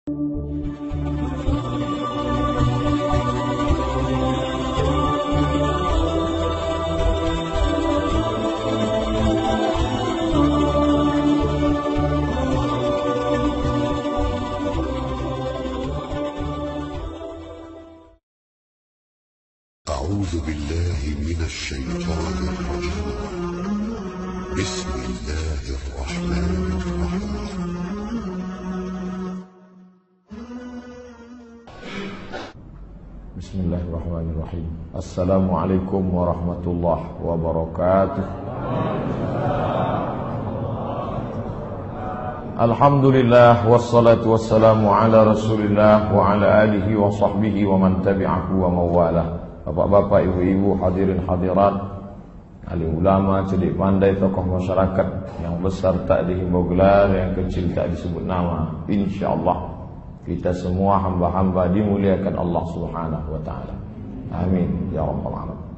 أعوذ بالله من الشيطان الرجيم. بسم الله الرحمن الرحيم. Bismillahirrahmanirrahim. Assalamualaikum warahmatullahi wabarakatuh. Alhamdulillah wassalatu wassalamu ala Rasulillah wa ala alihi wa sahbihi wa man tabi'ahu wa mawalah. Bapak-bapak, ibu-ibu, hadirin hadirat, alim ulama, cerdik pandai, tokoh masyarakat, yang besar tak dihimbau gelar, yang kecil tak disebut nama. Insyaallah kita semua hamba-hamba dimuliakan Allah Subhanahu wa taala. Amin ya rabbal alamin.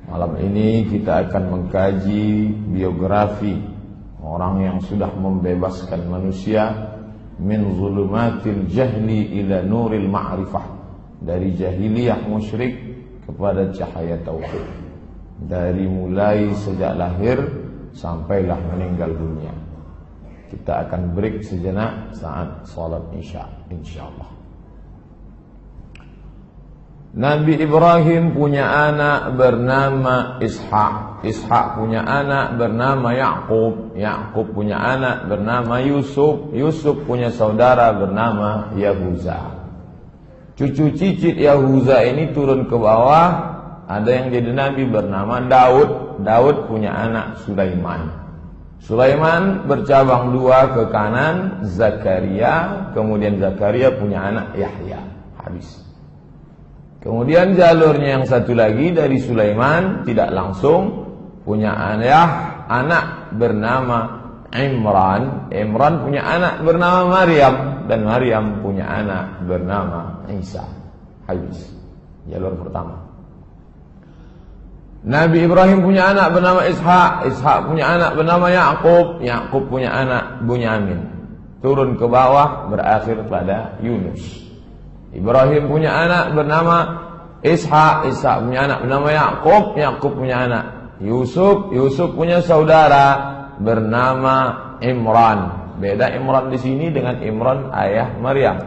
Malam ini kita akan mengkaji biografi orang yang sudah membebaskan manusia min zulumatil jahli ila nuril ma'rifah, dari jahiliyah musyrik kepada cahaya tauhid, dari mulai sejak lahir sampailah meninggal dunia. Kita akan break sejenak saat salat Isya insyaallah. Nabi Ibrahim punya anak bernama Ishak. Ishak punya anak bernama Yakub. Yakub punya anak bernama Yusuf. Yusuf punya saudara bernama Yahuza. Cucu cicit Yahuza ini turun ke bawah, ada yang jadi nabi bernama Daud. Daud punya anak Sulaiman. Sulaiman bercabang dua ke kanan, Zakaria. Kemudian Zakaria punya anak Yahya. Habis. Kemudian jalurnya yang satu lagi dari Sulaiman tidak langsung punya anak bernama Imran. Imran punya anak bernama Maryam, dan Maryam punya anak bernama Isa. Habis. Jalur pertama. Nabi Ibrahim punya anak bernama Ishak. Ishak punya anak bernama Yakub. Yakub punya anak Bunyamin. Turun ke bawah berakhir pada Yunus. Ibrahim punya anak bernama Ishak. Ishak punya anak bernama Yakub. Yakub punya anak Yusuf. Yusuf punya saudara bernama Imran. Beda Imran di sini dengan Imran ayah Maryam.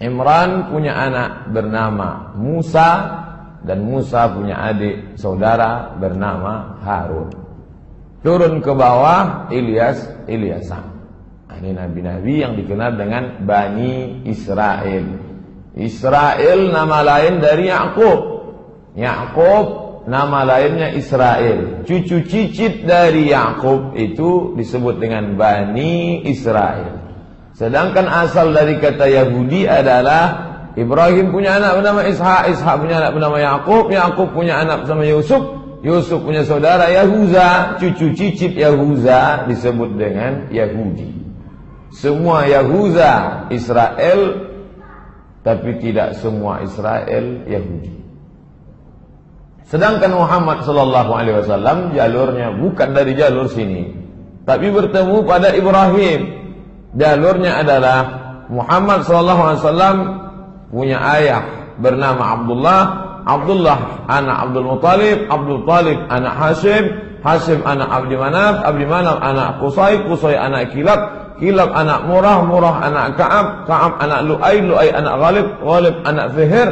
Imran punya anak bernama Musa, dan Musa punya adik saudara bernama Harun. Turun ke bawah Ilyasan. Ini nabi-nabi yang dikenal dengan Bani Israel. Israel nama lain dari Yakub. Yakub nama lainnya Israel. Cucu cicit dari Yakub itu disebut dengan Bani Israel. Sedangkan asal dari kata Yahudi adalah Ibrahim punya anak bernama Ishak. Ishak punya anak bernama Yakub. Yakub punya anak bernama Yusuf. Yusuf punya saudara Yahuza. Cucu cicit Yahuza disebut dengan Yahudi. Semua Yahuza Israel, tapi tidak semua Israel Yahudi. Sedangkan Muhammad sallallahu alaihi wasallam jalurnya bukan dari jalur sini, tapi bertemu pada Ibrahim. Jalurnya adalah Muhammad sallallahu alaihi wasallam punya ayah bernama Abdullah. Abdullah anak Abdul Muttalib. Abdul Muttalib anak Hashim. Hashim anak Abdi Manaf. Abdi Manaf anak Qusay. Qusay anak Kilab. Kilab anak Murah. Murah anak Ka'ab. Ka'ab anak Lu'ay. Lu'ay anak Ghalib. Ghalib anak Fihir.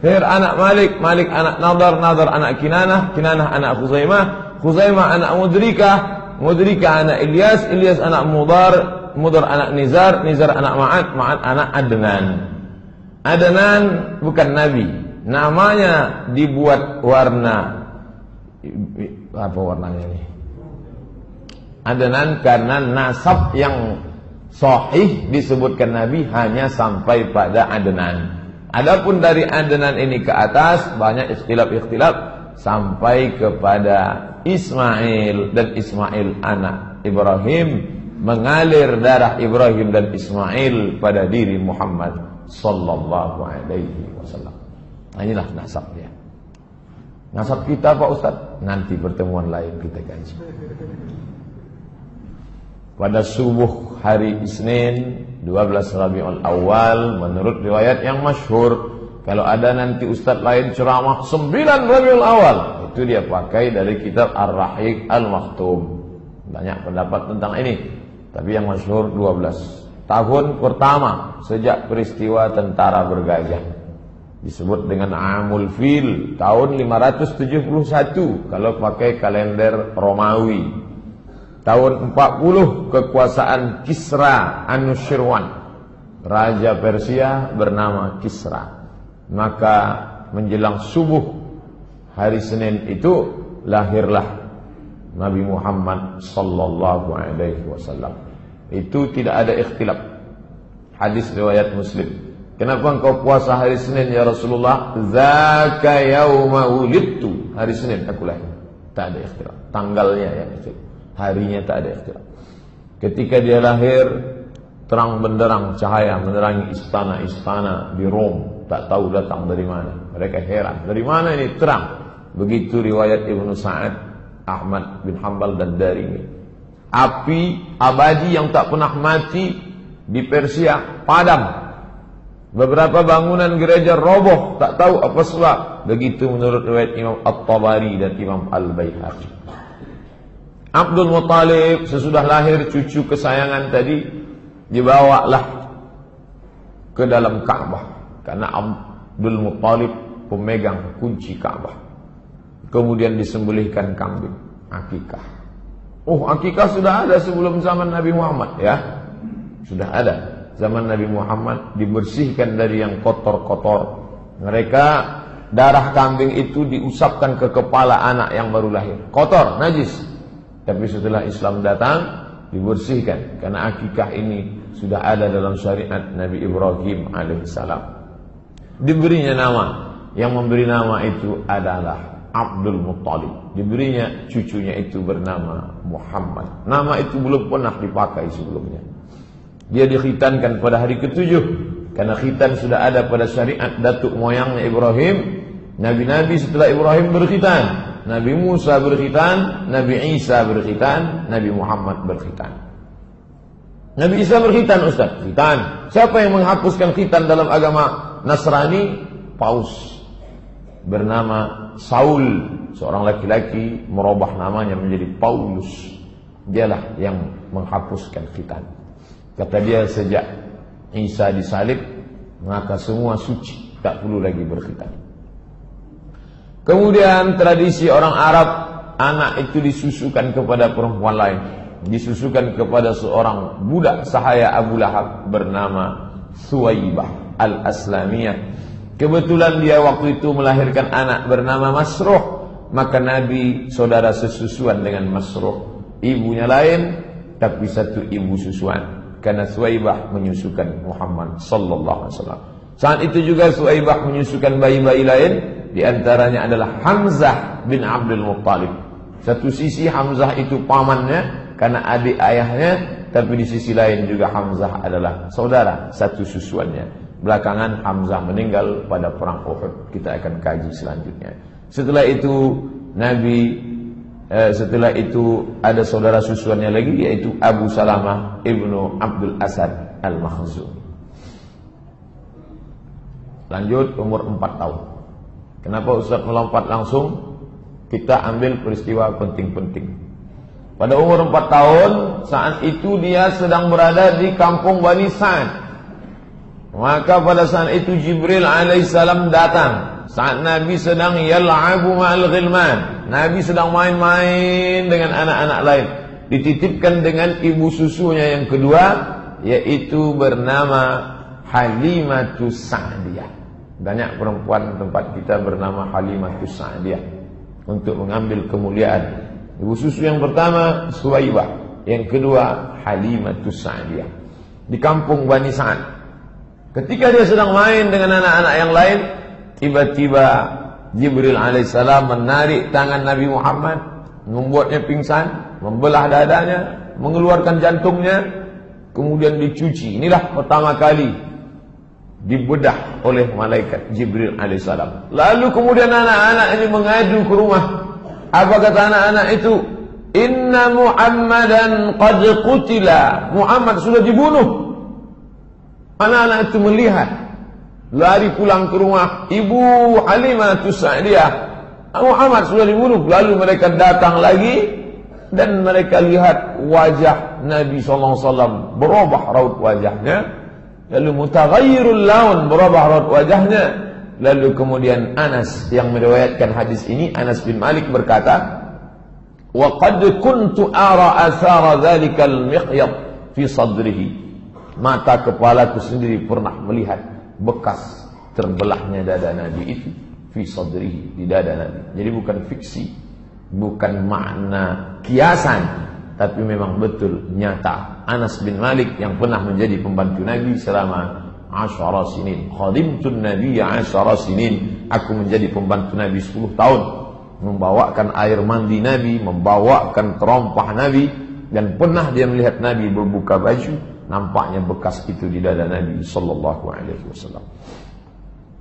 Fihir anak Malik. Malik anak Nadar. Nadar anak Kinanah. Kinanah anak Khuzaimah. Khuzaimah anak Mudrikah. Mudrikah anak Ilyas. Ilyas anak Mudar. Mudar anak Nizar. Nizar anak Ma'ad. Ma'ad anak Adnan. Adnan bukan nabi. Namanya dibuat warna. Apa warnanya ini? Adnan karena nasab yang sahih disebutkan nabi hanya sampai pada Adnan. Adapun dari Adnan ini ke atas banyak ikhtilaf sampai kepada Ismail, dan Ismail anak Ibrahim, mengalir darah Ibrahim dan Ismail pada diri Muhammad sallallahu alaihi wasallam. Nah, inilah nasab dia. Nasab kita Pak Ustaz, nanti pertemuan lain kita kaji. Pada subuh hari Isnin 12 Rabiul Awal menurut riwayat yang masyhur. Kalau ada nanti ustaz lain ceramah 9 Rabiul Awal, itu dia pakai dari kitab Ar-Rahiq Al-Maktum. Banyak pendapat tentang ini, tapi yang masyhur 12. Tahun pertama sejak peristiwa tentara bergajah, disebut dengan Amul Fil, tahun 571 kalau pakai kalender Romawi. Tahun 40 kekuasaan Kisra Anushirwan, raja Persia bernama Kisra. Maka menjelang subuh hari Senin itu lahirlah Nabi Muhammad sallallahu alaihi wasallam. Itu tidak ada ikhtilaf. Hadis riwayat Muslim. Kenapa engkau puasa hari Senin ya Rasulullah? Zaka yauma wulidtu. Hari Senin aku lahir. Tak ada ikhtilaf. Tanggalnya yang ikhtilaf. Harinya tak ada ikhtilaf. Ketika dia lahir, terang benderang cahaya menerangi istana-istana di Rom. Tak tahu datang dari mana. Mereka heran. Dari mana ini terang? Begitu riwayat Ibnu Sa'ad, Ahmad bin Hanbal dan Darimi. Api abadi yang tak pernah mati di Persia padam. Beberapa bangunan gereja roboh, tak tahu apa sebab. Begitu menurut riwayat Imam At-Tabari dan Imam Al-Baihaqi. Abdul Muttalib sesudah lahir cucu kesayangan tadi dibawalah ke dalam Ka'bah, karena Abdul Muttalib pemegang kunci Ka'bah. Kemudian disembelihkan kambing, akikah. Oh, akikah sudah ada sebelum zaman Nabi Muhammad ya. Sudah ada. Zaman Nabi Muhammad dibersihkan dari yang kotor-kotor. Mereka darah kambing itu diusapkan ke kepala anak yang baru lahir. Kotor, najis. Tapi setelah Islam datang dibersihkan, karena akikah ini sudah ada dalam syariat Nabi Ibrahim alaihissalam. Diberinya nama, yang memberi nama itu adalah Abdul Muttalib. Diberinya cucunya itu bernama Muhammad. Nama itu belum pernah dipakai sebelumnya. Dia dikhitankan pada hari ke-7, karena khitan sudah ada pada syariat datuk moyangnya Ibrahim. Nabi-nabi setelah Ibrahim berkhitan. Nabi Musa berkhitan, Nabi Isa berkhitan, Nabi Muhammad berkhitan. Nabi Isa berkhitan, Ustaz. Khitan. Siapa yang menghapuskan khitan dalam agama Nasrani? Paus bernama Saul, seorang laki-laki, merubah namanya menjadi Paulus. Dialah yang menghapuskan khitan. Kata dia, sejak Isa disalib, maka semua suci, tak perlu lagi berkhitan. Kemudian tradisi orang Arab, anak itu disusukan kepada perempuan lain, disusukan kepada seorang budak sahaya Abu Lahab bernama Suwaibah Al-Aslamiyah. Kebetulan dia waktu itu melahirkan anak bernama Masruh. Maka Nabi saudara sesusuan dengan Masruh. Ibunya lain, tapi satu ibu susuan, karena Suwaibah menyusukan Muhammad sallallahu alaihi wasallam. Saat itu juga Suwaibah menyusukan bayi-bayi lain. Di antaranya adalah Hamzah bin Abdul Muttalib. Satu sisi Hamzah itu pamannya karena adik ayahnya, tapi di sisi lain juga Hamzah adalah saudara satu susuannya. Belakangan Hamzah meninggal pada perang Uhud. Kita akan kaji selanjutnya. Setelah itu ada saudara susuannya lagi, yaitu Abu Salamah ibnu Abdul Asad Al-Makhzumi. Lanjut, umur 4 tahun. Kenapa Ustaz melompat langsung? Kita ambil peristiwa penting-penting. Pada umur 4 tahun, saat itu dia sedang berada di kampung Bani Sa'ad. Maka pada saat itu Jibril alaihissalam datang. Saat Nabi sedang yal'abu ma'al ghilman. Nabi sedang main-main dengan anak-anak lain. Dititipkan dengan ibu susunya yang kedua, yaitu bernama Halimatus Sa'diyah. Banyak perempuan tempat kita bernama Halimatus Sa'diyah untuk mengambil kemuliaan. Ibu susu yang pertama Suwaibah, yang kedua Halimatus Sa'diyah. Di kampung Bani Sa'ad. Ketika dia sedang main dengan anak-anak yang lain, tiba-tiba Jibril alaihissalam menarik tangan Nabi Muhammad, membuatnya pingsan, membelah dadanya, mengeluarkan jantungnya, kemudian dicuci. Inilah pertama kali dibedah oleh malaikat Jibril alaihissalam. Lalu kemudian anak-anak ini mengadu ke rumah. Apa kata anak-anak itu? Inna Muhammadan qad qutila. Muhammad sudah dibunuh. Anak-anak itu melihat, lari pulang ke rumah Ibu Halimah Sa'diyah. Muhammad sudah dibunuh. Lalu mereka datang lagi dan mereka lihat wajah Nabi SAW berubah raut wajahnya. Lalu mutaghayyirul laun, berubah raut wajahnya. Lalu kemudian Anas yang meriwayatkan hadis ini, Anas bin Malik berkata, wa qad kuntu ara athara dzalikal miqyad fi sadrihi. Mata kepalaku sendiri pernah melihat bekas terbelahnya dada Nabi itu fi sadrihi, di dada Nabi. Jadi bukan fiksi, bukan makna kiasan, tapi memang betul nyata. Anas bin Malik yang pernah menjadi pembantu Nabi selama 10 sinin. Khadimtun Nabi 10 sinin. Aku menjadi pembantu Nabi 10 tahun. Membawakan air mandi Nabi, membawakan terompah Nabi, dan pernah dia melihat Nabi berbuka baju, nampaknya bekas itu di dada Nabi sallallahu alaihi wasallam.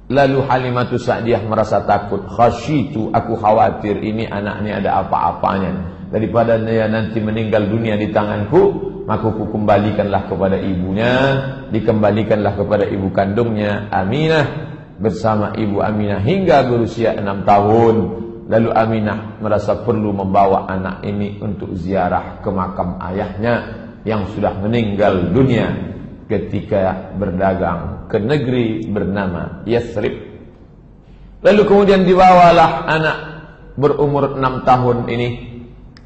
Lalu Halimah Sa'diyah merasa takut. Khasyitu, aku khawatir ini anak ini ada apa-apanya. Daripada dia nanti meninggal dunia di tanganku, maka aku kembalikanlah kepada ibunya, dikembalikanlah kepada ibu kandungnya Aminah bersama ibu Aminah hingga berusia 6 tahun. Lalu Aminah merasa perlu membawa anak ini untuk ziarah ke makam ayahnya yang sudah meninggal dunia ketika berdagang ke negeri bernama Yathrib. Lalu kemudian dibawalah anak berumur 6 tahun ini.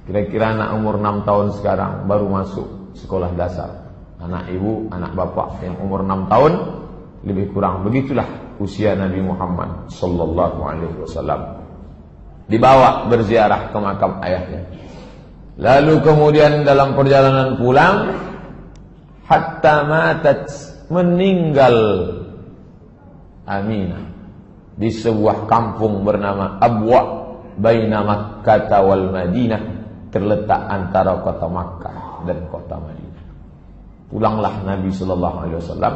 Kira-kira anak umur 6 tahun sekarang baru masuk sekolah dasar. Anak ibu, anak bapak yang umur 6 tahun lebih kurang begitulah usia Nabi Muhammad sallallahu alaihi wasallam. Dibawa berziarah ke makam ayahnya. Lalu kemudian dalam perjalanan pulang, hatta matat, meninggal Aminah di sebuah kampung bernama Abwa baina Makkah wal Madinah, terletak antara kota Makkah dan kota Madinah. Pulanglah Nabi sallallahu alaihi wasallam,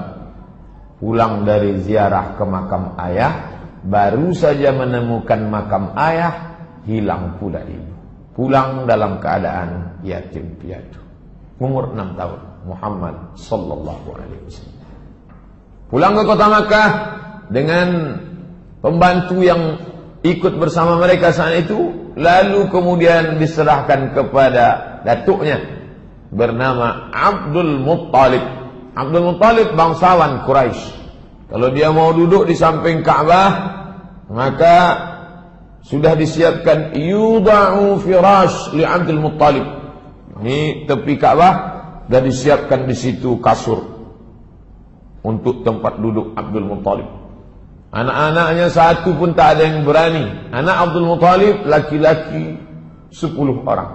pulang dari ziarah ke makam ayah. Baru saja menemukan makam ayah, hilang pula ibu. Pulang dalam keadaan yatim piatu. Umur 6 tahun Muhammad sallallahu alaihi wasallam. Pulang ke kota Makkah dengan pembantu yang ikut bersama mereka saat itu. Lalu kemudian diserahkan kepada datuknya bernama Abdul Muttalib. Abdul Muttalib bangsawan Quraisy. Kalau dia mau duduk di samping Ka'bah, maka sudah disiapkan yudha'u firash li Abdul Muttalib. Ini tepi Ka'bah dan disiapkan di situ kasur untuk tempat duduk Abdul Muttalib. Anak-anaknya satu pun tak ada yang berani. Anak Abdul Muttalib laki-laki 10 orang.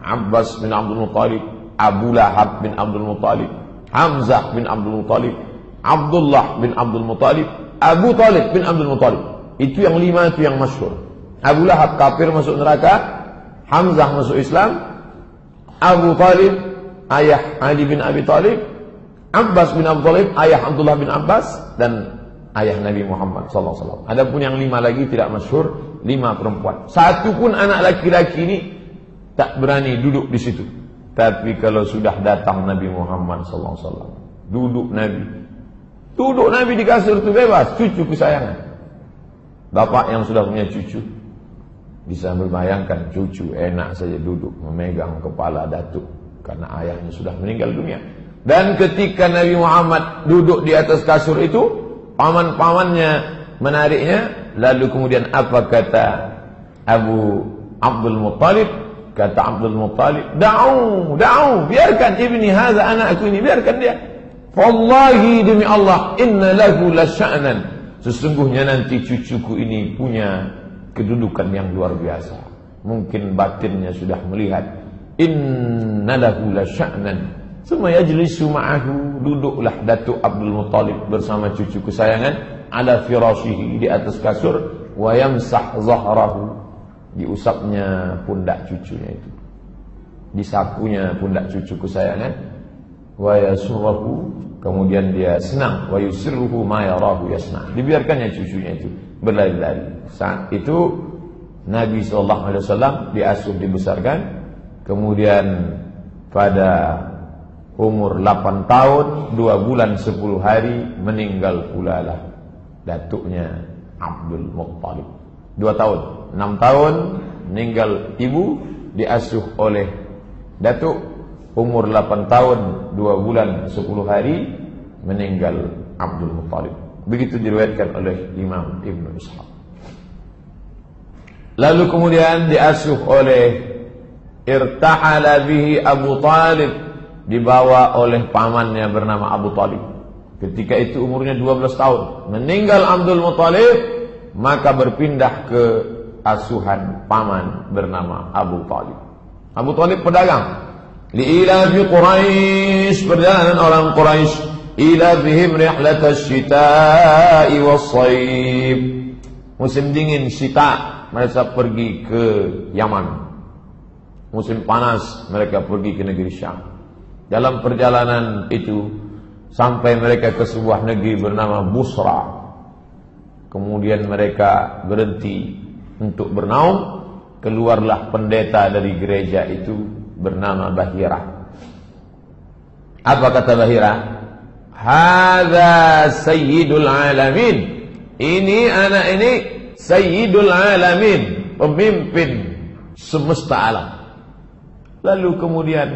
Abbas bin Abdul Muttalib, Abu Lahab bin Abdul Muttalib, Hamzah bin Abdul Muttalib, Abdullah bin Abdul Muttalib, Abu Talib bin Abdul Muttalib. Itu yang 5 itu yang masyhur. Abu Lahab kafir masuk neraka, Hamzah masuk Islam, Abu Talib ayah Ali bin Abi Talib, Abbas bin Abdul Talib ayah Abdullah bin Abbas, dan ayah Nabi Muhammad SAW. Adapun yang 5 lagi tidak masyhur, 5 perempuan. Satu pun anak laki-laki ini tak berani duduk di situ. Tapi kalau sudah datang Nabi Muhammad SAW, duduk Nabi di kasur itu bebas, cucu kesayangan. Bapak yang sudah punya cucu bisa membayangkan cucu enak saja duduk memegang kepala datuk karena ayahnya sudah meninggal dunia. Dan ketika Nabi Muhammad duduk di atas kasur itu, paman-pamannya menariknya. Lalu kemudian apa kata Abu Abdul Muttalib? Kata Abdul Muttalib, da'u, biarkan ibni hadza, anakku ini, biarkan dia. Wallahi, demi Allah, inna lahu lasya'nan, sesungguhnya nanti cucuku ini punya kedudukan yang luar biasa. Mungkin batinnya sudah melihat. Inna lahu lasya'nan. Summa yajlisu ma'ahu, duduklah Datuk Abdul Muttalib bersama cucu kesayangan ala firashihi, di atas kasur, wa yamsah zahrahu, diusapnya pundak cucunya itu, disapunya pundak cucu kesayangan, wa yasurruhu, kemudian dia senang, wa yusirruhu ma yarahu yasna, dibiarkannya cucunya itu berlari-lari. Saat itu Nabi SAW diasuh, dibesarkan. Kemudian pada umur 8 tahun 2 bulan 10 hari meninggal pula lah datuknya Abdul Muttalib. 2 tahun, 6 tahun meninggal ibu, diasuh oleh datuk. Umur 8 tahun 2 bulan 10 hari meninggal Abdul Muttalib. Begitu diriwayatkan oleh Imam Ibn Ishaq. Lalu kemudian diasuh oleh, irtahala bihi Abu Talib, dibawa oleh pamannya bernama Abu Talib. Ketika itu umurnya 12 tahun. Meninggal Abdul Muttalib, maka berpindah ke asuhan paman bernama Abu Talib. Abu Talib pedagang. Li'ilafi Quraisy, perjalanan orang Quraisy, ila bihim rihlatas syita'i was-shayb. Musim dingin syita, mereka pergi ke Yaman. Musim panas, mereka pergi ke negeri Syam. Dalam perjalanan itu sampai mereka ke sebuah negeri bernama Busra. Kemudian mereka berhenti untuk bernaung. Keluarlah pendeta dari gereja itu bernama Bahira. Apa kata Bahira? Hadza sayyidul alamin. Ini anak ini sayyidul alamin, pemimpin semesta alam. Lalu kemudian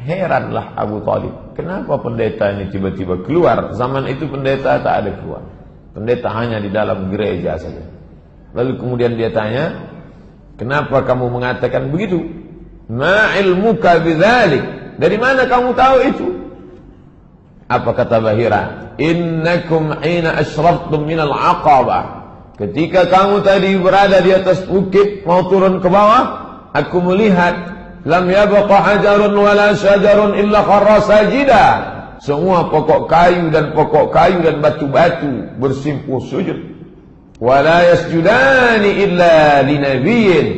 heranlah Abu Talib, kenapa pendeta ini tiba-tiba keluar? Zaman itu pendeta tak ada keluar. Pendeta hanya di dalam gereja saja. Lalu kemudian dia tanya, kenapa kamu mengatakan begitu? Ma ilmuka bidzalik? Dari mana kamu tahu itu? Apa kata Bahira? Innakum hina ashraftum minal aqabah. Ketika kamu tadi berada di atas bukit mau turun ke bawah, aku melihat lam yabqa hajarun wala syajarun illa kharra sajida. Semua pokok kayu dan batu-batu bersimpuh sujud. Wala yasjudani illa linabiyyin.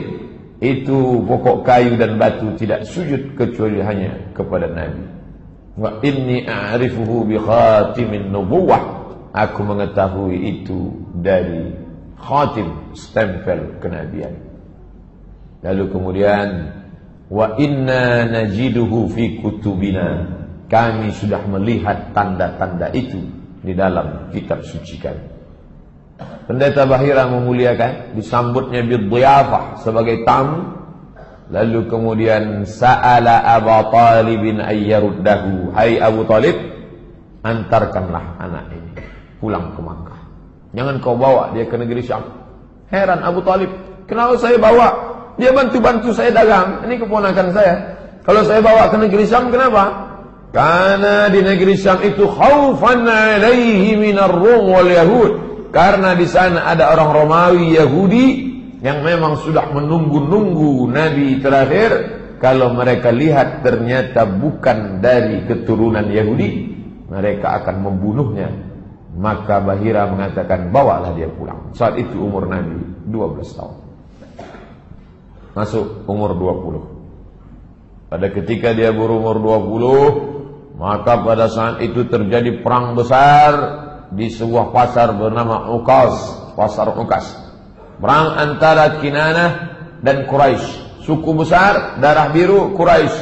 Itu pokok kayu dan batu tidak sujud kecuali hanya kepada Nabi. Wa inni a'rifuhu bi khatimin nubuwah. Aku mengetahui itu dari khatim, stempel kenabian. Lalu kemudian, wa inna najiduhu fi kutubina. Kami sudah melihat tanda-tanda itu di dalam kitab suci kami. Pendeta Bahira memuliakan, disambutnya bidhiyafah sebagai tamu. Lalu kemudian sa'ala Abu Talibin ayyaruddahu. Hai Abu Talib, antarkanlah anak ini pulang ke Makkah. Jangan kau bawa dia ke negeri Syam. Heran Abu Talib, kenapa saya bawa? Dia bantu-bantu saya dagang. Ini keponakan saya. Kalau saya bawa ke negeri Syam, kenapa? Karena di negeri Syam itu khaufan alaihi minar Rum wal Yahud. Karena di sana ada orang Romawi Yahudi yang memang sudah menunggu-nunggu Nabi terakhir. Kalau mereka lihat ternyata bukan dari keturunan Yahudi, mereka akan membunuhnya. Maka Bahira mengatakan, bawalah dia pulang. Saat itu umur Nabi 12 tahun. Masuk umur 20. Pada ketika dia berumur 20, maka pada saat itu terjadi perang besar di sebuah pasar bernama Uqas, pasar Uqas. Perang antara Kinanah dan Quraisy. Suku besar, darah biru Quraisy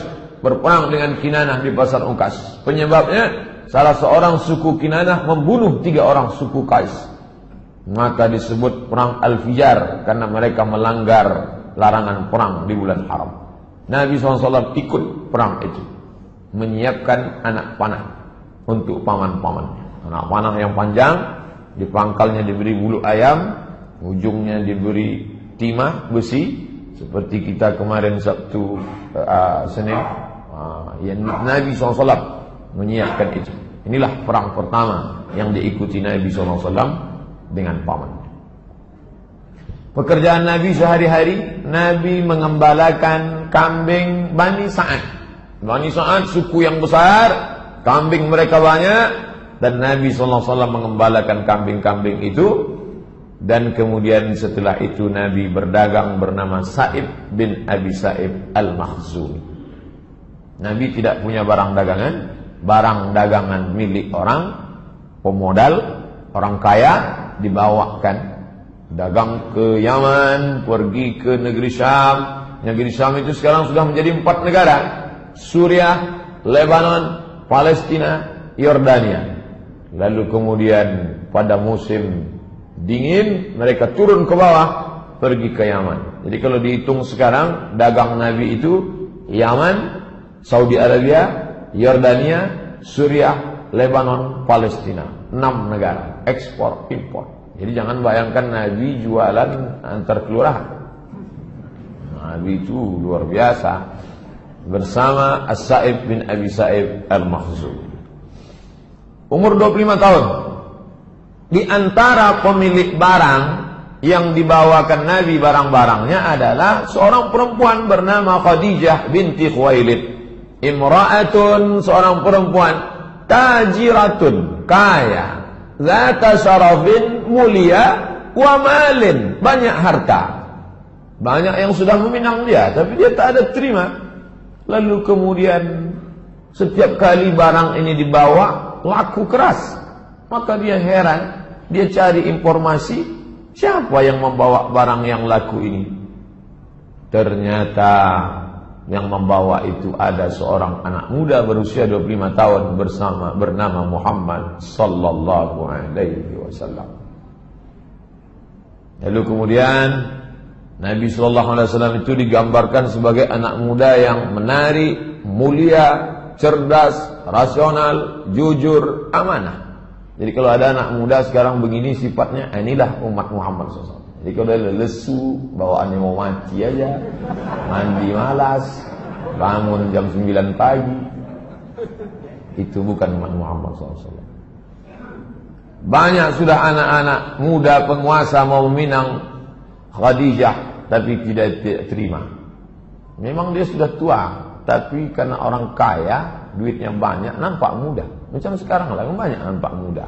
berperang dengan Kinanah di pasar Uqas. Penyebabnya, salah seorang suku Kinanah membunuh 3 orang suku Qais. Maka disebut perang Al-Fijar karena mereka melanggar larangan perang di bulan haram. Nabi SAW ikut perang itu, menyiapkan anak panah untuk paman-pamannya. Anak panah yang panjang, di pangkalnya diberi bulu ayam, ujungnya diberi timah besi, seperti kita kemarin Sabtu Senin. Yang Nabi SAW menyiapkan itu. Inilah perang pertama yang diikuti Nabi SAW dengan paman. Pekerjaan Nabi sehari-hari, Nabi mengembalakan kambing Bani Sa'ad. Bani Sa'ad suku yang besar, kambing mereka banyak, dan Nabi SAW mengembalakan kambing-kambing itu. Dan kemudian setelah itu Nabi berdagang bernama Sa'ib bin Abi Sa'ib Al-Makhzumi. Nabi tidak punya barang dagangan. Barang dagangan milik orang, pemodal, orang kaya, dibawakan dagang ke Yaman, pergi ke negeri Syam. Negeri Syam itu sekarang sudah menjadi 4 negara: Suriah, Lebanon, Palestina, Yordania. Lalu kemudian pada musim dingin mereka turun ke bawah, pergi ke Yaman. Jadi kalau dihitung sekarang, dagang Nabi itu Yaman, Saudi Arabia, Yordania, Suriah, Lebanon, Palestina. 6 negara, ekspor impor. Jadi jangan bayangkan Nabi jualan antar kelurahan. Nabi itu luar biasa, bersama As-Sa'ib bin Abi Sa'ib Al-Makhzumi. Umur 25 tahun. Di antara pemilik barang yang dibawakan Nabi barang-barangnya adalah seorang perempuan bernama Khadijah binti Khuwailid. Imra'atun, seorang perempuan, tajiratun, kaya, zata syarafin, mulia, wa malin, banyak harta. Banyak yang sudah meminang dia, tapi dia tak ada terima. Lalu kemudian setiap kali barang ini dibawa, laku keras. Maka dia heran, dia cari informasi, siapa yang membawa barang yang laku ini? Ternyata yang membawa itu ada seorang anak muda berusia 25 tahun bernama Muhammad sallallahu alaihi wasallam. Lalu kemudian Nabi sallallahu alaihi wasallam itu digambarkan sebagai anak muda yang menarik, mulia, cerdas, rasional, jujur, amanah. Jadi kalau ada anak muda sekarang begini sifatnya, inilah umat Muhammad SAW. Jadi kalau dia lesu, bawaannya mau mati aja, mandi malas, bangun jam 9 pagi, itu bukan umat Muhammad SAW. Banyak sudah anak-anak muda penguasa mau meminang Khadijah, tapi tidak terima. Memang dia sudah tua, tapi karena orang kaya, duitnya banyak, nampak muda. Macam sekarang lah, banyak nampak muda.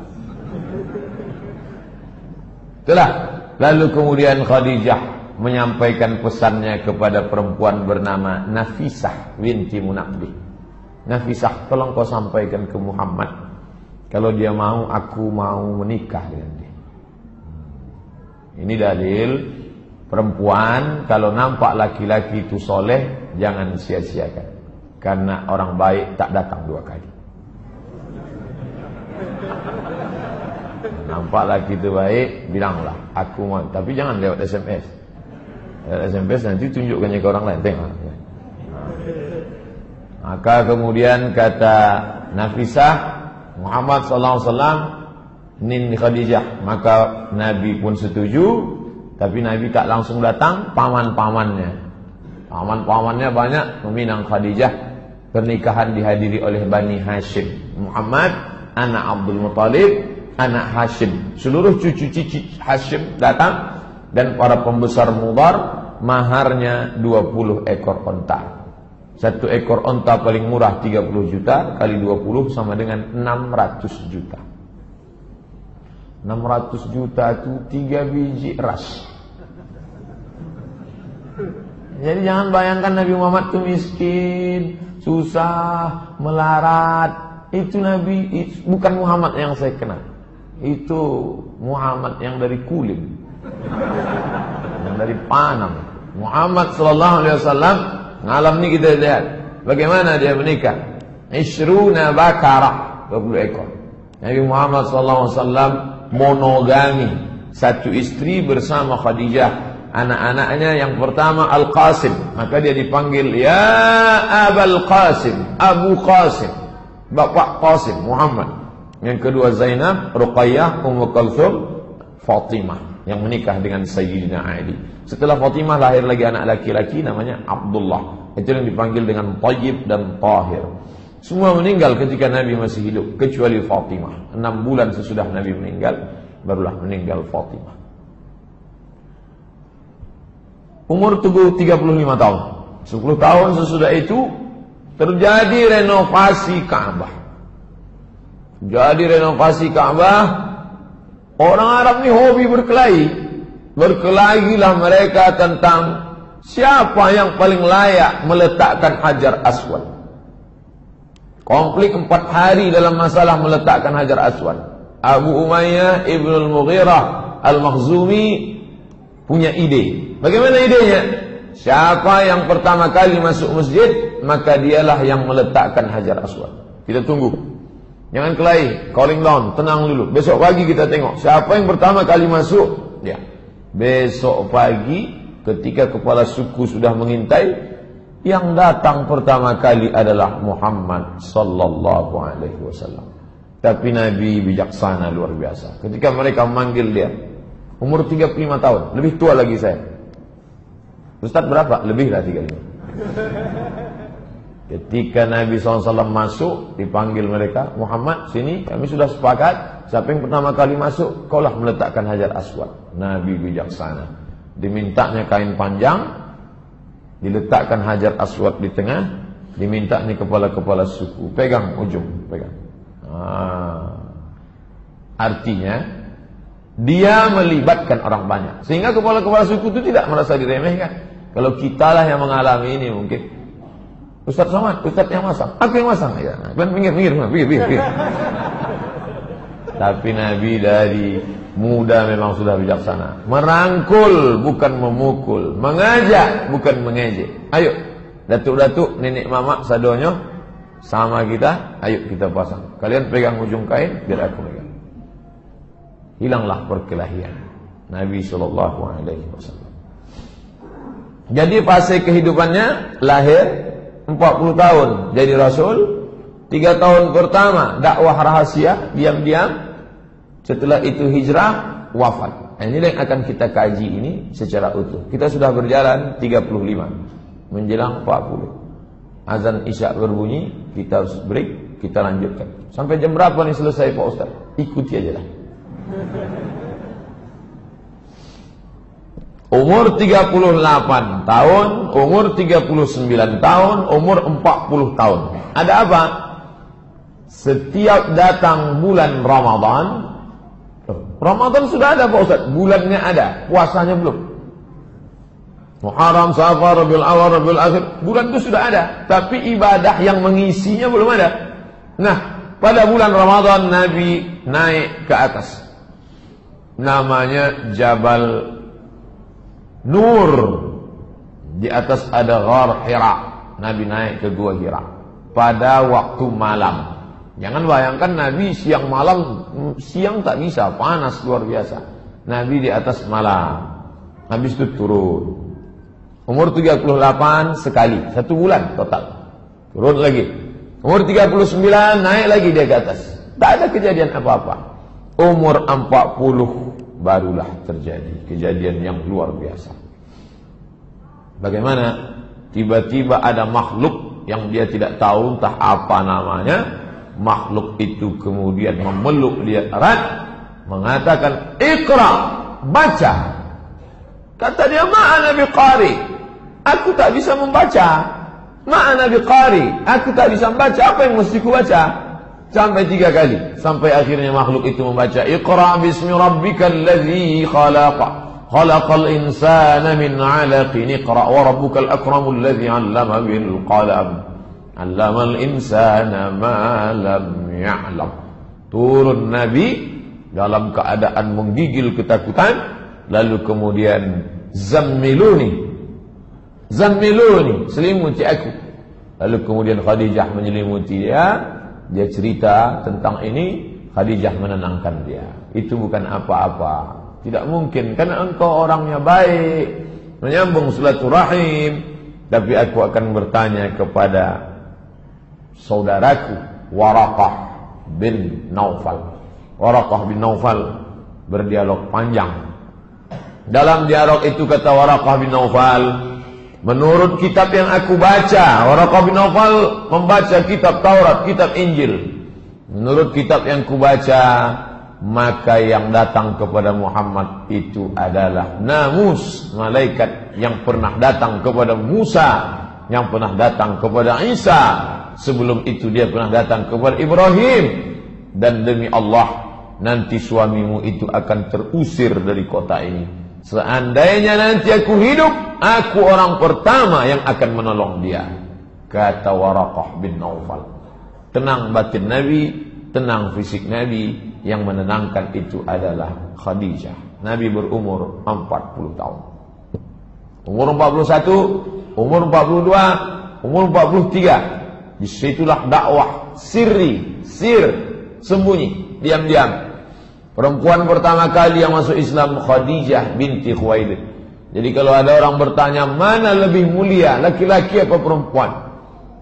Itulah. Lalu kemudian Khadijah menyampaikan pesannya kepada perempuan bernama Nafisah binti Munabbih. Nafisah, tolong kau sampaikan ke Muhammad, kalau dia mau, aku mau menikah dengan dia. Ini dalil perempuan kalau nampak laki-laki itu soleh, jangan sia-siakan. Karena orang baik tak datang 2 kali. Nampak laki itu baik, bilanglah aku mau. Tapi jangan lewat SMS. Lewat SMS nanti tunjukkannya ke orang lain. Tengok. Maka kemudian kata Nafisah, Muhammad SAW nin Khadijah. Maka Nabi pun setuju. Tapi Nabi tak langsung datang, paman-pamannya. Paman-pamannya banyak meminang Khadijah. Pernikahan dihadiri oleh Bani Hashim. Muhammad, anak Abdul Muttalib, anak Hashim. Seluruh cucu-cucu Hashim datang. Dan para pembesar Mudhar, maharnya 20 ekor onta. 1 ekor onta paling murah 30 juta, kali 20 sama dengan 600 juta. 600 juta itu 3 biji eras. Jadi jangan bayangkan Nabi Muhammad itu miskin, susah, melarat. Itu Nabi, bukan Muhammad yang saya kenal. Itu Muhammad yang dari kulit, yang dari Panam. Muhammad sallallahu alaihi wasallam ngalam ni kita lihat bagaimana dia menikah. 20 bakara, 20 ekor. Nabi Muhammad sallallahu alaihi wasallam monogami, 1 istri bersama Khadijah. Anak-anaknya yang pertama Al-Qasim, maka dia dipanggil ya Abul Qasim, Abu Qasim, Bapak Qasim Muhammad. Yang kedua Zainab, Ruqayyah, Ummu Kulthum, Fatimah yang menikah dengan Sayyidina Ali. Setelah Fatimah lahir lagi anak laki-laki namanya Abdullah. Itu yang dipanggil dengan Thayyib dan Tahir. Semua meninggal ketika Nabi masih hidup kecuali Fatimah. 6 bulan sesudah Nabi meninggal barulah meninggal Fatimah. Umur tubuh 35 tahun. 10 tahun sesudah itu terjadi renovasi Ka'bah. Jadi renovasi Ka'bah, orang Arab ni hobi berkelahi. Berkelahilah mereka tentang siapa yang paling layak meletakkan Hajar Aswad. Konflik 4 hari dalam masalah meletakkan Hajar Aswad. Abu Umayyah Ibn al-Mughirah Al-Makhzumi punya ide. Bagaimana idenya? Siapa yang pertama kali masuk masjid, maka dialah yang meletakkan Hajar Aswad. Kita tunggu. Jangan kelahi, calling down, tenang dulu. Besok pagi kita tengok siapa yang pertama kali masuk. Ya. Besok pagi ketika kepala suku sudah mengintai, yang datang pertama kali adalah Muhammad sallallahu alaihi wasallam. Tapi Nabi bijaksana luar biasa. Ketika mereka memanggil dia, umur 35 tahun, lebih tua lagi saya. Ustaz berapa? Lebih lah 35. Ketika Nabi SAW masuk, dipanggil mereka, Muhammad sini, kami sudah sepakat, siapa yang pertama kali masuk, kaulah meletakkan Hajar Aswad. Nabi bijaksana. Dimintanya kain panjang, diletakkan Hajar Aswad di tengah, dimintanya kepala-kepala suku, pegang ujung, pegang. Artinya, dia melibatkan orang banyak, sehingga kepala-kepala suku itu tidak merasa diremehkan. Kalau kitalah yang mengalami ini mungkin, Ustaz Somad, Ustaz yang masang, aku yang masang. Ya, pinggir. Tapi Nabi dari muda memang sudah bijaksana. Merangkul bukan memukul, mengajak bukan mengejek. Ayo, datuk-datuk, nenek mama, sadonyo, sama kita, ayo kita pasang. Kalian pegang ujung kain, biar aku pegang. Hilanglah perkelahian. Nabi SAW. Jadi fase kehidupannya lahir 40 tahun jadi Rasul, 3 tahun pertama dakwah rahasia, diam-diam. Setelah itu hijrah, wafat. Ini yang akan kita kaji ini secara utuh. Kita sudah berjalan 35 menjelang 40. Azan Isya berbunyi, kita harus break, kita lanjutkan. Sampai jam berapa nih selesai Pak Ustaz? Ikuti aja lah. Umur 38 tahun, umur 39 tahun, umur 40 tahun. Ada apa? Setiap datang bulan Ramadan sudah ada Pak Ustaz, bulannya ada, puasanya belum. Muharram, Safar, Rabiul Awal, Rabiul Akhir, bulan itu sudah ada, tapi ibadah yang mengisinya belum ada. Nah, pada bulan Ramadan Nabi naik ke atas. Namanya Jabal Nur. Di atas ada Ghar Hira. Nabi naik ke Gua Hira pada waktu malam. Jangan bayangkan Nabi siang malam, siang tak bisa, panas luar biasa. Nabi di atas malam. Habis itu turun. Umur 38 sekali, 1 bulan total. Turun lagi. Umur 39 naik lagi dia ke atas. Tak ada kejadian apa-apa. Umur 40 barulah terjadi kejadian yang luar biasa. Bagaimana? Tiba-tiba ada makhluk yang dia tidak tahu entah apa namanya. Makhluk itu kemudian memeluk dia erat, mengatakan, "Iqra, baca." Kata dia, "Ma'ana biqari." Aku tak bisa membaca. "Ma'ana biqari." Aku tak bisa membaca. Apa yang mesti ku baca? Sampai 3 kali. Sampai akhirnya makhluk itu membaca, "Iqra bismi rabbikal ladzi khalaqa. Khalaqal insana min 'alaqin. Iqra wa rabbukal akramul ladzi 'allama bil qalam. 'Allamal insana ma lam ya'lam." Turun Nabi dalam keadaan menggigil ketakutan, lalu kemudian zammiluni, selimuti aku. Lalu kemudian Khadijah menyelimuti dia. Dia cerita tentang ini, Khadijah menenangkan dia. Itu bukan apa-apa. Tidak mungkin, karena engkau orangnya baik, menyambung silaturahim. Tapi aku akan bertanya kepada saudaraku Waraqah bin Naufal. Waraqah bin Naufal berdialog panjang. Dalam dialog itu kata Waraqah bin Naufal, menurut kitab yang aku baca, Waraqah bin Naufal membaca kitab Taurat, kitab Injil. Menurut kitab yang ku baca, maka yang datang kepada Muhammad itu adalah namus, malaikat yang pernah datang kepada Musa, yang pernah datang kepada Isa. Sebelum itu dia pernah datang kepada Ibrahim. Dan demi Allah, nanti suamimu itu akan terusir dari kota ini. Seandainya nanti aku hidup, aku orang pertama yang akan menolong dia. Kata Waraqah bin Naufal. Tenang batin Nabi, tenang fisik Nabi. yang menenangkan itu adalah Khadijah. Nabi berumur 40 tahun. Umur 41, umur 42, umur 43. Disitulah dakwah sirri, sembunyi, diam-diam. Perempuan pertama kali yang masuk Islam Khadijah binti Khuwailid. Jadi kalau ada orang bertanya mana lebih mulia, laki-laki apa perempuan?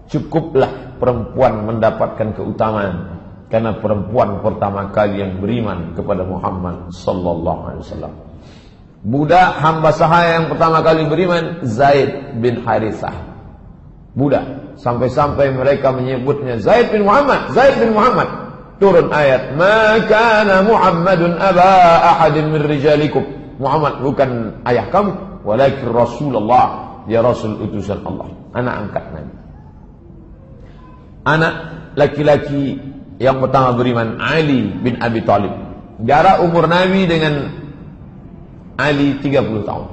Cukuplah perempuan mendapatkan keutamaan, karena perempuan pertama kali yang beriman kepada Muhammad sallallahu alaihi wasallam. Budak hamba sahaya yang pertama kali beriman Zaid bin Harithah. Budak, sampai-sampai mereka menyebutnya Zaid bin Muhammad, Zaid bin Muhammad. Turun ayat, "Ma kana Muhammadun aba ahadin min rijalikum." Muhammad bukan ayah kamu, walakin Rasulullah, dia Rasul utusan Allah, anak angkat Nabi. Anak laki-laki yang pertama beriman Ali bin Abi Thalib. Jarak umur Nabi dengan Ali 30 tahun.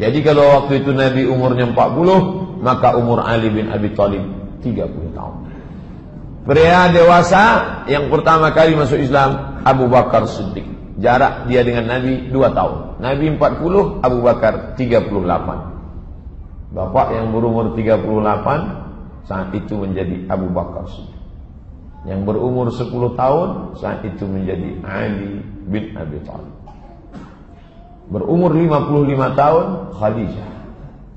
Jadi kalau waktu itu Nabi umurnya 40, maka umur Ali bin Abi Thalib 30 tahun. Pria dewasa yang pertama kali masuk Islam Abu Bakar Siddiq. Jarak dia dengan Nabi 2 tahun. Nabi 40, Abu Bakar 38. Bapak yang berumur 38 saat itu menjadi Abu Bakar Siddiq. Yang berumur 10 tahun saat itu menjadi Ali bin Abi Thalib. Berumur 55 tahun Khadijah.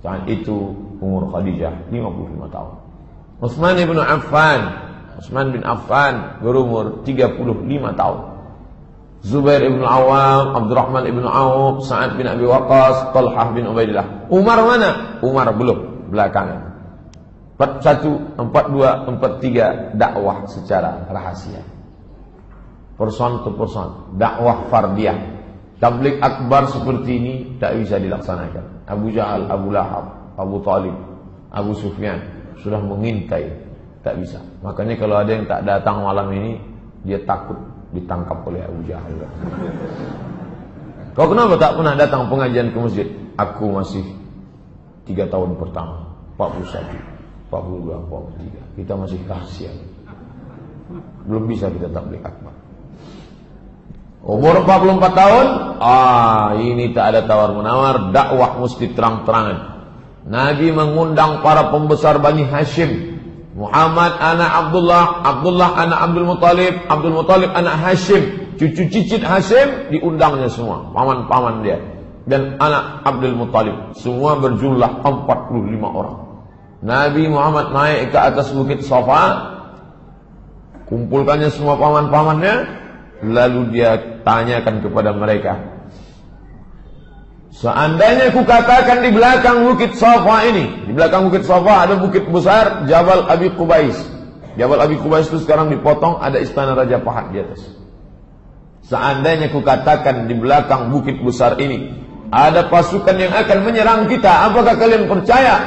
Saat itu umur Khadijah 55 tahun. Utsman bin Affan berumur 35 tahun. Zubair ibn Awam, Abdurrahman ibn Auf, Sa'ad bin Abi Waqqas, Talhah bin Ubaidillah. Umar mana? Umar belum, belakangan. 41, 42, 43 dakwah secara rahasia. Person to person, dakwah fardiyah. Tabligh akbar seperti ini tak bisa dilaksanakan. Abu Jahal, Abu Lahab, Abu Talib, Abu Sufyan sudah mengintai, tak bisa. Makanya kalau ada yang tak datang malam ini, dia takut ditangkap oleh Abu Jahal. Kau kenapa tak pernah datang pengajian ke masjid? Aku masih 3 tahun pertama, 41, 42, 43. Kita masih kasihan. Belum bisa kita tabligh akbar. Umur 44 tahun, ini tak ada tawar-menawar, dakwah mesti terang-terangan. Nabi mengundang para pembesar Bani Hashim. Muhammad anak Abdullah, Abdullah anak Abdul Muttalib, Abdul Muttalib anak Hashim, cucu cicit Hashim diundangnya semua, paman-paman dia. Dan anak Abdul Muttalib, semua berjumlah 45 orang. Nabi Muhammad naik ke atas bukit Safa, kumpulkannya semua paman-pamannya. Lalu dia tanyakan kepada mereka, seandainya ku katakan di belakang bukit Safa ini, di belakang bukit Safa ada bukit besar Jabal Abi Qubais. Jabal Abi Qubais itu sekarang dipotong, ada istana Raja Fahad di atas. Seandainya ku katakan di belakang bukit besar ini ada pasukan yang akan menyerang kita, apakah kalian percaya?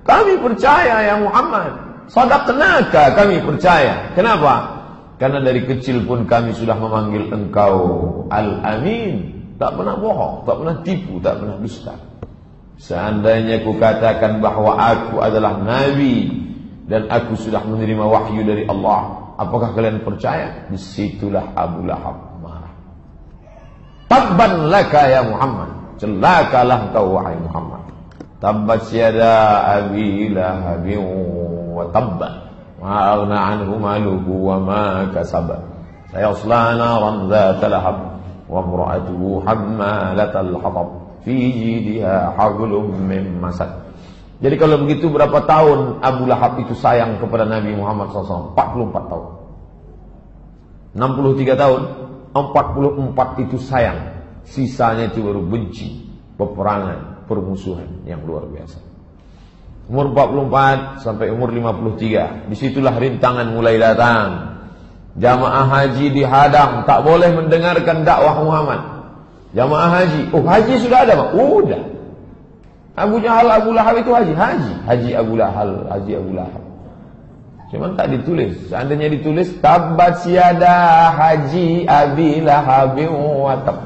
Kami percaya ya Muhammad. Sadaqnaka, kami percaya. Kenapa? Karena dari kecil pun kami sudah memanggil engkau Al-Amin. Tak pernah bohong, tak pernah tipu, tak pernah dusta. Seandainya ku katakan bahwa aku adalah Nabi dan aku sudah menerima wahyu dari Allah, apakah kalian percaya? Disitulah Abu Lahab marah. Tabban laka ya Muhammad, celakalah kau wahai Muhammad. Tabbat yada Abi Lahabin wa tabban. Ma aghna anhu maluhu wa ma kasaba. Sayasla naran dzata lahab wa imra'atuhu hammalatal hatab fi jidha hablum min masad. Jadi kalau begitu berapa tahun Abu Lahab itu sayang kepada Nabi Muhammad SAW? 44 tahun. 63 tahun, 44 itu sayang. Sisanya itu baru benci, peperangan, permusuhan yang luar biasa. Umur 44 sampai umur 53, disitulah rintangan mulai datang. Jamaah haji dihadang, tak boleh mendengarkan dakwah Muhammad. Jamaah haji, haji sudah ada Pak? Udah. Abu Jahal, Abu Lahab itu haji Abu Lahab. Cuman tak ditulis. Seandainya ditulis tabbat yada haji Abi Lahab wa tab.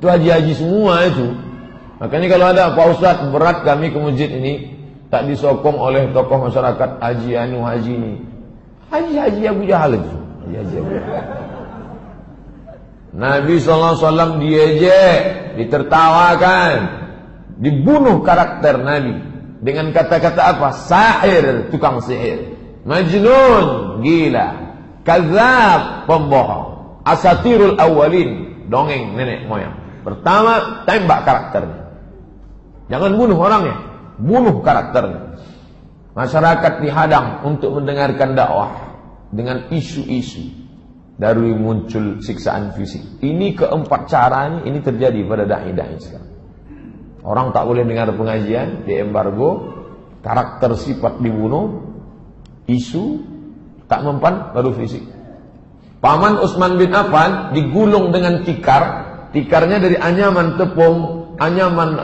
Itu haji-haji semua itu. Makanya kalau ada Pak Ustaz berat kami ke masjid ini, tak disokong oleh tokoh masyarakat haji anu haji ini. Haji Abu Jahal itu. Diejek. Nabi SAW diejek, ditertawakan, dibunuh karakter Nabi dengan kata-kata apa? Sahir, tukang sihir, majnun, gila, kadzab, pembohong, asatirul awalin, dongeng nenek moyang. Pertama, tembak karakternya. Jangan bunuh orangnya, bunuh karakternya. Masyarakat dihadang untuk mendengarkan dakwah dengan isu-isu, dari muncul siksaan fisik. Ini keempat cara ini terjadi pada dai-dai sekarang. Orang tak boleh dengar pengajian, diembargo, karakter sifat dibunuh, isu tak mempan, baru fisik. Paman Utsman bin Affan digulung dengan tikar, tikarnya dari anyaman tepung, anyaman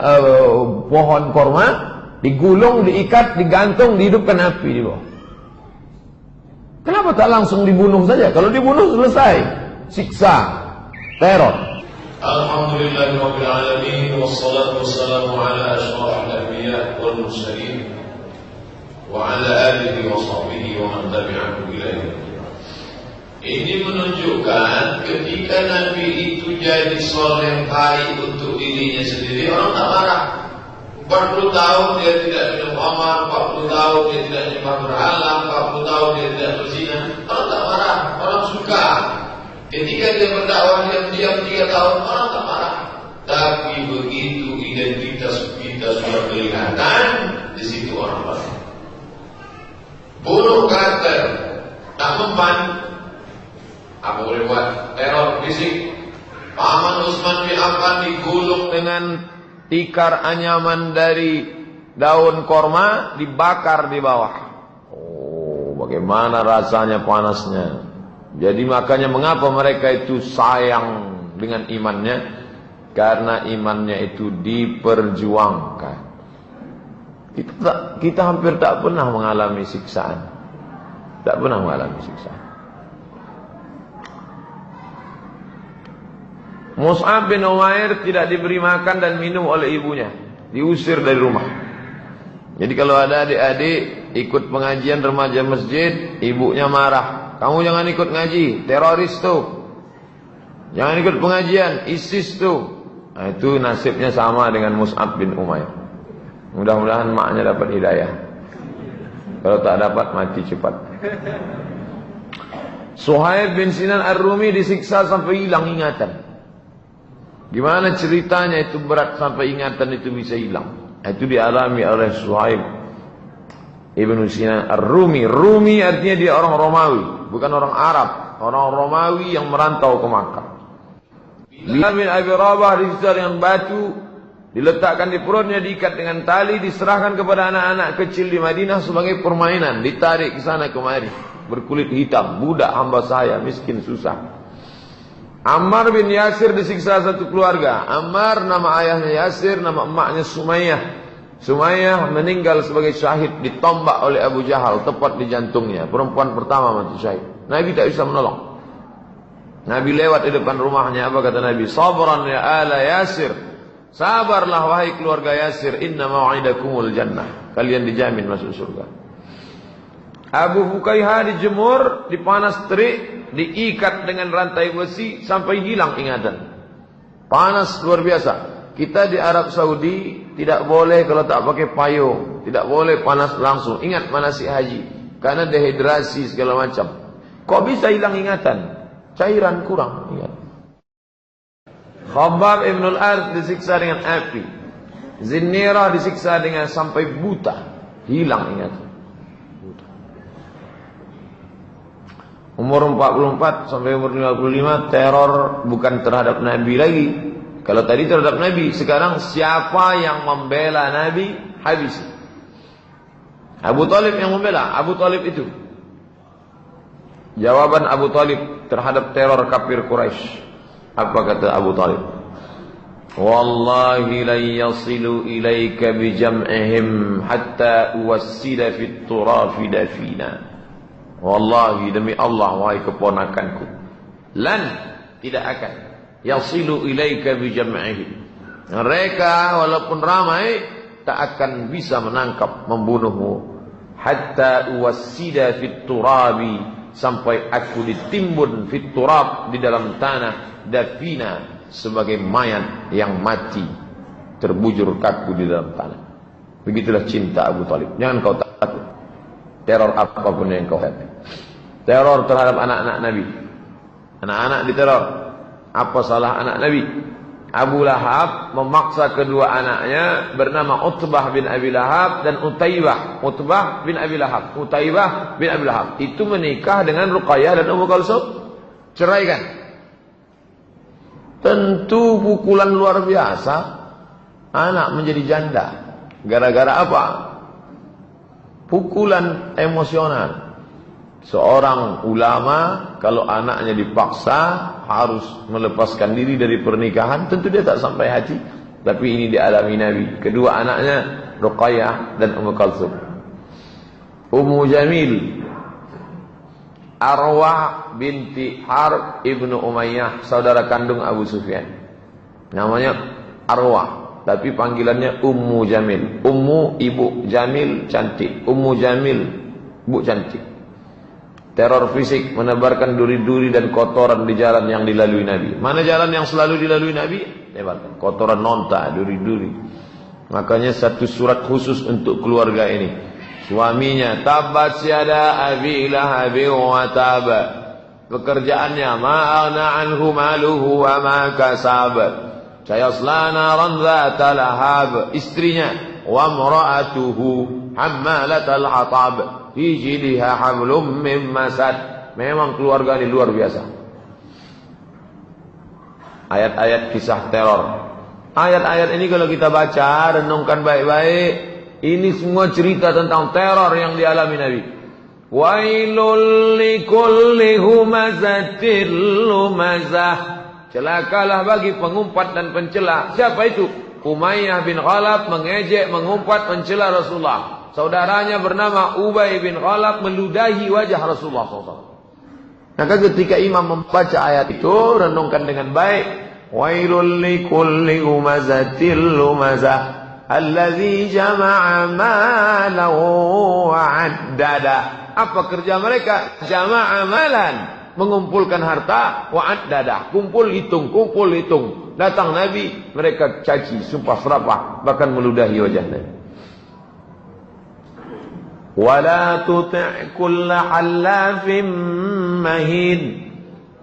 pohon korma, digulung, diikat, digantung, dihidupkan api di bawah. Kenapa tak langsung dibunuh saja? Kalau dibunuh selesai, siksa, teror. Alhamdulillahirabbil alamin wassalatu wassalamu ala asyrafil anbiya wal mursalin wa ala alihi wa sahbihi wa man tabi'ahum ila yaumil qiyamah. Ini menunjukkan ketika Nabi itu jadi seorang yang baik untuk dirinya sendiri, orang tak marah. 40 tahun dia tidak minum khamar, 40 tahun dia tidak nyembah berhala, 40 tahun dia tidak berzina, orang tak marah, orang suka. Ketika dia berdakwah diam-diam 3 tahun, orang tak marah. Tapi begitu identitas kita sudah kelihatan, di situ orang marah. Bunuh karakter, tak mempan. Apa boleh buat? Teror fisik. Paman Utsman bin Affan digulung dengan tikar anyaman dari daun korma, dibakar di bawah. Oh, bagaimana rasanya panasnya. Jadi makanya mengapa mereka itu sayang dengan imannya? Karena imannya itu diperjuangkan. Kita hampir tak pernah mengalami siksaan. Tak pernah mengalami siksaan. Mus'ab bin Umair tidak diberi makan dan minum oleh ibunya, diusir dari rumah. Jadi kalau ada adik-adik ikut pengajian remaja masjid, ibunya marah, kamu jangan ikut ngaji, teroris tuh. Jangan ikut pengajian, ISIS tuh. Nah, itu nasibnya sama dengan Mus'ab bin Umair. Mudah-mudahan maknya dapat hidayah. Kalau tak dapat, mati cepat. Suhaib bin Sinan Ar-Rumi disiksa sampai hilang ingatan. Gimana ceritanya itu berat sampai ingatan itu bisa hilang? Itu dialami oleh Suhaib Ibn Sinan Ar-Rumi. Rumi artinya dia orang Romawi, bukan orang Arab. Orang Romawi yang merantau ke Makkah. Bilal bin Abi Rabah disiksa dengan batu, diletakkan di perutnya, diikat dengan tali, diserahkan kepada anak-anak kecil di Madinah sebagai permainan. Ditarik ke sana kemari, berkulit hitam, budak hamba saya, miskin susah. Ammar bin Yasir disiksa satu keluarga. Ammar nama ayahnya Yasir, nama emaknya Sumayyah. Sumayyah meninggal sebagai syahid, ditombak oleh Abu Jahal tepat di jantungnya. Perempuan pertama mati syahid. Nabi tak bisa menolong. Nabi lewat di depan rumahnya, apa kata Nabi? Sabran ya ala Yasir. Sabarlah wahai keluarga Yasir, inna mau'idakumul jannah. Kalian dijamin masuk surga. Abu Hukaihah dijemur, dipanas terik, diikat dengan rantai besi sampai hilang ingatan. Panas luar biasa. Kita di Arab Saudi tidak boleh kalau tak pakai payung, tidak boleh panas langsung. Ingat manasik haji, karena dehidrasi segala macam. Kok bisa hilang ingatan? Cairan kurang ingat. Khabbab ibn al-Arth disiksa dengan api. Zinnirah disiksa dengan sampai buta, hilang ingatan. Umur 44 sampai umur 55 teror bukan terhadap Nabi lagi. Kalau tadi terhadap Nabi, sekarang siapa yang membela Nabi, habis. Abu Talib yang membela, Abu Talib itu. Jawaban Abu Talib terhadap teror kafir Quraisy. Apa kata Abu Talib? Wallahi la yasilu ilaika bi jam'ihim hatta uwassida fit turafi dafina. Wallahi demi Allah wahai keponakanku, lan tidak akan yasilu ilaika bi jam'ihim. Mereka walaupun ramai tak akan bisa menangkap, membunuhmu. Hatta uwassida fit turabi, sampai aku ditimbun fit turab, di dalam tanah, dafina, sebagai mayat yang mati, terbujur kaku di dalam tanah. Begitulah cinta Abu Talib. Jangan kau takut teror apapun yang kau hadapi. Teror terhadap anak-anak Nabi, anak-anak diteror. Apa salah anak Nabi? Abu Lahab memaksa kedua anaknya bernama Utbah bin Abi Lahab dan Utaibah. Utbah bin Abi Lahab, Utaibah bin Abi Lahab. Itu menikah dengan Ruqayyah dan Ummu Kalsum. Ceraikan. Tentu pukulan luar biasa. Anak menjadi janda. Gara-gara apa? Pukulan emosional. Seorang ulama kalau anaknya dipaksa harus melepaskan diri dari pernikahan, tentu dia tak sampai hati. Tapi ini dialami Nabi. Kedua anaknya Ruqayyah dan Ummu Kalsum. Ummu Jamil, Arwah binti Harb ibnu Umayyah, saudara kandung Abu Sufyan. Namanya Arwah, tapi panggilannya Ummu Jamil. Ummu ibu, Jamil cantik. Ummu Jamil, bu cantik. Teror fisik, menebarkan duri-duri dan kotoran di jalan yang dilalui Nabi. Mana jalan yang selalu dilalui Nabi? Nebarkan kotoran, nonta, duri-duri. Makanya satu surat khusus untuk keluarga ini. Suaminya, tabat yada abi lahabi wa tab. Pekerjaannya, ma'ana anhu maluhu wa ma kasab. Sayasla naran dhata lahab. Istrinya, wa mra'atuhu hammalatal hatab. Fi jidha hablum min masad. Memang keluarga ini luar biasa. Ayat-ayat kisah teror. Ayat-ayat ini kalau kita baca, renungkan baik-baik, ini semua cerita tentang teror yang dialami Nabi. Wailul likulli humazatil lumazah. Celakalah bagi pengumpat dan pencela. Siapa itu? Umayyah bin Khalaf mengejek, mengumpat, mencela Rasulullah. Saudaranya bernama Ubay bin Khalaf meludahi wajah Rasulullah SAW. Maka ketika imam membaca ayat itu, renungkan dengan baik. Wailul likulli humazatil lumazah alladzi jama'a malahu wa'addada. Apa kerja mereka? Jama'a malan, mengumpulkan harta, wa'addada, kumpul hitung. Datang Nabi, mereka caci, sumpah serapah, bahkan meludahi wajah Nabi. ولا تطع كل حلاف مهين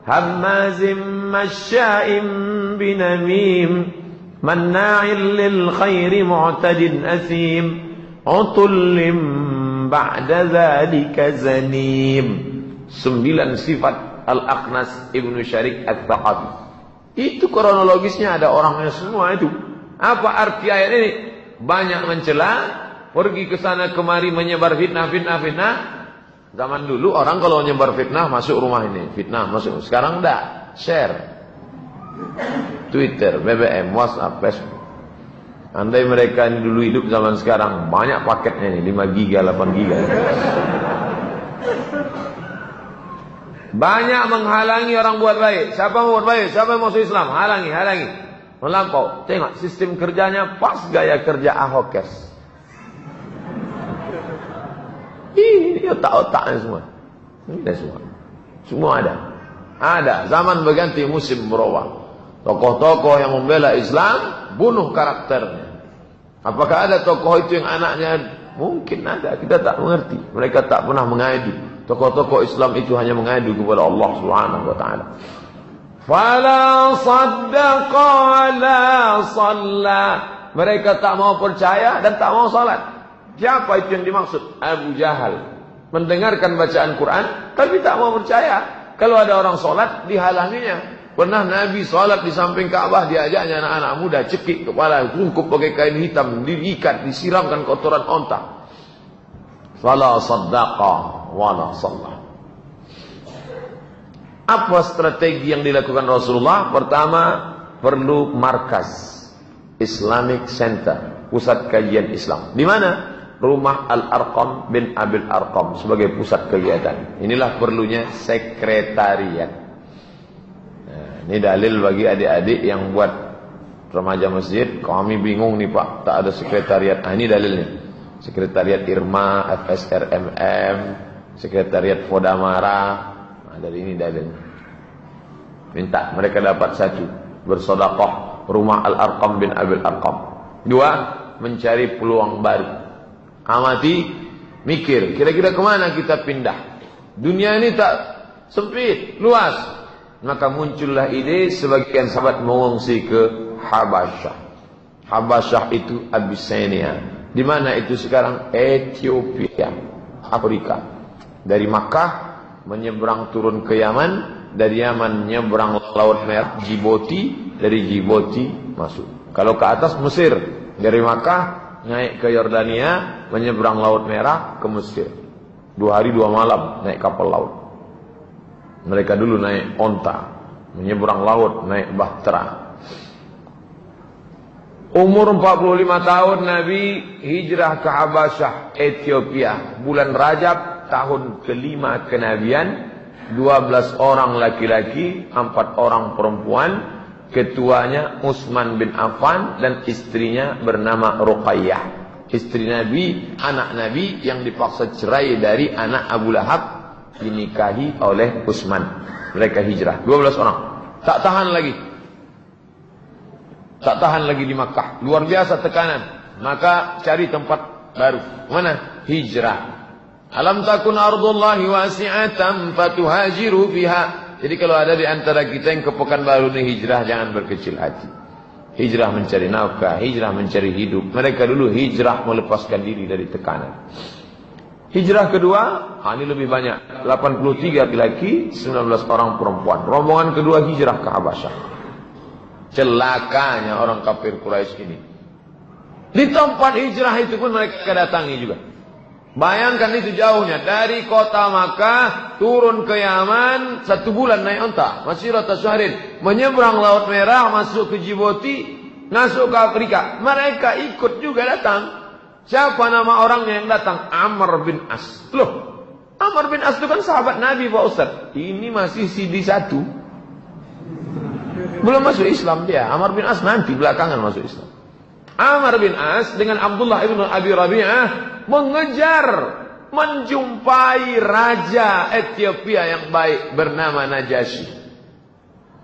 هماز مشاء بنميم مناع للخير معتد أثيم عتل بعد ذلك زنيم. 9 sifat Al-Aqnas Ibnu Syarik At-Thaqafi. Itu kronologisnya, ada orangnya semua itu. Apa arti ayat ini? Banyak mencela, pergi ke sana kemari menyebar fitnah. Zaman dulu orang kalau menyebar fitnah masuk rumah ini, fitnah masuk. Sekarang enggak, share. Twitter, BBM, WhatsApp, Facebook. Andai mereka ini dulu hidup zaman sekarang, banyak paketnya ini, 5 giga, 8 giga. Banyak menghalangi orang buat baik. Siapa mau buat baik? Siapa yang masuk Islam? Halangi. Melampau. Tengok sistem kerjanya pas gaya kerja Ahokers. Ini otak-otaknya semua. Ini semua ada. Zaman berganti, musim berubah. Tokoh-tokoh yang membela Islam bunuh karakternya. Apakah ada tokoh itu yang anaknya? Mungkin ada, kita tak mengerti. Mereka tak pernah mengadu. Tokoh-tokoh Islam itu hanya mengadu kepada Allah Subhanahu wa taala. Fala saddaqa wala shalla. Mereka tak mau percaya dan tak mau salat. Siapa itu yang dimaksud? Abu Jahal. Mendengarkan bacaan Quran, tapi tak mau percaya. Kalau ada orang sholat, dihalanginya. Pernah Nabi sholat di samping Ka'bah, diajaknya anak-anak muda, cekik kepala, bungkup pakai kain hitam, diikat, disiramkan kotoran onta. Fala saddaqa wala shalla. Apa strategi yang dilakukan Rasulullah? Pertama, perlu markas Islamic Center, pusat kajian Islam. Di mana? Rumah Al-Arqam bin Abil Arqam sebagai pusat kegiatan. Inilah perlunya sekretariat. Nah, ini dalil bagi adik-adik yang buat remaja masjid. Kami bingung nih Pak, tak ada sekretariat. Nah, ini dalilnya. Sekretariat Irma, FSRMM, Sekretariat Fodamara. Nah, dari ini dalilnya. Minta mereka dapat satu, bersedekah rumah Al-Arqam bin Abil Arqam. Dua, mencari peluang baru. Amati, mikir, kira-kira kemana kita pindah? Dunia ini tak sempit, luas. Maka muncullah ide sebagian sahabat mengungsi ke Habasyah. Habasyah itu Abyssinia. Di mana itu sekarang? Ethiopia, Afrika. Dari Makkah menyeberang turun ke Yaman, dari Yaman nyeberang Laut Merah, Djibouti, dari Djibouti masuk. Kalau ke atas Mesir, dari Makkah naik ke Yordania, menyeberang Laut Merah ke Mesir. 2 hari 2 malam naik kapal laut. Mereka dulu naik onta, menyeberang laut, naik bahtera. Umur 45 tahun Nabi hijrah ke Habasyah, Ethiopia. Bulan Rajab tahun ke-5 kenabian. 12 orang laki-laki, 4 orang perempuan. Ketuanya Utsman bin Affan dan istrinya bernama Ruqayyah. Istri Nabi, anak Nabi yang dipaksa cerai dari anak Abu Lahab, dinikahi oleh Utsman. Mereka hijrah 12 orang. Tak tahan lagi di Makkah. Luar biasa tekanan. Maka cari tempat baru. Mana? Hijrah. Alam takun ardullahi wasi'atan fatuhajiru fiha. Jadi kalau ada di antara kita yang ke Pekanbaru ini hijrah, jangan berkecil hati. Hijrah mencari nafkah, hijrah mencari hidup. Mereka dulu hijrah melepaskan diri dari tekanan. Hijrah kedua, ini lebih banyak, 83 laki-laki, 19 orang perempuan. Rombongan kedua hijrah ke Habasyah. Celakanya orang kafir Quraisy ini. Di tempat hijrah itu pun mereka datangi juga. Bayangkan itu jauhnya, dari kota Makkah turun ke Yaman 1 bulan naik onta, masirata syahrin, menyeberang Laut Merah, masuk ke Djibouti, masuk ke Afrika. Mereka ikut juga datang. Siapa nama orangnya yang datang? Amr bin As. Loh, Amr bin As itu kan sahabat Nabi Pak Ustaz. Ini masih CD1. Belum masuk Islam dia. Amr bin As nanti belakangan masuk Islam. Amr bin As dengan Abdullah ibn Abi Rabi'ah mengejar, menjumpai raja Ethiopia yang baik bernama Najasyi.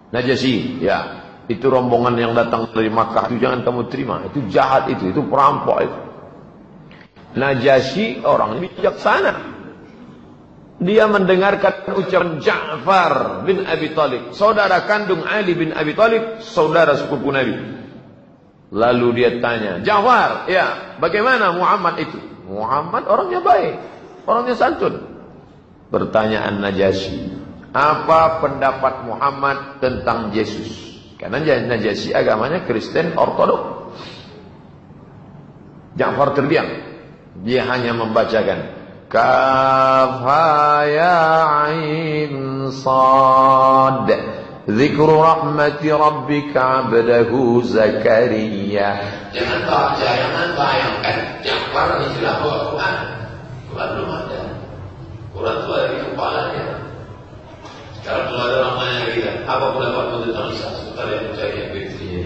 Najasyi, ya. Itu rombongan yang datang dari Makkah. Itu jangan kamu terima. Itu jahat itu perampok itu. Najasyi orang bijaksana. Dia mendengarkan ucapan Ja'far bin Abi Thalib, saudara kandung Ali bin Abi Thalib, saudara sepupu Nabi. Lalu dia tanya, Ja'far, ya, bagaimana Muhammad itu? Muhammad orangnya baik, orangnya santun. Pertanyaan Najasyi, apa pendapat Muhammad tentang Yesus? Karena Najasyi agamanya Kristen Ortodok. Ja'far terdiam. Dia hanya membacakan Kaf ha ya ain sad Zikru rahmati rabbika abdahu Zakaria. Jangan bayangkan Ja'far istilah Quran. Quran belum ada. Quran itu ada di kepalanya. Kalau ada orang tanya kita, apa pendapatmu tentang Isa? Sebentar yang mencari yang beristrinya.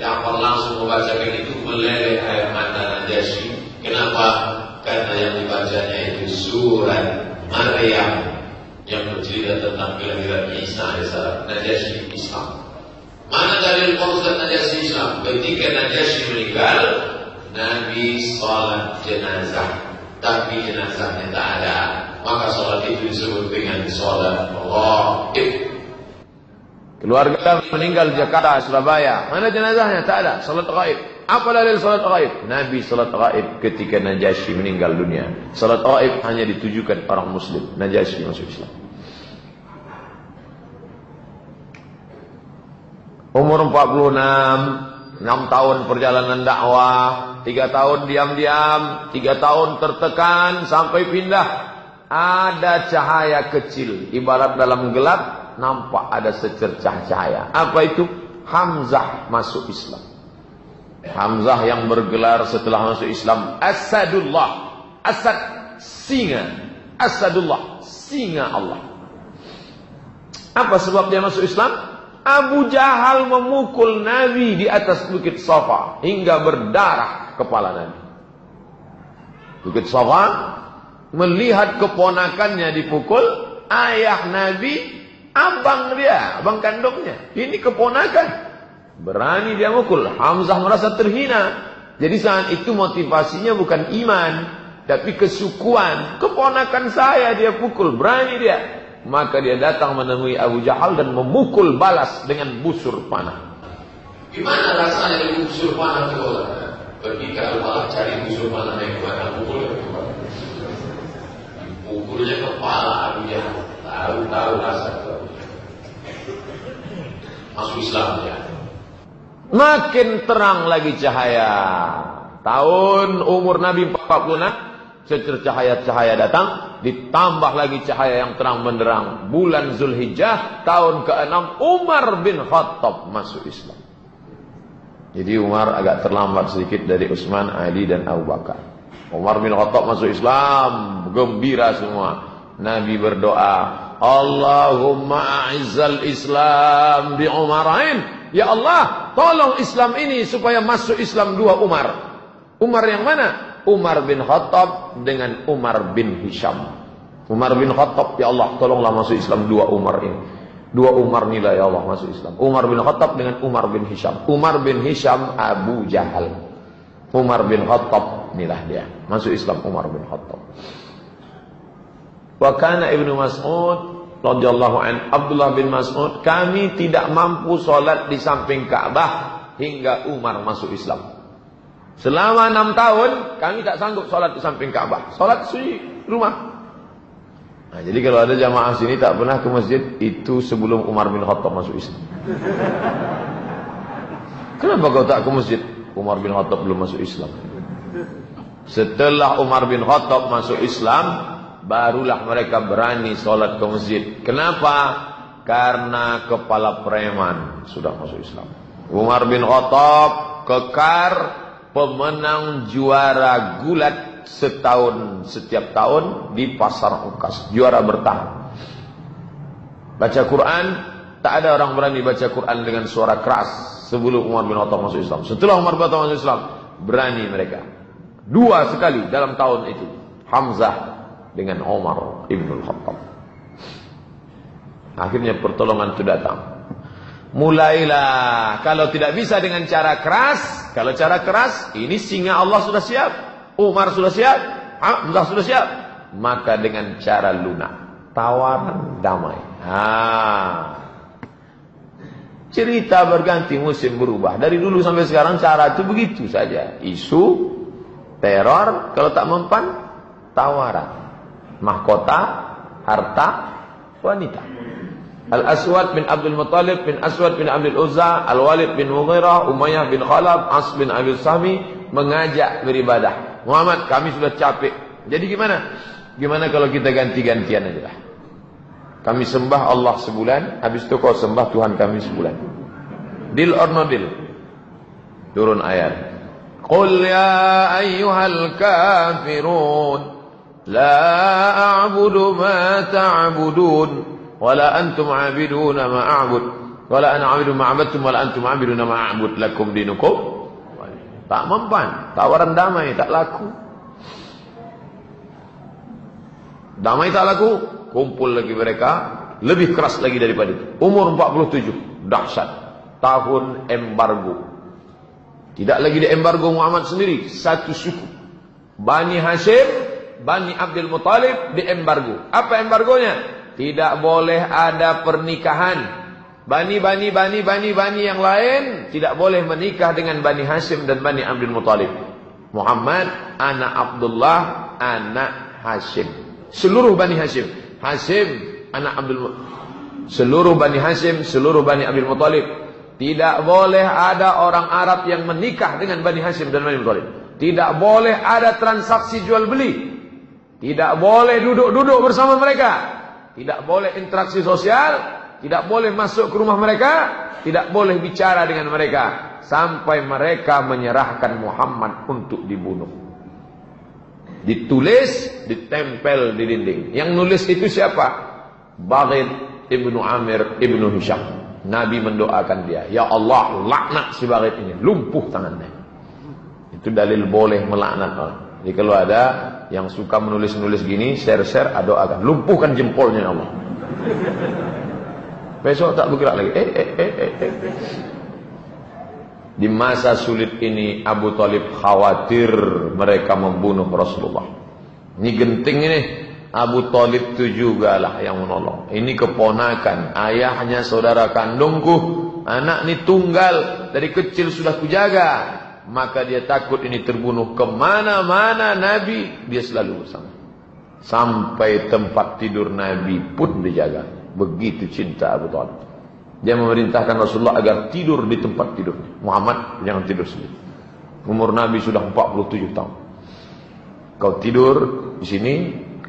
Ja'far langsung membacakan itu, meleleh air mata Najasyi. Kenapa? Karena yang dibacanya itu surat Maryam yang bercerita tentang kelahiran Isa alaihissalam. Najasyi Islam. Mana dalil Ustaz Najasyi Islam? Ketika Najasyi meninggal, Nabi salat jenazah, tapi jenazahnya tak ada. Maka salat itu disebut dengan salat ghaib. Keluarga meninggal di Jakarta, Surabaya. Mana jenazahnya? Tak ada. Salat ghaib. Apa dalil salat ghaib? Nabi salat ghaib ketika Najasyi meninggal dunia. Salat ghaib hanya ditujukan orang muslim. Najasyi masuk Islam. Umur 46, 6 tahun perjalanan dakwah, 3 tahun diam-diam, 3 tahun tertekan sampai pindah. Ada cahaya kecil, ibarat dalam gelap nampak ada secercah cahaya. Apa itu? Hamzah masuk Islam. Hamzah yang bergelar setelah masuk Islam Asadullah. Asad singa. Asadullah singa Allah. Apa sebab dia masuk Islam? Abu Jahal memukul Nabi di atas Bukit Safa hingga berdarah kepala Nabi. Bukit Safa melihat keponakannya dipukul, ayah Nabi, abang dia, abang kandungnya. Ini keponakan. Berani dia mukul. Hamzah merasa terhina. Jadi saat itu motivasinya bukan iman, tapi kesukuan. Keponakan saya dia pukul, berani dia. Maka dia datang menemui Abu Jahal dan memukul balas dengan busur panah. Gimana rasanya busur panah itu? Pergi ke Al-Balah cari busur panah yang kemana, pukul. Pukulnya kepala Abu Jahal. Tahu rasa itu. Masuk Islam ya. Makin terang lagi cahaya. Tahun umur Nabi 46, cahaya datang, ditambah lagi cahaya yang terang benderang. Bulan Zulhijjah, tahun ke-6, Umar bin Khattab masuk Islam. Jadi Umar agak terlambat sedikit dari Utsman, Ali dan Abu Bakar. Umar bin Khattab masuk Islam, gembira semua. Nabi berdoa, Allahumma a'izzal Islam bi Umarain. Ya Allah, tolong Islam ini supaya masuk Islam 2 Umar. Umar yang mana? Umar bin Khattab dengan Umar bin Hisham. Umar bin Khattab, ya Allah, tolonglah masuk Islam 2 Umar ini. 2 Umar inilah ya Allah masuk Islam. Umar bin Khattab dengan Umar bin Hisham. Umar bin Hisham Abu Jahal. Umar bin Khattab inilah dia. Masuk Islam Umar bin Khattab. Wa kana Ibnu Mas'ud radhiyallahu an, Abdullah bin Mas'ud, kami tidak mampu sholat di samping Ka'bah hingga Umar masuk Islam. Selama 6 tahun kami tak sanggup sholat di samping Ka'bah. Sholat di rumah. Nah, jadi kalau ada jamaah sini tak pernah ke masjid, itu sebelum Umar bin Khattab masuk Islam. Kenapa kau tak ke masjid? Umar bin Khattab belum masuk Islam. Setelah Umar bin Khattab masuk Islam, barulah mereka berani sholat ke masjid. Kenapa? Karena kepala preman sudah masuk Islam. Umar bin Khattab kekar pemenang juara gulat setiap tahun di pasar Ukas. Juara bertahan. Baca Quran, tak ada orang berani baca Quran dengan suara keras sebelum Umar bin Khattab masuk Islam. Setelah Umar bin Khattab masuk Islam, berani mereka. 2 sekali dalam tahun itu. Hamzah dengan Umar ibn Khattab. Akhirnya pertolongan itu datang. Mulailah, kalau tidak bisa dengan cara keras, kalau cara keras, ini singa Allah sudah siap, Umar sudah siap, Hamzah sudah siap, maka dengan cara lunak, tawaran damai. Cerita berganti, musim berubah. Dari dulu sampai sekarang cara itu begitu saja. Isu, teror, kalau tak mempan, tawaran. Mahkota, harta, wanita. Al-Aswad bin Abdul Muttalib bin Aswad bin Abdul Uzza, Al-Walid bin Mughirah, Umayyah bin Khalaf, As bin Abi Sahmi mengajak beribadah. Muhammad, kami sudah capek. Jadi gimana? Gimana kalau kita ganti-gantian aja lah. Kami sembah Allah sebulan, habis itu kau sembah Tuhan kami sebulan. Deal or no deal? Turun ayat. Qul ya ayyuhal kafirun, la a'budu ma ta'budun, wala antum 'abiduna ma a'bud, wala ana 'abidu ma 'abadtum, wala antum 'abiduna ma a'bud, lakum dinukum. Tak mempan, tawaran damai tak laku. Damai tak laku, kumpul lagi mereka, lebih keras lagi daripada itu. Umur 47, dahsyat. Tahun embargo. Tidak lagi di embargo Muhammad sendiri, satu suku. Bani Hashim, Bani Abdul Muttalib di embargo. Apa embargonya? Tidak boleh ada pernikahan. Bani yang lain tidak boleh menikah dengan Bani Hashim dan Bani Abdul Muttalib. Muhammad, anak Abdullah, anak Hashim. Seluruh Bani Hashim. Hashim, anak Abdul Muttalib. Seluruh Bani Hashim, seluruh Bani Abdul Muttalib. Tidak boleh ada orang Arab yang menikah dengan Bani Hashim dan Bani Muttalib. Tidak boleh ada transaksi jual beli. Tidak boleh duduk-duduk bersama mereka. Tidak boleh interaksi sosial. Tidak boleh masuk ke rumah mereka. Tidak boleh bicara dengan mereka. Sampai mereka menyerahkan Muhammad untuk dibunuh. Ditulis, ditempel di dinding. Yang nulis itu siapa? Baghid ibnu Amir ibnu Hisham. Nabi mendoakan dia, ya Allah, laknat si Baghid ini, lumpuh tangannya. Itu dalil boleh melaknat orang. Jadi kalau ada yang suka menulis-nulis gini, share-share, doakan, lumpuhkan jempolnya ya Allah. Besok tak bergerak lagi. Di masa sulit ini Abu Thalib khawatir mereka membunuh Rasulullah. Ini genting ini. Abu Thalib itu juga lah yang menolong. Ini keponakan, ayahnya saudara kandungku, anak ini tunggal, dari kecil sudah kujaga. Maka dia takut ini terbunuh. Kemana-mana Nabi, dia selalu bersama. Sampai tempat tidur Nabi pun dijaga. Begitu cinta Abu Thalib. Dia memerintahkan Rasulullah agar tidur di tempat tidur. Muhammad jangan tidur sendiri. Umur Nabi sudah 47 tahun. Kau tidur di sini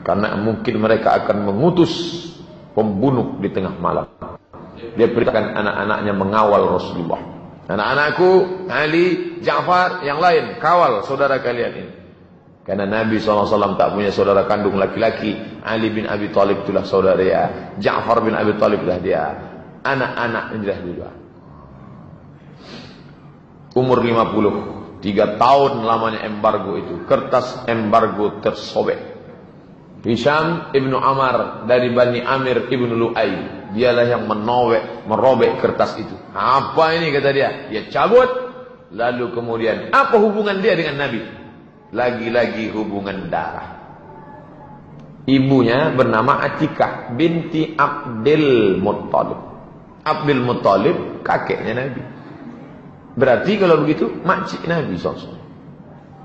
karena mungkin mereka akan mengutus pembunuh di tengah malam. Dia perintahkan anak-anaknya mengawal Rasulullah. Anak-anakku, Ali, Ja'far, yang lain, kawal saudara kalian ini. Karena Nabi SAW tak punya saudara kandung laki-laki. Ali bin Abi Thalib itulah saudara dia. Ja'far bin Abi Thalib itulah dia. Anak-anak inilah juga. Umur 50, 3 tahun lamanya embargo itu. Kertas embargo tersobek. Hisham ibnu Amar dari Bani Amir ibnu Lu'ay, dialah yang merobek kertas itu. Apa ini kata dia? Dia cabut. Lalu kemudian apa hubungan dia dengan Nabi? Lagi-lagi hubungan darah. Ibunya bernama Atikah binti Abdul Muttalib. Abdul Muttalib kakeknya Nabi. Berarti kalau begitu makcik Nabi SAW.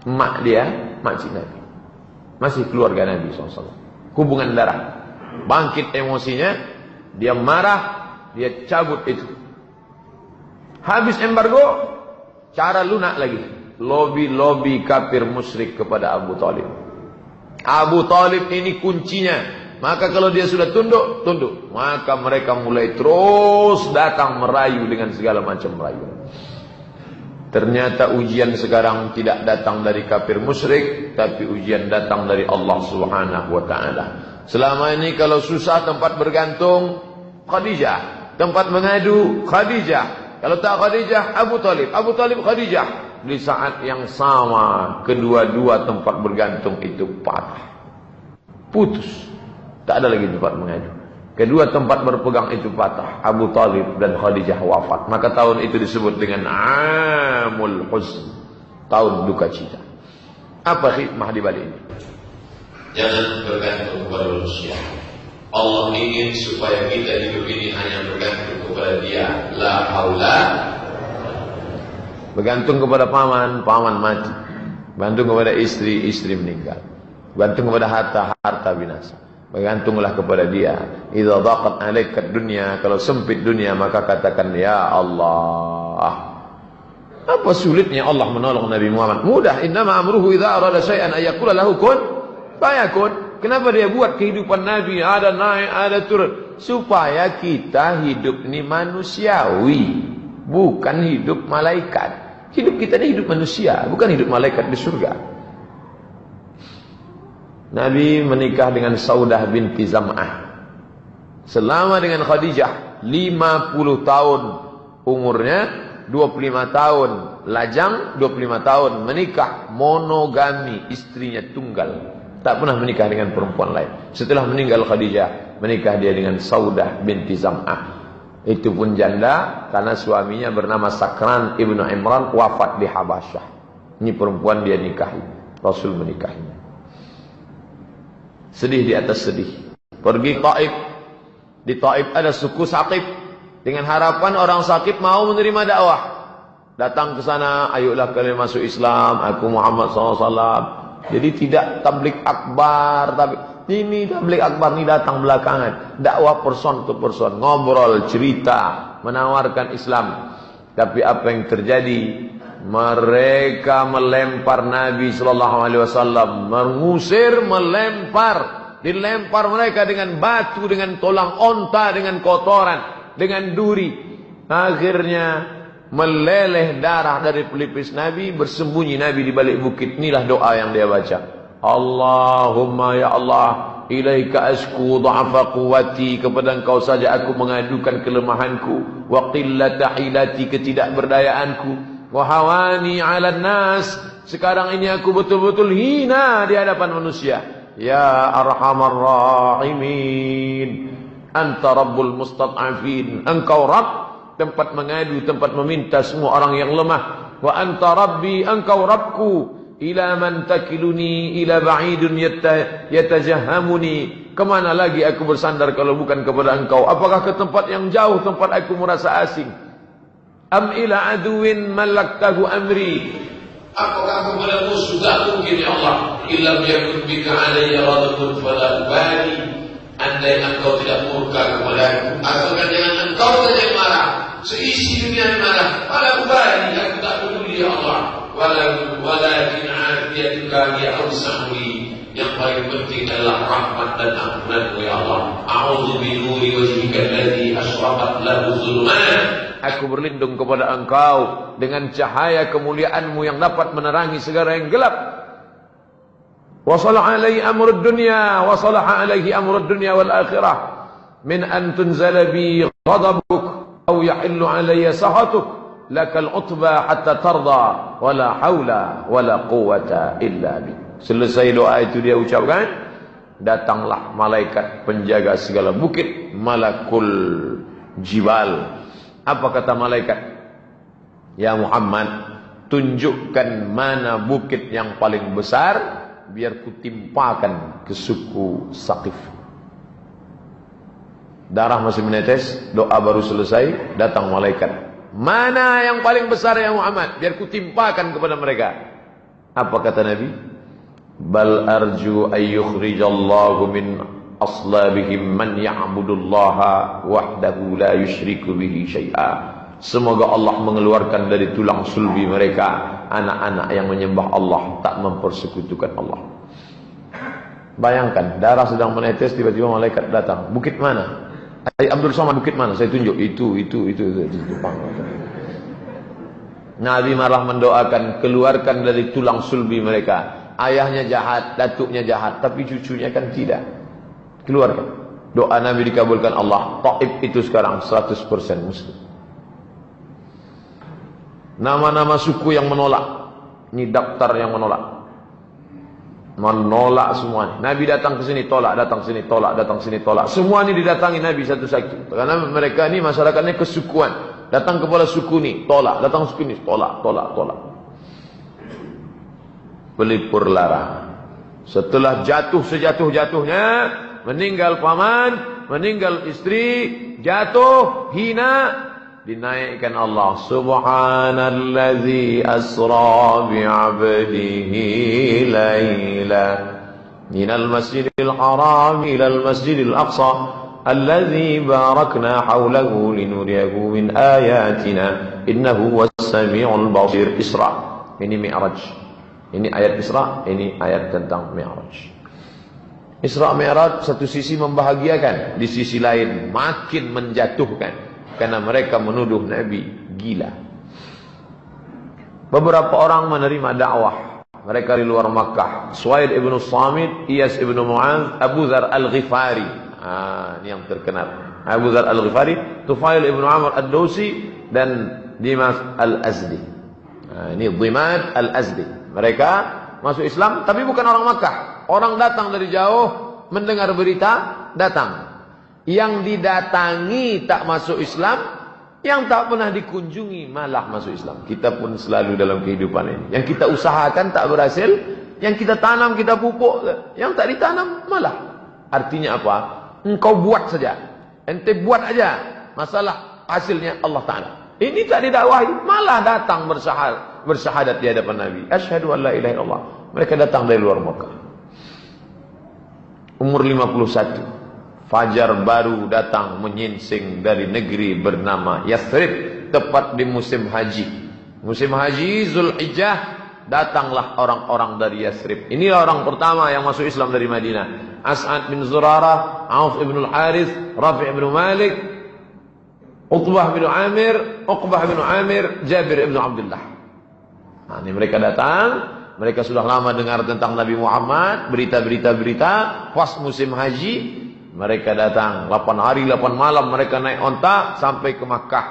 Mak dia makcik Nabi. Masih keluarga Nabi SAW. Hubungan darah. Bangkit emosinya, dia marah, dia cabut itu. Habis embargo, cara lunak lagi. Lobi-lobi kafir musyrik kepada Abu Thalib. Abu Thalib ini kuncinya. Maka kalau dia sudah tunduk, tunduk. Maka mereka mulai terus datang merayu dengan segala macam merayu. Ternyata ujian sekarang tidak datang dari kafir musyrik, tapi ujian datang dari Allah Subhanahu wa taala. Selama ini kalau susah tempat bergantung Khadijah, tempat mengadu Khadijah. Kalau tak Khadijah, Abu Thalib, Abu Thalib Khadijah. Di saat yang sama kedua-dua tempat bergantung itu patah. Putus. Tak ada lagi tempat mengadu. Kedua tempat berpegang itu patah. Abu Thalib dan Khadijah wafat. Maka tahun itu disebut dengan Amul Huzn. Tahun duka cita. Apa hikmah di balik ini? Jangan bergantung kepada manusia. Allah ingin supaya kita hidup ini hanya bergantung kepada Dia. La haula. Bergantung kepada paman, paman mati. Bergantung kepada istri, istri meninggal. Bergantung kepada harta, harta binasa. Bergantunglah kepada Dia. Idza dhaqat 'alaika dunya, kalau sempit dunia maka katakan ya Allah. Apa sulitnya Allah menolong Nabi Muhammad? Mudah. Innama amruhu idza arada syai'an ayyaqula lahu kun fayakun. Kenapa dia buat kehidupan Nabi ada naik, ada turun? Supaya kita hidup ini manusiawi, bukan hidup malaikat. Hidup kita ini hidup manusia, bukan hidup malaikat di surga. Nabi menikah dengan Saudah binti Zam'ah. Selama dengan Khadijah 50 tahun umurnya, 25 tahun lajang, 25 tahun menikah, monogami, istrinya tunggal. Tak pernah menikah dengan perempuan lain. Setelah meninggal Khadijah, menikah dia dengan Saudah binti Zam'ah. Itu pun janda karena suaminya bernama Sakran ibnu Imran, wafat di Habasyah. Ini perempuan dia nikahi, Rasul menikahinya. Sedih di atas sedih. Pergi Taif. Di Taif ada suku Saqif. Dengan harapan orang Saqif mau menerima dakwah. Datang ke sana, ayolah kalian masuk Islam, aku Muhammad SAW. Jadi tidak tablik akbar, tapi ini tablik akbar ini datang belakangan. Dakwah person to person, ngobrol, cerita, menawarkan Islam. Tapi apa yang terjadi? Mereka melempar Nabi SAW, mengusir, melempar, dilempar mereka dengan batu, dengan tolang onta, dengan kotoran, dengan duri. Akhirnya meleleh darah dari pelipis Nabi, bersembunyi Nabi di balik bukit. Inilah doa yang dia baca. Allahumma ya Allah, ilaika asku dha'afa quwwati, kepada Engkau saja aku mengadukan kelemahanku, wa qillata hilati, ketidakberdayaanku, wa hawani 'alan nas. Sekarang ini aku betul-betul hina di hadapan manusia. Ya arhamar rahimin, anta rabbul mustad'afin. Engkau Rabb, tempat mengadu, tempat meminta semua orang yang lemah. Wa anta rabbi, engkau Rabbku. Ila man takiluni ila ba'idun yatajahhamuni. Kemana lagi aku bersandar kalau bukan kepada engkau? Apakah ke tempat yang jauh, tempat aku merasa asing? Am ila aduwin malaktahu amri. Apakah kepada musuh? Tak mungkin ya Allah. Illam yakun bika alayya radun fala ubali. Andai engkau tidak murka kepadaku, asalkan jangan engkau saja yang marah, seisi dunia marah, fala ubali, aku tak peduli ya Allah. Walakin afiyatuka ya awsa'li. Yang paling penting adalah rahmat dan ampunanmu ya Allah. A'udzu bi nuri wajhika alladhi asyraqat lahu dhulumat. Aku berlindung kepada engkau dengan cahaya kemuliaanmu yang dapat menerangi segala yang gelap. Wa salaha alaihi amrud dunya wa salaha alaihi amrud dunya wal akhirah min an tunzala bi ghadabuk aw yahillu alayya sahatuk lakal utba hatta tarda wala haula wala quwwata illa bi. Selesai doa itu dia ucapkan, datanglah malaikat penjaga segala bukit, malakul jibal. Apa kata malaikat? Ya Muhammad, tunjukkan mana bukit yang paling besar, biar kutimpakan ke suku Saqif. Darah masih menetes, doa baru selesai, datang malaikat. Mana yang paling besar ya Muhammad, biar kutimpakan kepada mereka. Apa kata Nabi? Bal arju ayyukhrijallahu min aslabihim man ya'budullaha wahdahu la yusyriku bihi syai'a. Semoga Allah mengeluarkan dari tulang sulbi mereka anak-anak yang menyembah Allah, tak mempersekutukan Allah. Bayangkan, darah sedang menetes, tiba-tiba malaikat datang. Bukit mana? Abdul Somad, bukit mana? Saya tunjuk, itu. Nabi malah mendoakan, keluarkan dari tulang sulbi mereka. Ayahnya jahat, datuknya jahat, tapi cucunya kan tidak. Keluarkan. Doa Nabi dikabulkan Allah. Taif itu sekarang 100% muslim. Nama-nama suku yang menolak. Ini daftar yang menolak. Menolak semua. Nabi datang ke sini tolak, datang ke sini tolak, datang ke sini tolak. Semua ini didatangi Nabi satu-satu. Karena mereka ini masyarakatnya kesukuan. Datang kepada suku ini tolak, datang suku ini tolak. Pelipur lara. Setelah jatuh sejatuh-jatuhnya, meninggal paman, meninggal istri, jatuh, hina, dinaikkan Allah. Subhanallazi asra bi'abdihi layla minal masjidil haram ilal masjidil aqsa alladzi barakna hawlahu linuriyahu min ayatina innahu was-sami'ul basir. Isra. Ini Mi'raj. Ini ayat Isra, ini ayat tentang Mi'raj. Isra Mi'raj satu sisi membahagiakan, di sisi lain makin menjatuhkan, karena mereka menuduh Nabi gila. Beberapa orang menerima dakwah, mereka di luar Makkah. Suhail ibn Samit, Iyas ibn Mu'adz, Abu Dzar al-Ghifari. Ini yang terkenal. Abu Dzar al-Ghifari, Tufail ibn Amr ad-Dausi, dan Dimas al-Azdi. Ini Dimas al-Azdi. Mereka masuk Islam, tapi bukan orang Makkah. Orang datang dari jauh, mendengar berita, datang. Yang didatangi tak masuk Islam, yang tak pernah dikunjungi malah masuk Islam. Kita pun selalu dalam kehidupan ini. Yang kita usahakan tak berhasil, yang kita tanam, kita pupuk, yang tak ditanam malah. Artinya apa? Engkau buat saja. Ente buat aja. Masalah hasilnya Allah Ta'ala. Ini tak didakwahi, malah datang bersyahadat di hadapan Nabi. Asyhadu an la ilaha illallah. Mereka datang dari luar Makkah. Umur 51. Fajar baru datang menyingsing dari negeri bernama Yathrib, tepat di musim haji. Musim haji Zulhijjah, datanglah orang-orang dari Yathrib. Inilah orang pertama yang masuk Islam dari Madinah. As'ad bin Zurarah, Auf ibn al-Harith, Rafi' ibn Malik, Utbah bin Amir, Uqbah bin Amir, Jabir ibn Abdullah. Nah, ini mereka datang. Mereka sudah lama dengar tentang Nabi Muhammad, berita-berita, pas musim haji, mereka datang. 8 hari 8 malam mereka naik onta sampai ke Makkah.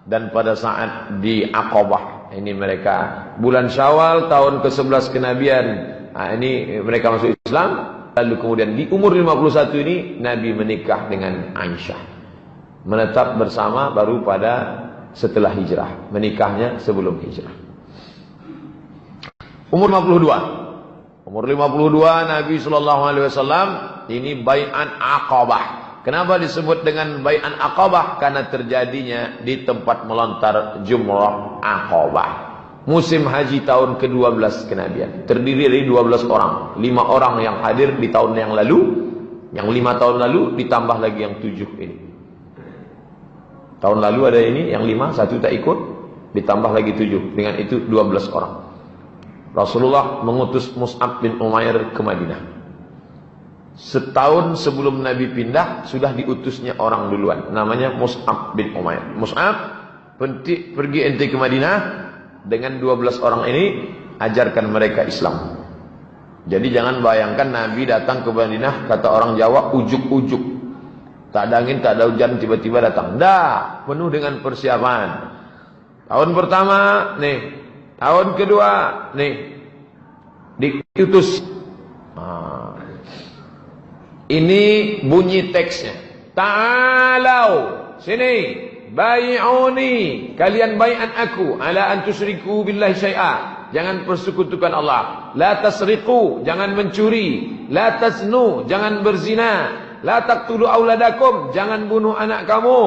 Dan pada saat di Aqabah, Ini mereka bulan Syawal tahun ke-11 kenabian. Nah, ini mereka masuk Islam. Lalu kemudian di umur 51 ini Nabi menikah dengan Aisyah. Menetap bersama baru pada setelah hijrah. Menikahnya sebelum hijrah. Umur 52. Umur 52 Nabi SAW ini bai'at Aqabah. Kenapa disebut dengan bai'at Aqabah? Karena terjadinya di tempat melontar jumrah Aqabah. Musim haji tahun ke-12 kenabian. Terdiri dari 12 orang. 5 orang yang hadir di tahun yang lalu. Yang 5 tahun lalu ditambah lagi yang 7 ini. Tahun lalu ada ini, yang 5, 1 tak ikut. Ditambah lagi 7. Dengan itu 12 orang. Rasulullah mengutus Mus'ab bin Umair ke Madinah. Setahun sebelum Nabi pindah, sudah diutusnya orang duluan. Namanya Mus'ab bin Umair. Mus'ab, pergi ente ke Madinah. Dengan 12 orang ini, ajarkan mereka Islam. Jadi jangan bayangkan Nabi datang ke Madinah, kata orang Jawa, ujuk-ujuk. Tak ada angin, tak ada hujan, tiba-tiba datang. Dah, penuh dengan persiapan. Tahun pertama, nih. Tahun kedua, nih. Diutus. Ini bunyi teksnya. Ta'alau, sini. Bai'uni, kalian bai'an aku. Ala an tusyriku billahi syai'a. Jangan persekutukan Allah. La tasriqu, jangan mencuri. La tasnu, jangan berzina. La taqtulu auladakum, jangan bunuh anak kamu.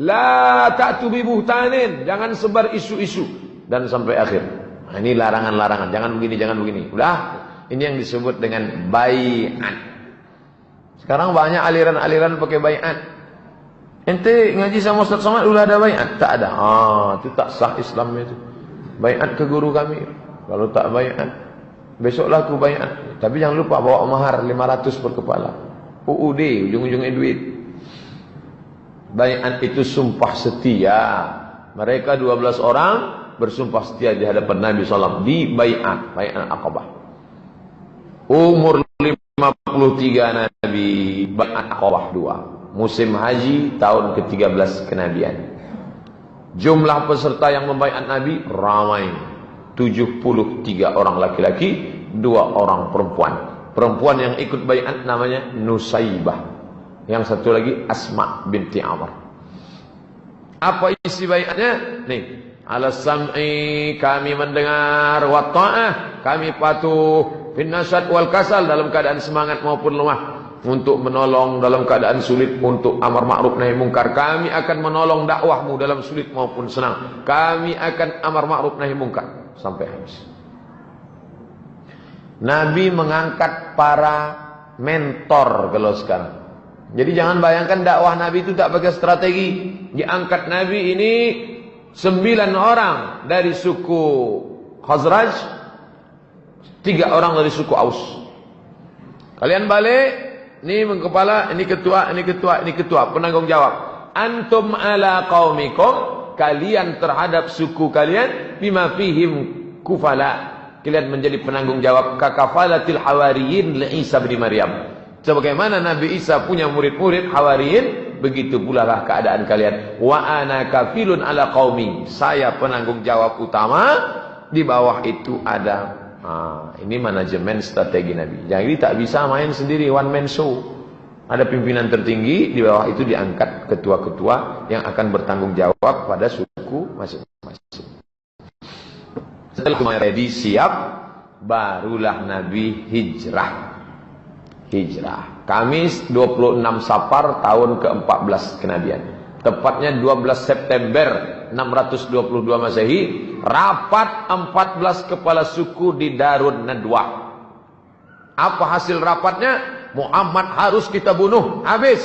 La ta'tu bi buhtanin, jangan sebar isu-isu. Dan sampai akhir. Nah, ini larangan-larangan, jangan begini, jangan begini. Udah, ini yang disebut dengan bai'at. Sekarang banyak aliran-aliran pakai bai'at. Ente ngaji sama Ustaz Somad udah ada bai'at? Tak ada. Itu tak sah Islam itu. Bai'at ke guru kami. Kalau tak bai'at, besoklah aku bai'at. Tapi jangan lupa bawa mahar 500 per kepala. UUD, ujung-ujungnya duit. Bai'at itu sumpah setia. Mereka 12 orang bersumpah setia di hadapan Nabi SAW di bai'at, bai'at Aqabah. Umur 53 Nabi, bai'at Aqabah 2. Musim haji tahun ke-13 kenabian. Jumlah peserta yang membaiat Nabi ramai. 73 orang laki-laki, 2 orang perempuan. Perempuan yang ikut baiat namanya Nusaibah. Yang satu lagi Asma binti Amr. Apa isi baiatnya? Nih, ala sam'i, kami mendengar, wa ta'ah, kami patuh, fin nasyad wal kasal, dalam keadaan semangat maupun lemah. Untuk menolong dalam keadaan sulit, untuk amar ma'ruf nahi mungkar. Kami akan menolong dakwahmu dalam sulit maupun senang. Kami akan amar ma'ruf nahi mungkar. Sampai habis. Nabi mengangkat para mentor kalau sekarang. Jadi jangan bayangkan dakwah Nabi itu tak pakai strategi. Diangkat Nabi ini 9 orang dari suku Khazraj, 3 orang dari suku Aus. Kalian balik. Ini mengkepala, ini ketua, ini ketua, ini ketua, penanggung jawab. Antum ala qaumikum, kalian terhadap suku kalian, bima fihim kufala. Kalian menjadi penanggung jawab kakafalatil hawariyin li Isa bin Maryam. Sebagaimana Nabi Isa punya murid-murid hawariyin, begitu pula lah keadaan kalian. Wa ana kafilun ala qaumi. Saya penanggung jawab utama, di bawah itu ada. Ini manajemen strategi Nabi. Jadi tak bisa main sendiri, one man show. Ada pimpinan tertinggi, di bawah itu diangkat ketua-ketua yang akan bertanggung jawab pada suku masing-masing. Setelah ready, siap, barulah Nabi hijrah. Hijrah. Kamis 26 Safar tahun ke-14 kenabian. Tepatnya 12 September 622 Masehi, rapat 14 kepala suku di Darun Nadwah. Apa hasil rapatnya? Muhammad harus kita bunuh, habis.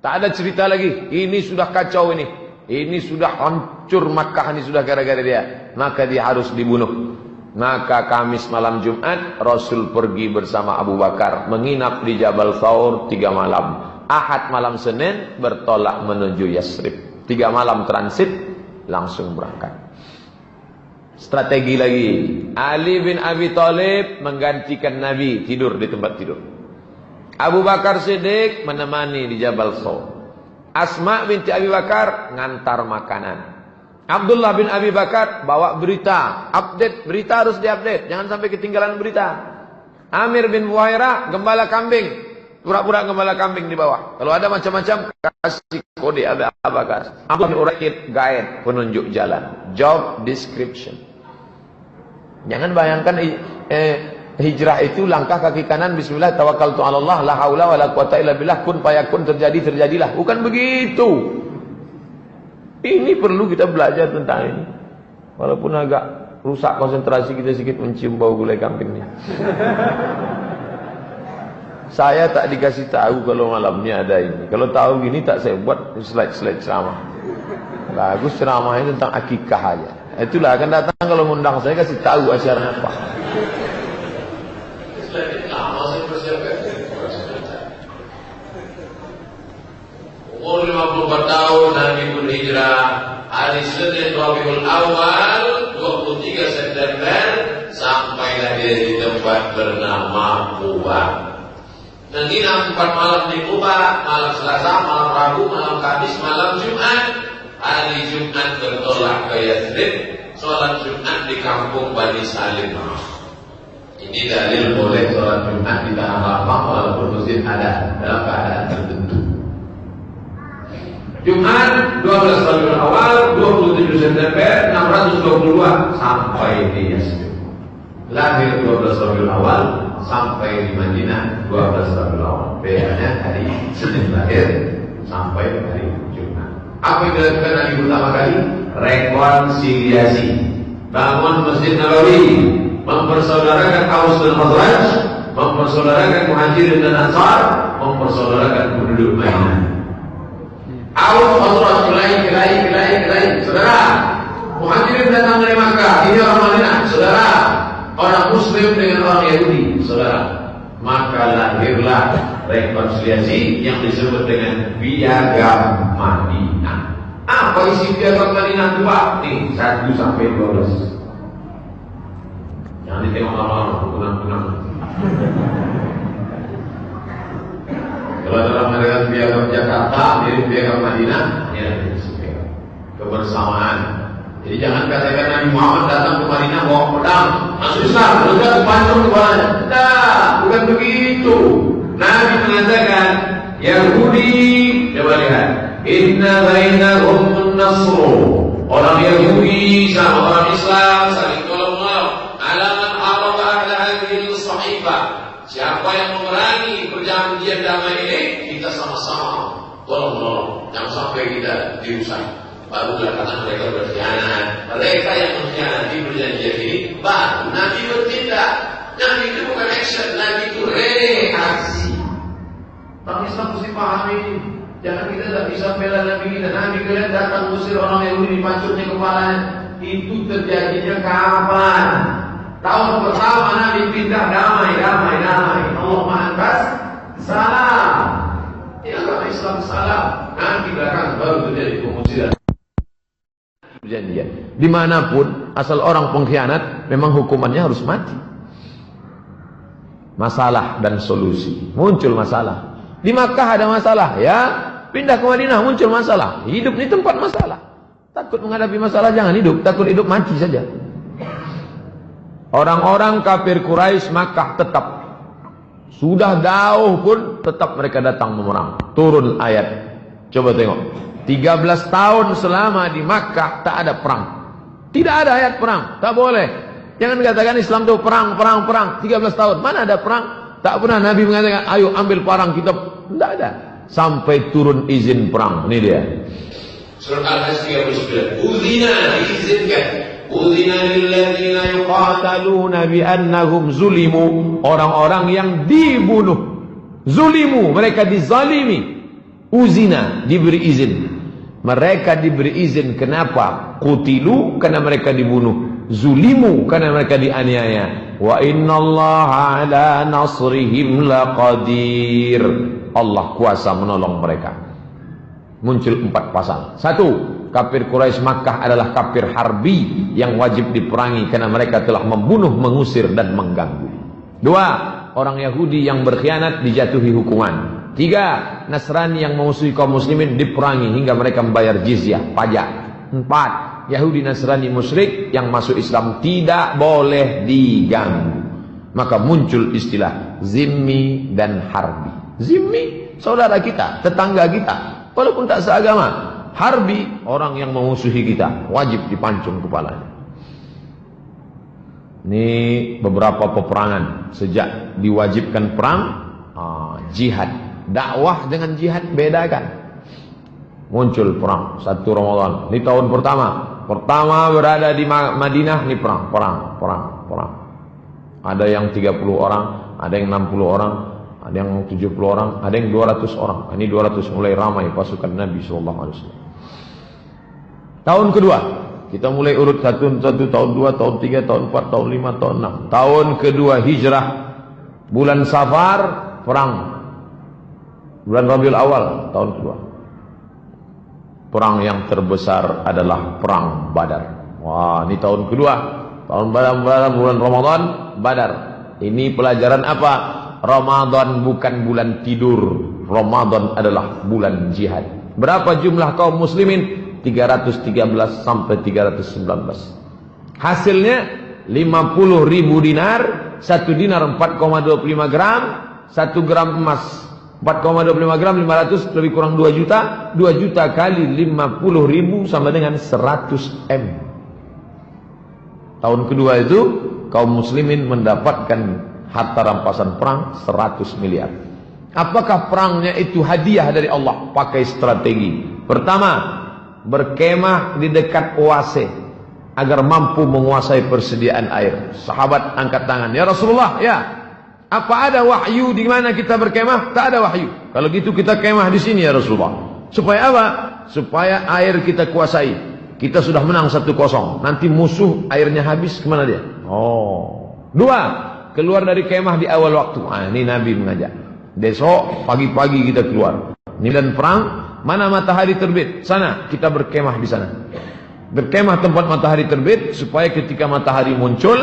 Tak ada cerita lagi. Ini sudah kacau ini. Ini sudah hancur Makkah, ini sudah gara-gara dia. Maka dia harus dibunuh. Maka Kamis malam Jumat, Rasul pergi bersama Abu Bakar menginap di Jabal Thawr 3 malam. Ahad malam Senin bertolak menuju Yasrib. 3 malam transit, langsung berangkat. Strategi lagi. Ali bin Abi Thalib menggantikan Nabi tidur di tempat tidur. Abu Bakar Siddiq menemani di Jabal Thawr. Asma binti Abi Bakar ngantar makanan. Abdullah bin Abi Bakar bawa berita, update, berita harus diupdate, jangan sampai ketinggalan berita. Amir bin Buhairah gembala kambing, pura-pura gembala kambing di bawah. Kalau ada macam-macam kasih kode Abu Bakar. Abdullah bin Uraid guide, penunjuk jalan, job description. Jangan bayangkan hijrah itu langkah kaki kanan, bismillah tawakkaltu 'ala Allah, la haula wala quwata illa billah, kun fayakun, terjadi terjadilah. Bukan begitu. Ini perlu kita belajar tentang ini. Walaupun agak rusak konsentrasi kita sedikit mencium bau gulai kambingnya. Saya tak dikasih tahu kalau malamnya ada ini. Kalau tahu gini tak saya buat slide-slide ceramah. Bagus ceramahnya tentang akikah aja. Itulah akan datang kalau ngundang saya kasih tahu acaranya apa. Lama saya persiapkan. Umur 54 tahun Nabi berhijrah. Hari Senin Rabiul Awal 23 September sampailah dia di tempat bernama Quba. Menginap 4 malam di Quba, malam Selasa, malam Rabu, malam Kamis, malam Jumat. Hari Jumat bertolak ke Yathrib, sholat Jumat di kampung Bani Salim. Ini dalil boleh sholat Jumat di tanah lapang walaupun masjid ada dalam keadaan tertentu. Jumat 12 Rabiul Awal 27 September 622 sampai di Yathrib. Lahir 12 Rabiul Awal sampai di Madinah 12 Rabiul Awal. Bedanya hari Senin lahir sampai hari Jumat. Apa yang dilakukan Nabi pertama kali? Rekonsiliasi. Bangun Masjid Nabawi, mempersaudarakan Aus dan Khazraj, mempersaudarakan Muhajirin dan Ansar, mempersaudarakan penduduk Madinah. Aus, Khazraj, kelahi. Saudara, Muhajirin datang dari Makkah, ini orang Madinah. Saudara, orang Muslim dengan orang Yahudi. Saudara, maka lahirlah rekonsiliasi yang disebut dengan Piagam Madinah. Apa isi Piagam Madinah itu Pak? Nih, 1 sampai 12. Jangan ditengok lama-lama, kunang-kunang. Kalau dalam mengadakan Piagam Jakarta, mirip Piagam Madinah, ini adalah kebersamaan. Jadi jangan katakan Nabi Muhammad datang ke Madinah bawa pedang, masuk Islam, ledak pancung kepalanya. Tidak, bukan begitu. Nabi mengatakan Yahudi, coba lihat, inna bainahum nasru. Orang Yahudi sama orang Islam saling tolong-menolong. Alaman araba ahla hadhil sahifah. Siapa yang memerangi perjanjian damai ini, kita sama-sama tolong-menolong. Jangan sampai kita dirusak. Barulah kata mereka berkhianat. Mereka yang mengkhianati perjanjian ini, baru Nabi bertindak. Nabi itu bukan action, Nabi itu reaksi. Orang Islam mesti paham ini. Jangan kita tak bisa bela Nabi kita. Nabi kalian datang usir orang Yahudi, dipancungnya kepalanya. Itu terjadinya kapan? Tahun pertama Nabi pindah damai. Allah mengangkat salam. Ya kalau Islam salam, nanti belakang baru terjadi pengusiran. Perjanjian. Dimanapun asal orang pengkhianat, memang hukumannya harus mati. Masalah dan solusi. Muncul masalah. Di Makkah ada masalah, ya. Pindah ke Madinah muncul masalah. Hidup di tempat masalah. Takut menghadapi masalah jangan hidup, takut hidup mati saja. Orang-orang kafir Quraisy Makkah tetap sudah jauh pun tetap mereka datang memerang. Turun ayat. Coba tengok. 13 tahun selama di Makkah tak ada perang. Tidak ada ayat perang, tak boleh. Jangan katakan Islam itu perang. 13 tahun, mana ada perang? Tak pernah Nabi mengatakan, ayo ambil parang kita. Tidak ada. Sampai turun izin perang. Ini dia. Surat Al-Hasr 39. Uzina, diizinkan. Uzina lilladzina yuqataluna biannahum zulimu. Orang-orang yang dibunuh. Zulimu, mereka dizalimi. Uzina, diberi izin. Mereka diberi izin. Kenapa? Qutilu, karena mereka dibunuh. Zulimu, karena mereka dianiaya. Wa innallaha ala nasrihim laqadir. Allah kuasa menolong mereka. Muncul 4 pasal. 1, kafir Quraisy Makkah adalah kafir harbi yang wajib diperangi karena mereka telah membunuh, mengusir dan mengganggu. 2, orang Yahudi yang berkhianat dijatuhi hukuman. 3, Nasrani yang memusuhi kaum muslimin diperangi hingga mereka membayar jizyah, pajak. 4, Yahudi, Nasrani, musyrik yang masuk Islam tidak boleh diganggu. Maka muncul istilah zimmi dan harbi. Zimmi, saudara kita, tetangga kita, walaupun tak seagama. Harbi, orang yang memusuhi kita, wajib dipancung kepalanya. Ini beberapa peperangan. Sejak diwajibkan perang, jihad. Dakwah dengan jihad bedakan. Muncul perang 1 Ramadan. Ini tahun pertama berada di Madinah, ini perang. Ada yang 30 orang, ada yang 60 orang, ada yang 70 orang, ada yang 200 orang. Ini 200 mulai ramai pasukan Nabi SAW. Tahun kedua, kita mulai urut 1, tahun 2, tahun 3, tahun 4, tahun 5, tahun 6. Tahun kedua hijrah, bulan Safar, perang. Bulan Rabiul Awal, tahun kedua. Perang yang terbesar adalah perang Badar. Wah, ini tahun kedua. Tahun Badar, bulan Ramadan, Badar. Ini pelajaran apa? Ramadan bukan bulan tidur. Ramadan adalah bulan jihad. Berapa jumlah kaum muslimin? 313 sampai 319. Hasilnya 50.000 dinar. 1 dinar 4,25 gram. 1 gram emas 4,25 gram 500 lebih kurang 2 juta. 2 juta kali 50.000 sama dengan 100 M. Tahun kedua itu kaum muslimin mendapatkan harta rampasan perang 100 miliar. Apakah perangnya itu hadiah dari Allah? Pakai strategi. Pertama, berkemah di dekat oase agar mampu menguasai persediaan air. Sahabat angkat tangan, ya Rasulullah, ya. Apa ada wahyu di mana kita berkemah? Tak ada wahyu. Kalau gitu kita kemah di sini ya Rasulullah. Supaya apa? Supaya air kita kuasai. Kita sudah menang 1-0. Nanti musuh airnya habis, kemana dia? Oh. 2, keluar dari kemah di awal waktu. Ini Nabi mengajak. Besok pagi-pagi kita keluar. Ini dan perang. Mana matahari terbit? Sana, kita berkemah di sana. Berkemah tempat matahari terbit supaya ketika matahari muncul,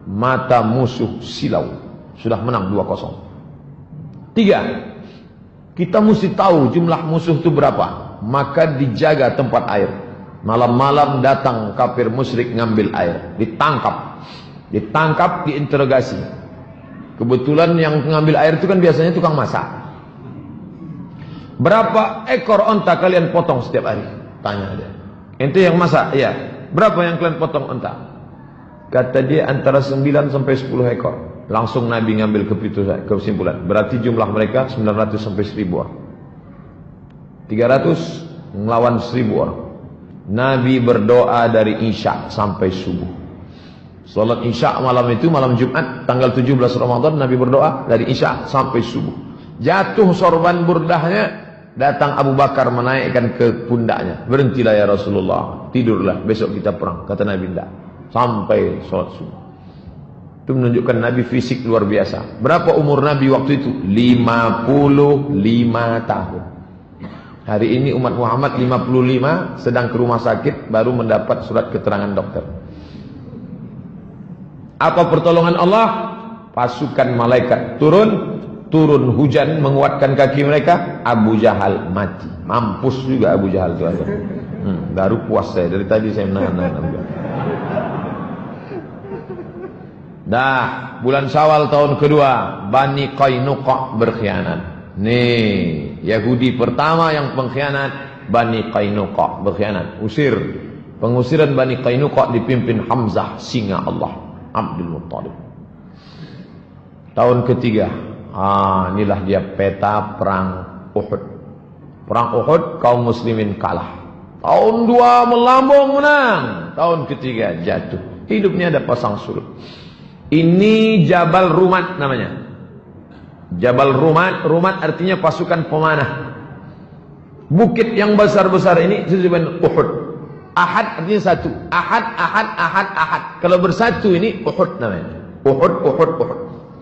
mata musuh silau. Sudah menang 2-0. 3, kita mesti tahu jumlah musuh itu berapa. Maka dijaga tempat air. Malam-malam datang kafir musyrik ngambil air. Ditangkap, diinterogasi. Kebetulan yang ngambil air itu kan biasanya tukang masak. Berapa ekor onta kalian potong setiap hari? Tanya dia. Ente yang masak? Iya. Berapa yang kalian potong onta? Kata dia antara 9 sampai 10 ekor. Langsung Nabi ngambil kesimpulan. Berarti jumlah mereka 900 sampai 1000 orang. 300 melawan 1000 orang. Nabi berdoa dari Isya sampai subuh. Salat Isya malam itu, malam Jumat tanggal 17 Ramadan, Nabi berdoa dari Isya sampai subuh. Jatuh sorban burdahnya, datang Abu Bakar menaikkan ke pundaknya. Berhentilah ya Rasulullah, tidurlah, besok kita perang. Kata Nabi, tidak. Sampai salat subuh. Itu menunjukkan Nabi fisik luar biasa. Berapa umur Nabi waktu itu? 55 tahun. Hari ini umat Muhammad 55, sedang ke rumah sakit, baru mendapat surat keterangan dokter. Apa pertolongan Allah? Pasukan malaikat turun hujan menguatkan kaki mereka. Abu Jahal mati. Mampus juga Abu Jahal itu aja. Baru puas saya, dari tadi saya menahan. Dah, bulan Syawal tahun kedua, Bani Qainuqa berkhianat. Nih, Yahudi pertama yang pengkhianat, Bani Qainuqa berkhianat. Pengusiran Bani Qainuqa dipimpin Hamzah, singa Allah, Abdul Muttalib. Tahun ketiga, inilah dia peta perang Uhud. Perang Uhud, kaum muslimin kalah. Tahun 2 melambung menang. Tahun ketiga jatuh. Hidupnya ada pasang surut. Ini Jabal Rumat namanya. Jabal Rumat artinya pasukan pemanah. Bukit yang besar-besar ini disebut Uhud. Ahad artinya satu. Ahad. Kalau bersatu ini Uhud namanya. Uhud.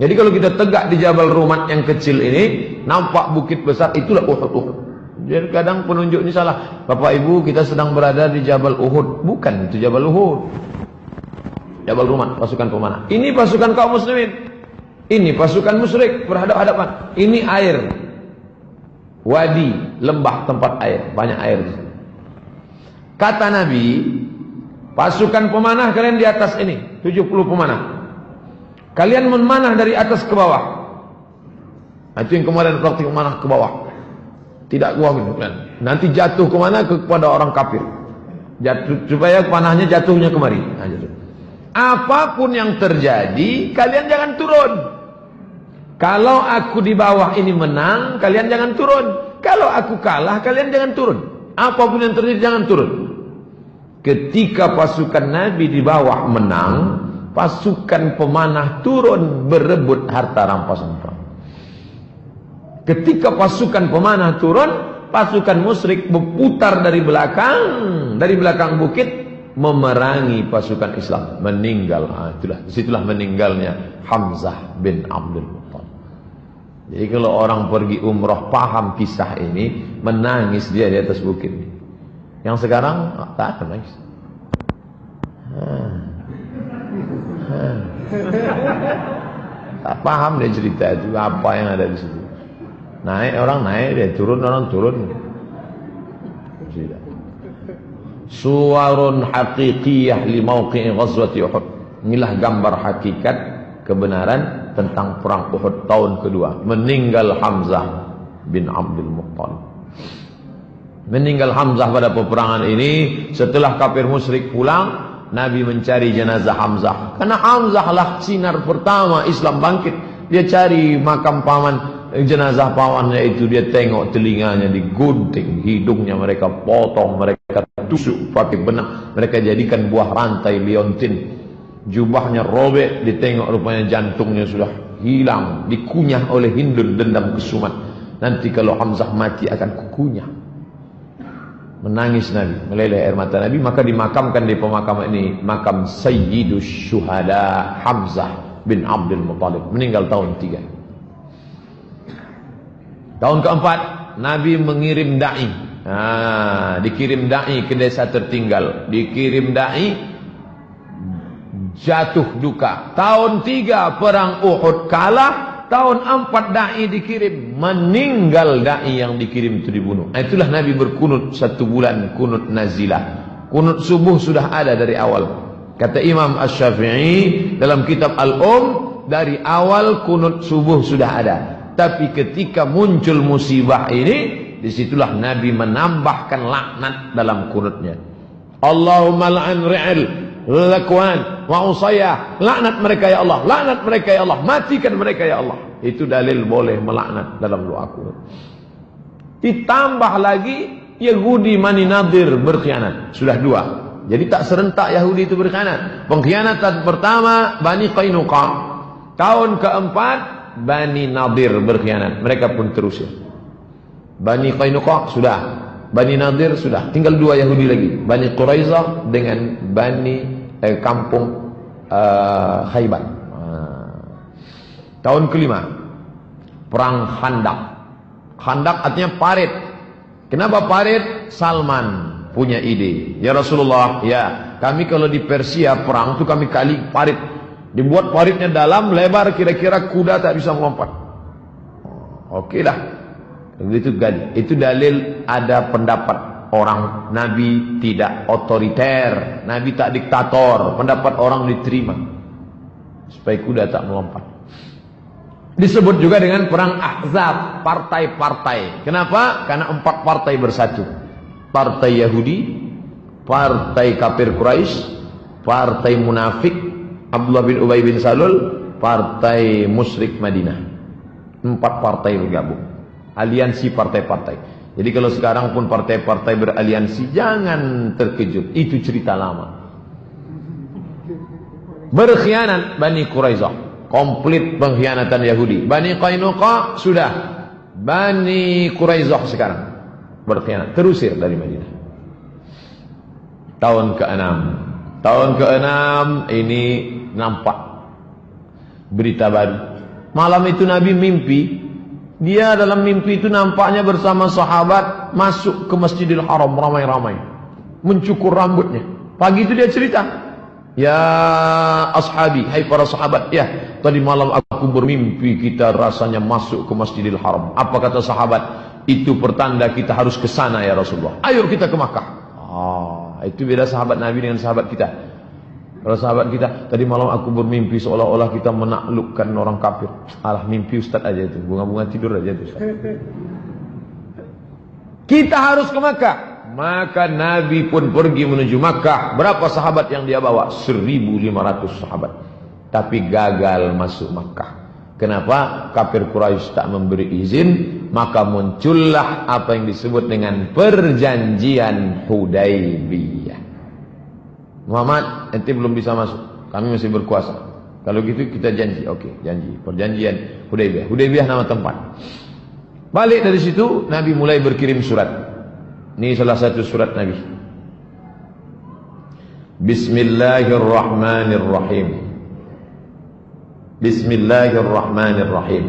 Jadi kalau kita tegak di Jabal Rumat yang kecil ini, nampak bukit besar, itulah Uhud. Jadi kadang penunjuk ini salah. Bapak Ibu, kita sedang berada di Jabal Uhud. Bukan, itu Jabal Uhud. Jabal Rumat, pasukan pemanah. Ini pasukan kaum muslimin. Ini pasukan musyrik berhadapan-hadapan. Ini air. Wadi, lembah tempat air, banyak air. Kata Nabi, Pasukan pemanah kalian di atas ini, 70 pemanah. Kalian memanah dari atas ke bawah. Itu yang kemarin waktu memanah ke bawah. Tidak gua gitu kan. Nanti jatuh kemana? Kepada orang kafir. Jatuh, supaya panahnya jatuhnya kemari. Nah, jatuh. Apapun yang terjadi, kalian jangan turun. Kalau aku di bawah ini menang, kalian jangan turun. Kalau aku kalah, kalian jangan turun. Apapun yang terjadi, jangan turun. Ketika pasukan Nabi di bawah menang, pasukan pemanah turun berebut harta rampasan perang. Ketika pasukan pemanah turun, pasukan musyrik berputar dari belakang bukit, memerangi pasukan Islam, meninggal. Disitulah meninggalnya Hamzah bin Abdul Muttalib. Jadi kalau orang pergi umrah paham kisah ini, menangis dia di atas bukit. Yang sekarang tak akan nangis. Tak paham dia cerita itu apa yang ada di situ. Naik orang naik, dia turun orang turun. Tidak. Suwarun haqiqiyah li mauqi'i ghazwati Uhud. Inilah gambar hakikat kebenaran tentang perang Uhud tahun kedua. Meninggal Hamzah bin Abdul Muttalib. Meninggal Hamzah pada peperangan ini. Setelah kafir musyrik pulang, Nabi mencari jenazah Hamzah. Karena Hamzah lah sinar pertama Islam bangkit. Dia cari makam paman, jenazah pamannya itu. Dia tengok telinganya digunting, hidungnya mereka potong, mereka tusuk pakai benang, mereka jadikan buah rantai liontin. Jubahnya robek, ditengok rupanya jantungnya sudah hilang, dikunyah oleh Hindun dendam kesumat. Nanti kalau Hamzah mati akan kukunyah. Menangis Nabi, meleleh air mata Nabi, maka dimakamkan di pemakaman ini, makam Sayyidus Syuhada Hamzah bin Abdul Muttalib. Meninggal tahun 3. Tahun keempat, Nabi mengirim da'i. Dikirim da'i ke desa tertinggal. Dikirim da'i, jatuh duka. Tahun 3 perang Uhud kalah. Tahun 4 da'i dikirim, meninggal da'i yang dikirim itu dibunuh. Itulah Nabi berkunut 1 bulan, kunut nazilah. Kunut subuh sudah ada dari awal. Kata Imam Asy-Syafi'i dalam kitab dari awal kunut subuh sudah ada. Tapi ketika muncul musibah ini, disitulah Nabi menambahkan laknat dalam kunutnya. Allahumma la'an ri'al Lakwan wa Usayyah, laknat mereka ya Allah, laknat mereka ya Allah, matikan mereka ya Allah. Itu dalil boleh melaknat dalam doa kunut. Ditambah lagi Yahudi Bani Nadir berkhianat, sudah 2. Jadi tak serentak Yahudi itu berkhianat. Pengkhianatan pertama Bani Qainuqa, tahun keempat Bani Nadir berkhianat, mereka pun terusir. Bani Qainuqa sudah, Bani Nadir sudah, tinggal 2 Yahudi lagi, Bani Quraizah dengan Bani kampung Khaybar. Tahun kelima, perang Khandaq. Khandaq artinya parit. Kenapa parit? Salman punya ide. Ya Rasulullah, ya kami kalau di Persia perang itu kami kali parit. Dibuat paritnya dalam, lebar, kira-kira kuda tak bisa melompat. Oke lah. Itu dalil ada pendapat orang Nabi tidak otoriter, Nabi tak diktator, pendapat orang diterima supaya kuda tak melompat. Disebut juga dengan perang Ahzab, partai-partai. Kenapa? Karena 4 partai bersatu. Partai Yahudi, partai kafir Quraisy, partai munafik Abdullah bin Ubay bin Salul, partai musyrik Madinah. 4 partai bergabung. Aliansi partai-partai. Jadi kalau sekarang pun partai-partai beraliansi, jangan terkejut. Itu cerita lama. Berkhianat Bani Quraizah, komplit pengkhianatan Yahudi. Bani Qainuqa sudah, Bani Quraizah sekarang berkhianat, terusir dari Madinah. Tahun ke-6 ini nampak berita baru. Malam itu Nabi mimpi. Dia dalam mimpi itu nampaknya bersama sahabat masuk ke Masjidil Haram ramai-ramai, mencukur rambutnya. Pagi itu dia cerita, ya ashabi, hai para sahabat, ya tadi malam aku bermimpi kita rasanya masuk ke Masjidil Haram. Apa kata sahabat? Itu pertanda kita harus ke sana ya Rasulullah. Ayo kita ke Makkah. Itu beda sahabat Nabi dengan sahabat kita. Kalau sahabat kita, tadi malam aku bermimpi seolah-olah kita menaklukkan orang kafir. Alah, mimpi Ustaz aja itu, bunga-bunga tidur aja itu Ustaz. Kita harus ke Makkah. Maka Nabi pun pergi menuju Makkah. Berapa sahabat yang dia bawa? 1.500 sahabat. Tapi gagal masuk Makkah. Kenapa? Kafir Quraisy tak memberi izin. Maka muncullah apa yang disebut dengan perjanjian Hudaybiyah. Muhammad, ente belum bisa masuk, kami masih berkuasa. Kalau gitu kita janji, oke, janji. Perjanjian Hudaybiyah. Hudaybiyah nama tempat. Balik dari situ, Nabi mulai berkirim surat. Ini salah satu surat Nabi. Bismillahirrahmanirrahim. Bismillahirrahmanirrahim.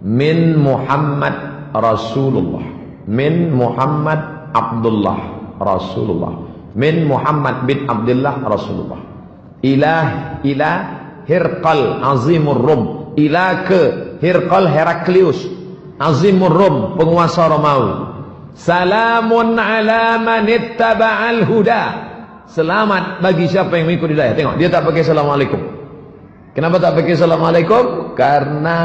Min Muhammad Rasulullah. Min Muhammad Abdullah Rasulullah. Min Muhammad bin Abdullah Rasulullah. Ilah Hirqal Azimur Rum. Ilah ke Hirqal Heraklius Azimur Rum, penguasa Romawi. Salamun ala man ittaba'al huda. Selamat bagi siapa yang mengikuti hidayah. Tengok, dia tak pakai assalamualaikum. Kenapa tak pakai assalamualaikum? Karena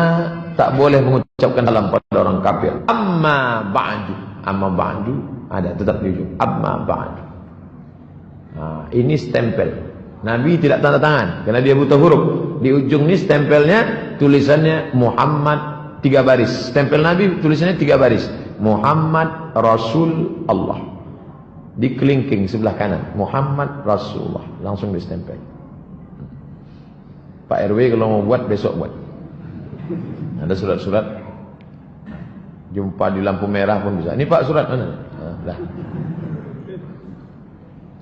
tak boleh mengucapkan salam pada orang kafir. Amma ba'du. Amma ba'du ada tetap di ujung. Amma ba'du. Nah, ini stempel. Nabi tidak tanda tangan karena dia buta huruf. Di ujung ini stempelnya tulisannya Muhammad 3 baris. Stempel Nabi tulisannya 3 baris. Muhammad Rasul Allah. Di kelingking sebelah kanan Muhammad Rasulullah. Langsung di stempel. Pak RW kalau mau buat besok buat. Ada surat-surat. Jumpa di lampu merah pun bisa. Ini Pak surat mana? Dah.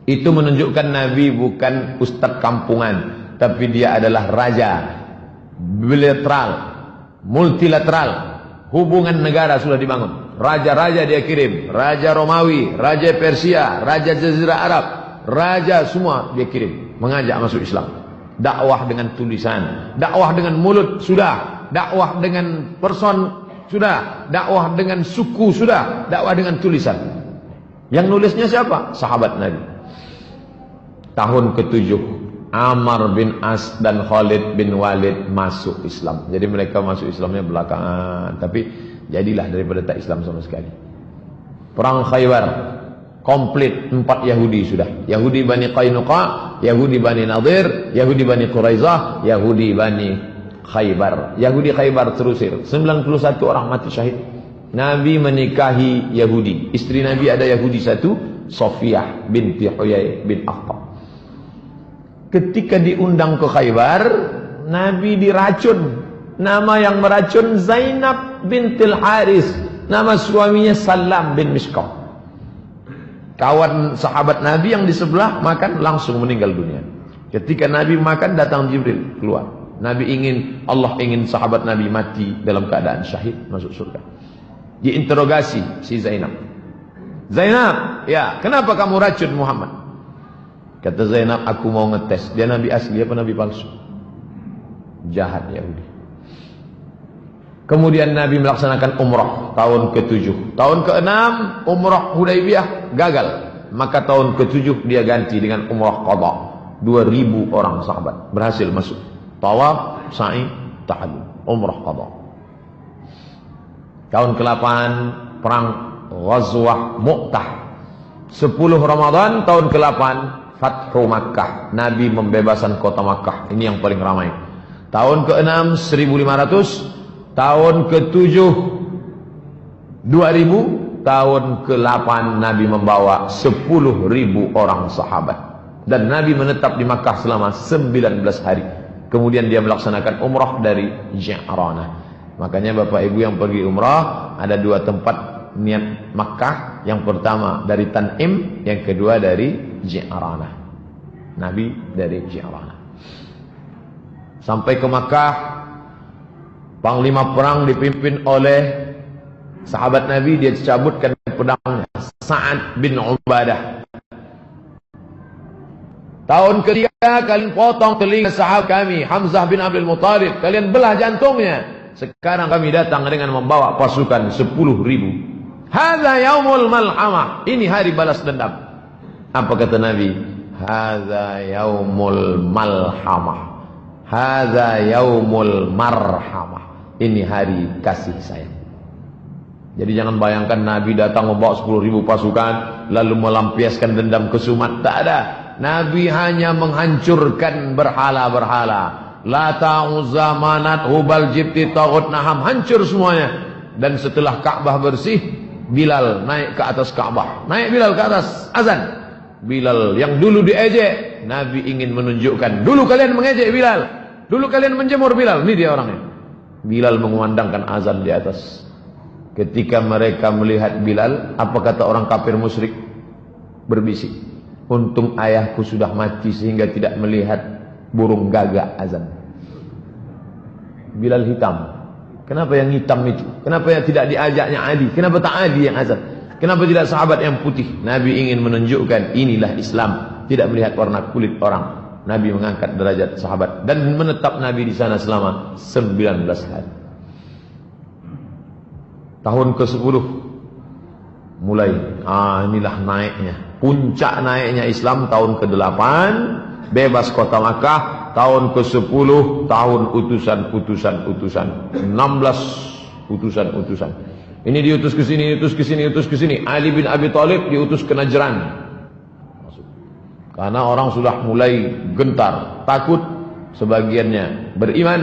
Itu menunjukkan Nabi bukan ustadz kampungan, tapi dia adalah raja, bilateral, multilateral, hubungan negara sudah dibangun. Raja-raja dia kirim, raja Romawi, raja Persia, raja Jazirah Arab, raja semua dia kirim, mengajak masuk Islam. Dakwah dengan tulisan, dakwah dengan mulut sudah, dakwah dengan person sudah, dakwah dengan suku sudah, dakwah dengan tulisan. Yang nulisnya siapa? Sahabat Nabi. Tahun ke-7 Ammar bin As dan Khalid bin Walid masuk Islam. Jadi mereka masuk Islamnya belakangan, tapi jadilah daripada tak Islam sama sekali. Perang Khaybar komplit 4 Yahudi sudah. Yahudi Bani Qainuqa, Yahudi Bani Nadir, Yahudi Bani Quraizah, Yahudi Bani Khaybar. Yahudi Khaybar terusir. 91 orang mati syahid. Nabi menikahi Yahudi. Istri Nabi ada Yahudi satu, Sofiyah binti Huyai bin Akhtab. Ketika diundang ke Khaybar, Nabi diracun. Nama yang meracun Zainab bintil Haris. Nama suaminya Salam bin Mishkam. Kawan sahabat Nabi yang di sebelah makan langsung meninggal dunia. Ketika Nabi makan datang Jibril keluar. Allah ingin sahabat Nabi mati dalam keadaan syahid masuk surga. Diinterogasi si Zainab. Zainab, ya, kenapa kamu racun Muhammad? Kata Zainab, aku mau ngetes. Dia Nabi asli apa Nabi palsu? Jahat Yahudi. Kemudian Nabi melaksanakan umrah tahun ke-7. Tahun ke-6 umrah Hudaybiyah gagal. Maka tahun ke-7 dia ganti dengan umrah qadha. 2.000 orang sahabat berhasil masuk. Tawaf, sa'i, tahallul, umrah qadha. Tahun ke-8 perang Ghazwah Mu'tah. 10 Ramadan tahun ke-8 Fathu Makkah. Nabi membebaskan kota Makkah. Ini yang paling ramai. Tahun ke-6 1.500. Tahun ke-7 2.000. Tahun ke-8 Nabi membawa 10.000 orang sahabat. Dan Nabi menetap di Makkah selama 19 hari. Kemudian dia melaksanakan umrah dari Ji'ranah. Makanya Bapak Ibu yang pergi umrah, ada 2 tempat niat Makkah. Yang pertama dari Tan'im, yang kedua dari Ji'ranah. Nabi dari Ji'ranah. Sampai ke Makkah, panglima perang dipimpin oleh sahabat Nabi. Dia cabutkan pedangnya, Sa'ad bin Ubadah. Tahun ketiga kalian potong telinga sahabat kami, Hamzah bin Abdul Muttalib. Kalian belah jantungnya. Sekarang kami datang dengan membawa pasukan 10.000. Hadza yaumul malhamah. Ini hari balas dendam. Apa kata Nabi? Hadza yaumul malhamah. Hadza yaumul marhamah. Ini hari kasih sayang. Jadi jangan bayangkan Nabi datang membawa 10.000 pasukan lalu melampiaskan dendam kesumat. Tak ada. Nabi hanya menghancurkan berhala-berhala. Lata, Uzza, Manat, Hubal, Jibti, Taghut, Naham, hancur semuanya. Dan setelah Ka'bah bersih, Bilal naik ke atas Ka'bah. Naik Bilal ke atas, azan. Bilal yang dulu diejek, Nabi ingin menunjukkan, dulu kalian mengejek Bilal, dulu kalian menjemur Bilal. Ini dia orangnya. Bilal mengumandangkan azan di atas. Ketika mereka melihat Bilal, apa kata orang kafir musyrik? Berbisik, untung ayahku sudah mati sehingga tidak melihat burung gagak azan. Bilal hitam. Kenapa yang hitam itu? Kenapa yang tidak diajaknya Ali? Kenapa tak Ali yang azan? Kenapa tidak sahabat yang putih? Nabi ingin menunjukkan inilah Islam, tidak melihat warna kulit orang. Nabi mengangkat derajat sahabat dan menetap Nabi di sana selama 19 hari. Tahun ke-10 mulai, inilah naiknya. Puncak naiknya Islam tahun ke-8, bebas kota Makkah. Tahun ke-10, tahun utusan-utusan. 16 utusan-utusan. Ini diutus ke sini, diutus ke sini, diutus ke sini. Ali bin Abi Thalib diutus ke Najran. Karena orang sudah mulai gentar, takut. Sebagiannya beriman,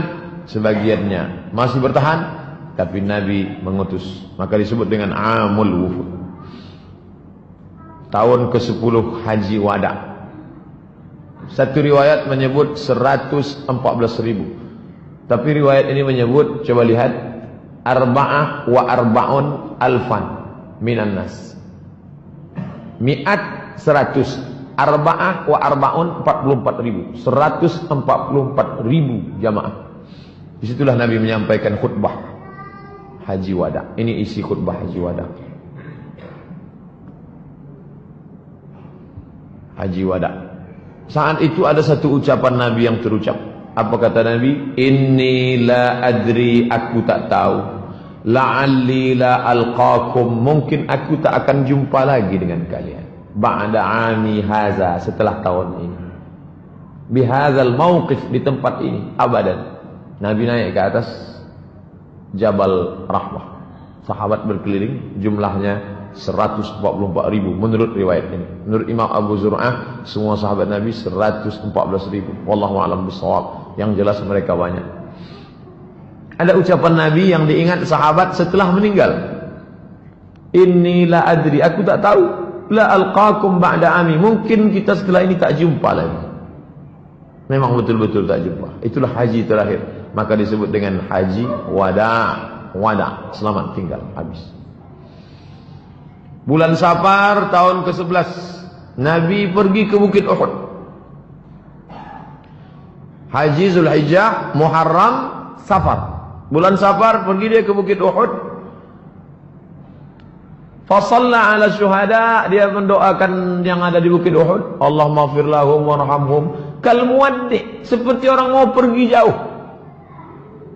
sebagiannya masih bertahan. Tapi Nabi mengutus, maka disebut dengan Amul Wufud. Tahun ke-10 Haji Wada. Satu riwayat menyebut 114.000. Tapi riwayat ini menyebut, coba lihat, arba'ah wa arba'un alfan minan nas. Mi'at 100, arba'ah wa arba'un 44.000. 144.000 jamaah. Disitulah Nabi menyampaikan khutbah Haji Wada. Ini isi khutbah Haji Wada. Haji Wada. Saat itu ada satu ucapan Nabi yang terucap. Apa kata Nabi? Inni la adri, aku tak tahu. La'alli la alqakum, mungkin aku tak akan jumpa lagi dengan kalian. Ba'da ami haza, setelah tahun ini. Bihazal mauqif, di tempat ini, abadan. Nabi naik ke atas Jabal Rahmah. Sahabat berkeliling, jumlahnya 144.000 menurut riwayat ini. Menurut Imam Abu Zur'ah, semua sahabat Nabi 114.000. Wallahu a'lam bishawab. Yang jelas mereka banyak. Ada ucapan Nabi yang diingat sahabat setelah meninggal. Inni la adri, aku tak tahu. La alqakum ba'da ami, mungkin kita setelah ini tak jumpa lagi. Memang betul-betul tak jumpa. Itulah haji terakhir. Maka disebut dengan Haji Wada. Wada, selamat tinggal, habis. Bulan Safar tahun ke-11, Nabi pergi ke Bukit Uhud. Haji Zulhijjah, Muharram, Safar. Bulan Safar pergi dia ke Bukit Uhud. Fasalla ala syuhada, dia mendoakan yang ada di Bukit Uhud. Allahumma ighfir lahum warhamhum. Kal muwaddi, seperti orang mau pergi jauh.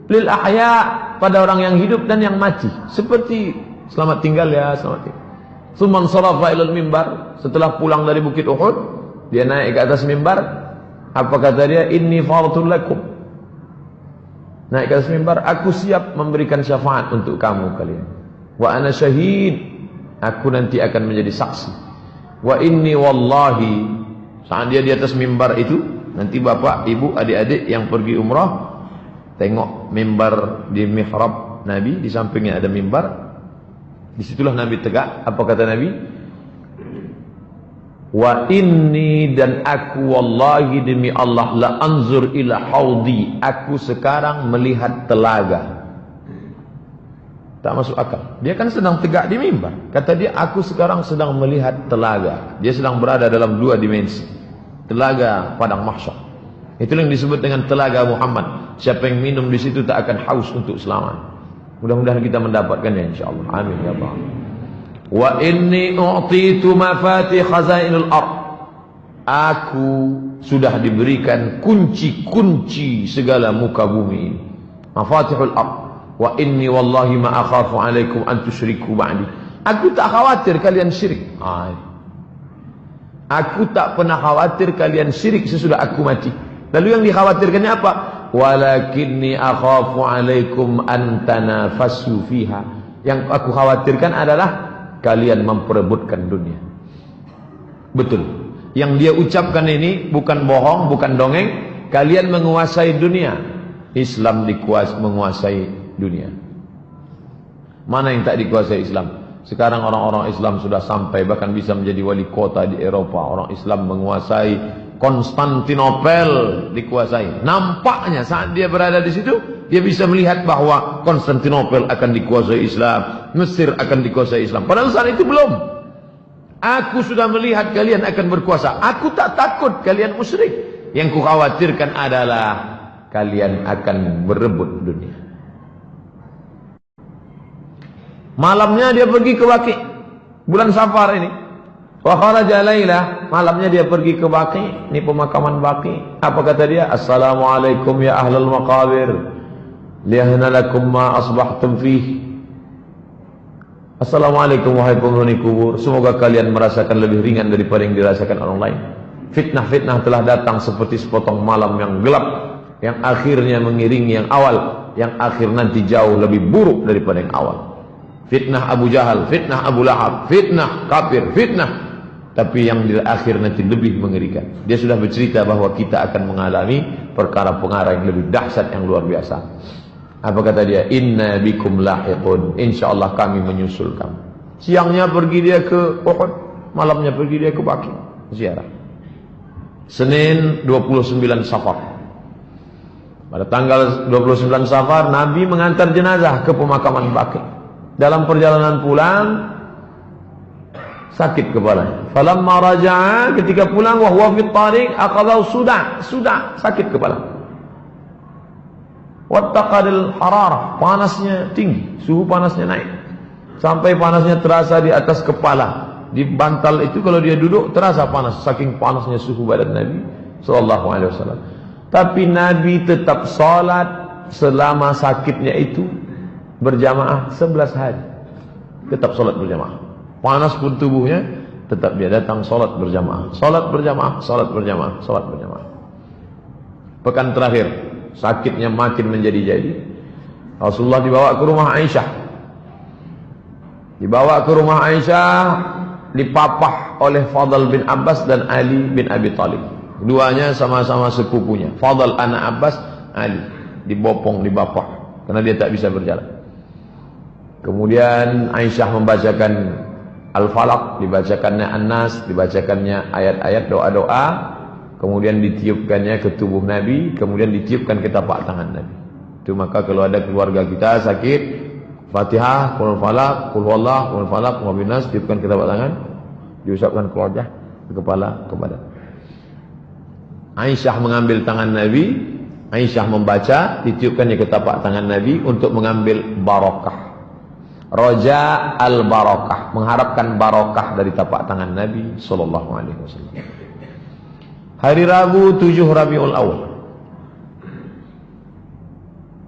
Lil ahya, pada orang yang hidup dan yang mati. Seperti selamat tinggal ya, selamat tinggal. Tsumman sharafa ilal mimbar, setelah pulang dari Bukit Uhud, dia naik ke atas mimbar. Apa kata dia? Inni fardun lakum. Naik ke atas mimbar, aku siap memberikan syafaat untuk kamu kalian. Wa ana syahid, aku nanti akan menjadi saksi. Wa inni wallahi, saat dia di atas mimbar itu, nanti bapak, ibu, adik-adik yang pergi umrah tengok mimbar di mihrab Nabi, di sampingnya ada mimbar. Disitulah Nabi tegak. Apa kata Nabi? Wa inni, dan aku wallahi demi Allah, la anzur ila haudi, aku sekarang melihat telaga. Tak masuk akal. Dia kan sedang tegak di mimbar. Kata dia, aku sekarang sedang melihat telaga. Dia sedang berada dalam dua dimensi. Telaga padang mahsyar. Itulah yang disebut dengan telaga Muhammad. Siapa yang minum di situ tak akan haus untuk selamanya. Mudah-mudahan kita mendapatkannya insyaallah. Amin ya rabbal alamin. Wa inni u'titu mafatih khazainul ardh. Aku sudah diberikan kunci-kunci segala muka bumi ini. Mafatihul ardh. Wa inni wallahi ma akhafu alaikum an tusyriku ba'di. Aku tak khawatir kalian syirik. Aku tak pernah khawatir kalian syirik sesudah aku mati. Lalu yang dikhawatirkannya apa? Walakinni akhafu alaikum an tanafassu fiha. Yang aku khawatirkan adalah kalian memperebutkan dunia. Betul. Yang dia ucapkan ini bukan bohong, bukan dongeng. Kalian menguasai dunia. Islam menguasai dunia. Mana yang tak dikuasai Islam? Sekarang orang-orang Islam sudah sampai bahkan bisa menjadi wali kota di Eropa. Orang Islam menguasai Konstantinopel, dikuasai. Nampaknya saat dia berada di situ, dia bisa melihat bahwa Konstantinopel akan dikuasai Islam, Mesir akan dikuasai Islam. Padahal saat itu belum. Aku sudah melihat kalian akan berkuasa. Aku tak takut kalian musyrik. Yang kukhawatirkan adalah kalian akan berebut dunia. Malamnya dia pergi ke Baqi, bulan Safar ini. Wa kharaja lailah, malamnya dia pergi ke Baqi, ini pemakaman Baqi. Apa kata dia? Assalamualaikum ya ahlal maqabir, liyahna lakum ma asbahtum fih. Assalamualaikum wahai penghuni kubur, semoga kalian merasakan lebih ringan daripada yang dirasakan orang lain. Fitnah-fitnah telah datang seperti sepotong malam yang gelap, yang akhirnya mengiringi yang awal, yang akhir nanti jauh lebih buruk daripada yang awal. Fitnah Abu Jahal, fitnah Abu Lahab, fitnah kafir, fitnah. Tapi yang di akhir nanti lebih mengerikan. Dia sudah bercerita bahwa kita akan mengalami perkara-perkara yang lebih dahsyat, yang luar biasa. Apa kata dia? Inna bikum lahiqun, insyaallah kami menyusul kamu. Siangnya pergi dia ke Uhud, malamnya pergi dia ke Baqi ziarah. Senin 29 Safar. Pada tanggal 29 Safar Nabi mengantar jenazah ke pemakaman Baqi. Dalam perjalanan pulang sakit kepalanya. Falamma raja'a, ketika pulang wa huwa fit tariq aqadahu sudah sakit kepala. Wattaqadil hararah, panasnya tinggi, suhu panasnya naik. Sampai panasnya terasa di atas kepala. Di bantal itu kalau dia duduk terasa panas, saking panasnya suhu badan Nabi sallallahu alaihi wasallam. Tapi Nabi tetap salat selama sakitnya itu berjamaah 11 hari. Tetap salat berjamaah. Panas pun tubuhnya, tetap dia datang salat berjamaah. Salat berjamaah, salat berjamaah, salat berjamaah. Pekan terakhir, sakitnya makin menjadi-jadi. Rasulullah dibawa ke rumah Aisyah. Dibawa ke rumah Aisyah, dipapah oleh Fadl bin Abbas dan Ali bin Abi Thalib. Duanya sama-sama sepupunya. Fadl anak Abbas, Ali dibopong, dibapah karena dia tak bisa berjalan. Kemudian Aisyah membacakan Al-Falaq, dibacakannya An-Nas, dibacakannya ayat-ayat doa-doa, kemudian ditiupkannya ke tubuh Nabi, kemudian ditiupkan ke tapak tangan Nabi. Itu maka kalau ada keluarga kita sakit, Fatihah, Qul Falaq, Qul Huwallah, Qul Falaq, Qul Binas, tiupkan ke tapak tangan, diusapkan ke wajah, ke kepala, ke badan. Aisyah mengambil tangan Nabi, Aisyah membaca, ditiupkannya ke tapak tangan Nabi untuk mengambil barakah. Roja al-barakah, mengharapkan barakah dari tapak tangan Nabi sallallahu alaihi wasallam. Hari Rabu 7 Rabiul Awal.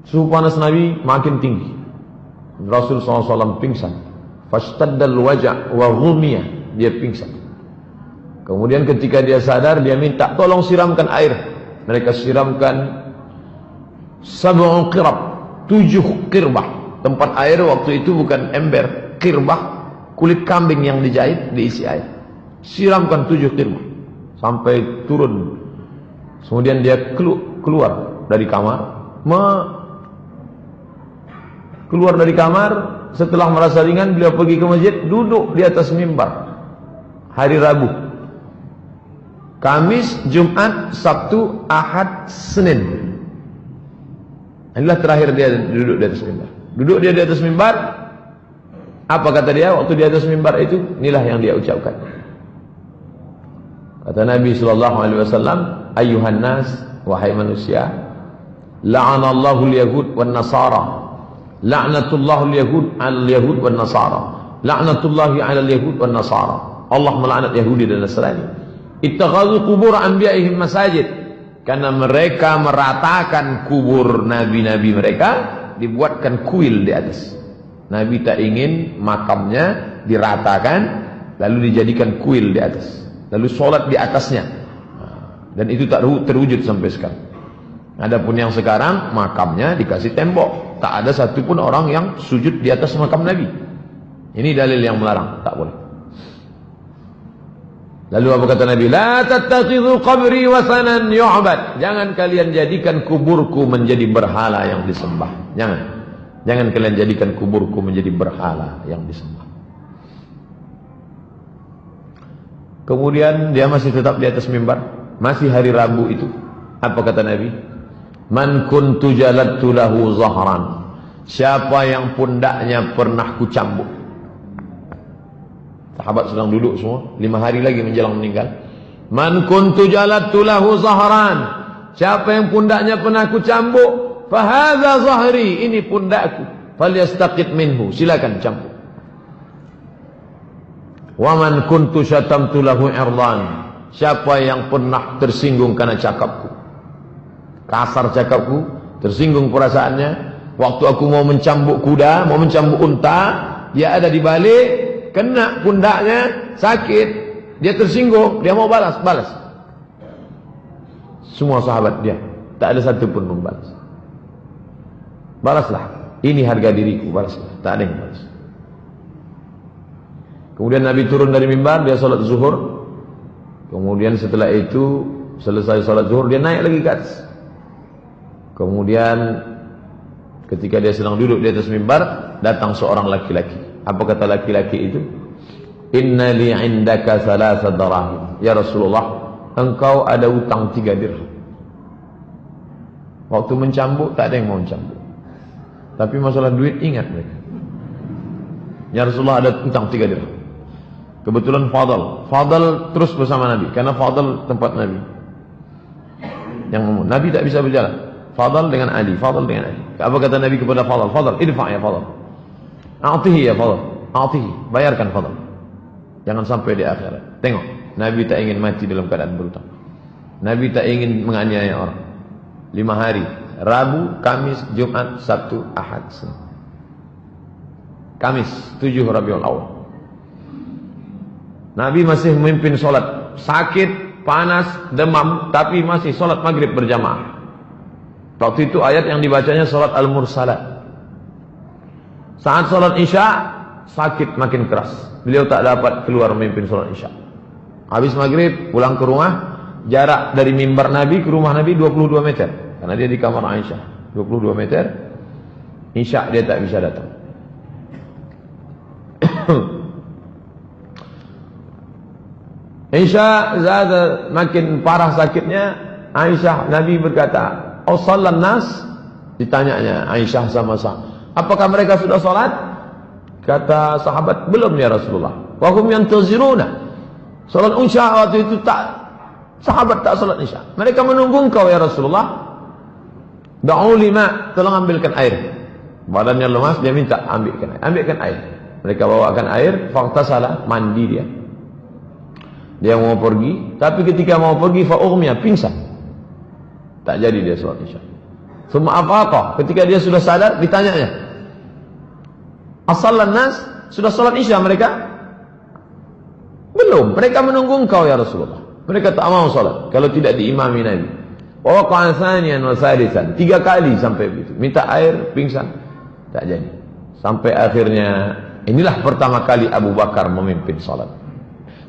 Suhu panas Nabi makin tinggi. Rasul sallallahu alaihi wasallam pingsan. Fastaddal waja' wa ghumiya, dia pingsan. Kemudian ketika dia sadar, dia minta tolong siramkan air. Mereka siramkan 7 qirab, 7 qirbah. Tempat air waktu itu bukan ember, qirbah, kulit kambing yang dijahit, diisi air. Siramkan 7 qirbah sampai turun. Kemudian dia keluar dari kamar. Keluar dari kamar, setelah merasa ringan, beliau pergi ke masjid, duduk di atas mimbar. Hari Rabu, Kamis, Jumat, Sabtu, Ahad, Senin. Inilah terakhir dia duduk di atas mimbar. Duduk dia di atas mimbar. Apa kata dia waktu di atas mimbar itu? Inilah yang dia ucapkan. Kata Nabi sallallahu alaihi wasallam, "Ayyuhan nas, wahai manusia, la'anallahu al-yahud wan nasara. La'natullahu al-yahud 'alal yahud wan nasara. La'natullahi 'alal yahud wan nasara." Allah melaknat Yahudi dan Nasrani. Ittakhadhu qubur anbiya'ihim masajid. Karena mereka meratakan kubur nabi-nabi mereka, dibuatkan kuil di atas. Nabi tak ingin makamnya diratakan lalu dijadikan kuil di atas. lalu sholat di atasnya. Dan itu tak terwujud sampai sekarang. Adapun yang sekarang makamnya dikasih tembok, tak ada satupun orang yang sujud di atas makam Nabi. Ini dalil yang melarang, tak boleh. Lalu apa kata Nabi? La tattakhidhu qabri wasanan yu'bad. Jangan kalian jadikan kuburku menjadi berhala yang disembah. Jangan kalian jadikan kuburku menjadi berhala yang disembah. Kemudian dia masih tetap di atas mimbar, masih hari Rabu itu. Apa kata Nabi? Man kuntu jaladtu lahu zahran. Siapa yang pundaknya pernah kucambuk. Sahabat sedang duduk semua, 5 hari lagi menjelang meninggal. Man kuntu jaladtu lahu zahran. Siapa yang pundaknya pernah kucambuk, fa hadza zahri, ini pundakku. Falyastaqit minhu, silakan cambuk. Wa man kuntu syatamtu lahu irdan. Siapa yang pernah tersinggung karena cakapku, kasar cakapku, tersinggung perasaannya, waktu aku mau mencambuk kuda, mau mencambuk unta, dia ada di balik, kena pundaknya, sakit, dia tersinggung, dia mau balas. Semua sahabat dia, tak ada satu pun membalas. Balaslah, ini harga diriku, balaslah. Tak ada yang balas. Kemudian Nabi turun dari mimbar, dia salat zuhur. Kemudian setelah itu selesai salat zuhur, dia naik lagi ke atas. Kemudian ketika dia sedang duduk di atas mimbar, datang seorang laki-laki. Apa kata laki-laki itu? Inna li indaka thalatha darahim. Ya Rasulullah, engkau ada utang 3 dirham. Waktu mencambuk tak ada yang mau mencambuk, tapi masalah duit ingat mereka. Ya Rasulullah, ada utang 3 dirham. Kebetulan Fadl terus bersama Nabi, karena Fadl tempat Nabi. Yang Nabi tak bisa berjalan. Fadl dengan Ali. Apa kata Nabi kepada Fadl? Fadl, idfa' ya Fadl. A'tihi ya Fadl. A'tihi, bayarkan Fadl. Jangan sampai di akhirat. Tengok, Nabi tak ingin mati dalam keadaan berutang. Nabi tak ingin menganiaya orang. 5 hari, Rabu, Kamis, Jumat, Sabtu, Ahad, Senin. Kamis 7 Rabiul Awal. Nabi masih memimpin solat, sakit, panas, demam, tapi masih solat maghrib berjamaah. Waktu itu ayat yang dibacanya solat Al-Mursalat. Saat solat Isya, sakit makin keras. Beliau tak dapat keluar memimpin solat Isya. Habis maghrib, pulang ke rumah. Jarak dari mimbar Nabi ke rumah Nabi 22 meter. Karena dia di kamar Aisyah. 22 meter. Isya dia tak bisa datang. Isya makin parah sakitnya. Aisyah, Nabi berkata, "Oh salat nas?" Ditanyanya Aisyah sama sah, "Apakah mereka sudah salat?" Kata sahabat, "Belum ya Rasulullah." Wa hum yantaziruna. Salat Isya waktu itu sahabat tak salat Isya. Mereka menunggu engkau ya Rasulullah. Da'u lima, tolong ambilkan air. Badannya lemas, dia minta ambilkan air. Mereka bawakan air, faghtasala, mandi dia. Dia mau pergi, tapi ketika mau pergi fa'ughmiya, pingsan. Tak jadi dia salat Isya. Summa afaqa, ketika dia sudah sadar, ditanyanya, "As-sallan nas?" Sudah salat Isya mereka? Belum, mereka menunggu engkau ya Rasulullah. Mereka tak mau salat kalau tidak diimami Nabi. Wa waqa'a thaniyan wa thalithan, 3 kali sampai begitu. Minta air, pingsan. Tak jadi. Sampai akhirnya, inilah pertama kali Abu Bakar memimpin salat.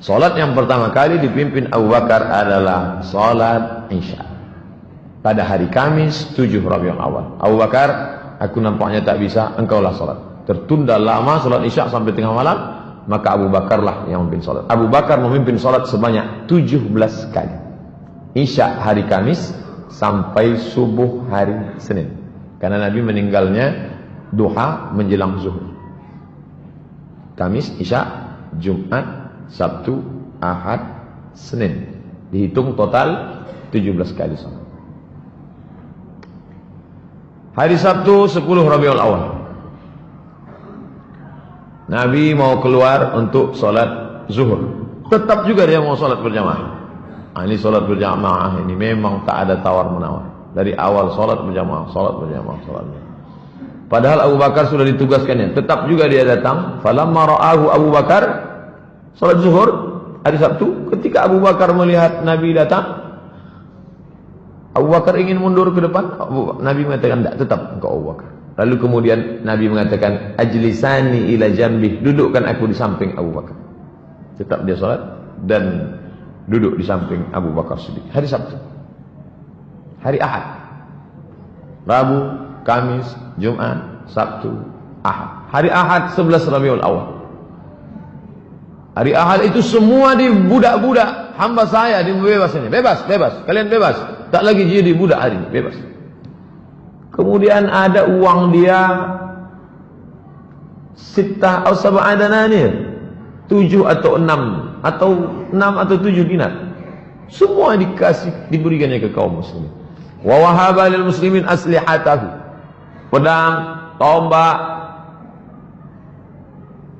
Salat yang pertama kali dipimpin Abu Bakar adalah salat Isya. Pada hari Kamis 7 Rabiul Awal. Abu Bakar, aku nampaknya tak bisa, engkaulah salat. Tertunda lama salat Isya sampai tengah malam, maka Abu Bakarlah yang memimpin salat. Abu Bakar memimpin salat sebanyak 17 kali. Isya hari Kamis sampai subuh hari Senin. Karena Nabi meninggalnya duha menjelang zuhur. Kamis, Isya, Jumat, Sabtu, Ahad, Senin. Dihitung total 17 kali salat. Hari Sabtu 10 Rabiul Awal, Nabi mau keluar untuk salat zuhur. Tetap juga dia mau salat berjamaah. Ini salat berjamaah ini memang tak ada tawar menawar. Dari awal salat berjamaah. Padahal Abu Bakar sudah ditugaskannya, tetap juga dia datang. Falamma ra'ahu Abu Bakar salat zuhur, Hari Sabtu ketika Abu Bakar melihat Nabi datang, Abu Bakar ingin mundur ke depan, Nabi mengatakan tidak, tetap engkau Abu Bakar. Lalu kemudian Nabi mengatakan, ajlisani ila jambih, dudukkan aku di samping Abu Bakar. Tetap dia salat dan duduk di samping Abu Bakar Siddiq. Hari Sabtu. Hari Ahad. Rabu, Kamis, Jumat, Sabtu, Ahad. Hari Ahad 11 Rabiul Awal. Hari Ahad itu semua di budak-budak hamba saya dibebas ini. Bebas, bebas. Kalian bebas. Tak lagi jadi budak hari ini. Bebas. Kemudian ada uang dia 6 atau 7 dananir. 7 atau 6 atau 6 atau 7 dinar. Semua diberikannya ke kaum muslimin. Wa wahaba lil muslimin aslihatahu. Pedang, tombak,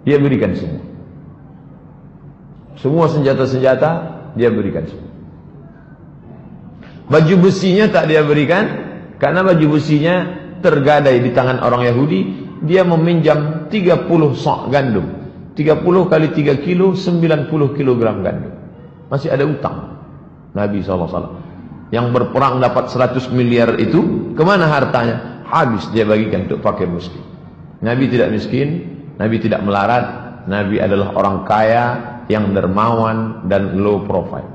dia berikan semua. Semua senjata-senjata dia berikan semua. Baju besinya tak dia berikan, karena baju besinya tergadai di tangan orang Yahudi. Dia meminjam 30 sok gandum. 30 kali 3 kilo, 90 kilogram gandum. Masih ada utang Nabi SAW. Yang berperang dapat 100 miliar itu, kemana hartanya? Habis dia bagikan untuk pakai miskin. Nabi tidak miskin, Nabi tidak melarat. Nabi adalah orang kaya yang dermawan dan low profile.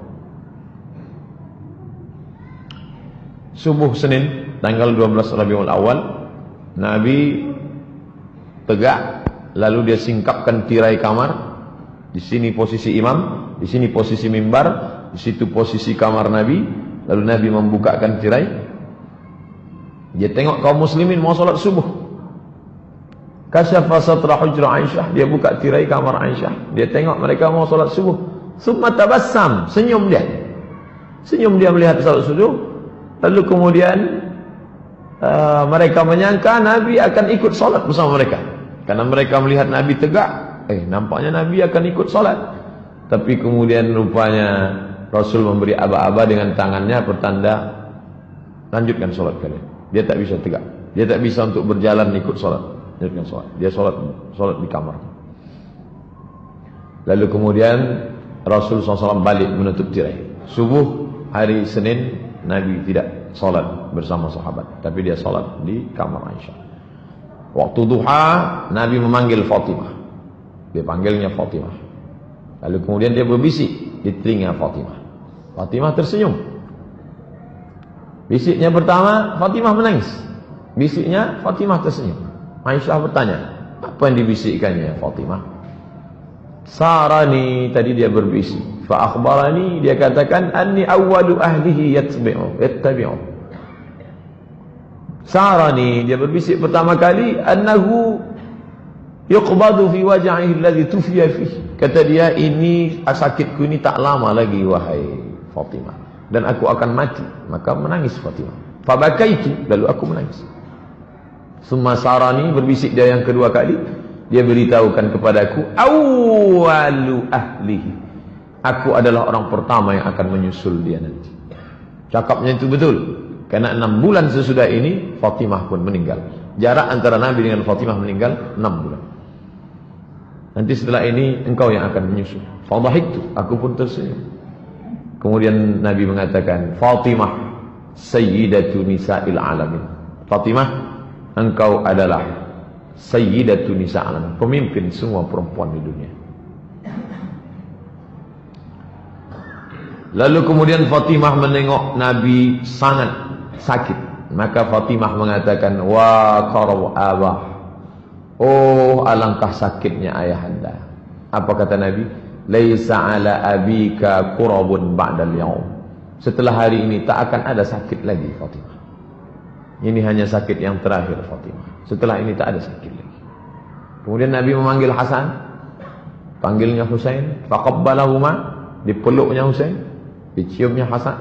Subuh Senin tanggal 12 Rabiul Awal, Nabi tegak, lalu dia singkapkan tirai kamar. Di sini posisi imam, di sini posisi mimbar, di situ posisi kamar Nabi. Lalu Nabi membukakan tirai. Dia tengok kaum muslimin mau salat subuh. Kasyafa satra hujra Aisyah, dia buka tirai kamar Aisyah. Dia tengok mereka mau salat subuh. Summa tabassam, senyum dia. Senyum dia melihat salat subuh. Lalu kemudian mereka menyangka Nabi akan ikut salat bersama mereka. Karena mereka melihat Nabi tegak, nampaknya Nabi akan ikut salat. Tapi kemudian rupanya Rasul memberi aba-aba dengan tangannya pertanda lanjutkan salat kalian. Dia tak bisa tegak. Dia tak bisa untuk berjalan ikut salat. Dia solat di kamar. Lalu kemudian Rasul SAW balik menutup tirai. Subuh hari Senin Nabi tidak solat bersama sahabat, tapi dia solat di kamar Aisyah. Waktu duha Nabi memanggil Fatimah. Dia panggilnya Fatimah. Lalu kemudian dia berbisik di telinga Fatimah. Fatimah tersenyum. Bisiknya pertama Fatimah menangis. Bisiknya Fatimah tersenyum. Aisyah bertanya, apa yang dibisikkannya Fatimah? Sarani, tadi dia berbisik. Fa akhbarani, dia katakan anni awwalu ahlihi yattabi'u. Sarani, dia berbisik pertama kali annahu yuqbadu fi waj'ihi alladhi tufiya fihi. Kata dia, ini sakitku ini tak lama lagi wahai Fatimah, dan aku akan mati. Maka menangis Fatimah. Fa bakaitu, lalu aku menangis. Summa sarani, berbisik dia yang kedua kali. Dia beritahukan kepadaku, awwalu ahlihi, aku adalah orang pertama yang akan menyusul dia nanti. Cakapnya itu betul. Karena 6 bulan sesudah ini Fatimah pun meninggal. Jarak antara Nabi dengan Fatimah meninggal 6 bulan. Nanti setelah ini engkau yang akan menyusul. Fadhahiktu, aku pun tersenyum. Kemudian Nabi mengatakan, Fatimah sayyidatu nisa'il alamin. Fatimah, engkau adalah sayyidatu nisa'il alamin, pemimpin semua perempuan di dunia. Lalu kemudian Fatimah menengok Nabi sangat sakit. Maka Fatimah mengatakan, wa qarab abah, oh alangkah sakitnya ayahanda. Apa kata Nabi? Laisa ala abika qurabun ba'dal yaum. Setelah hari ini tak akan ada sakit lagi Fatimah. Ini hanya sakit yang terakhir Fatimah. Setelah ini tak ada sakit lagi. Kemudian Nabi memanggil Hasan, panggilnya Husain, faqabbalahuma, dipeluknya Husain, diciumnya Hasan,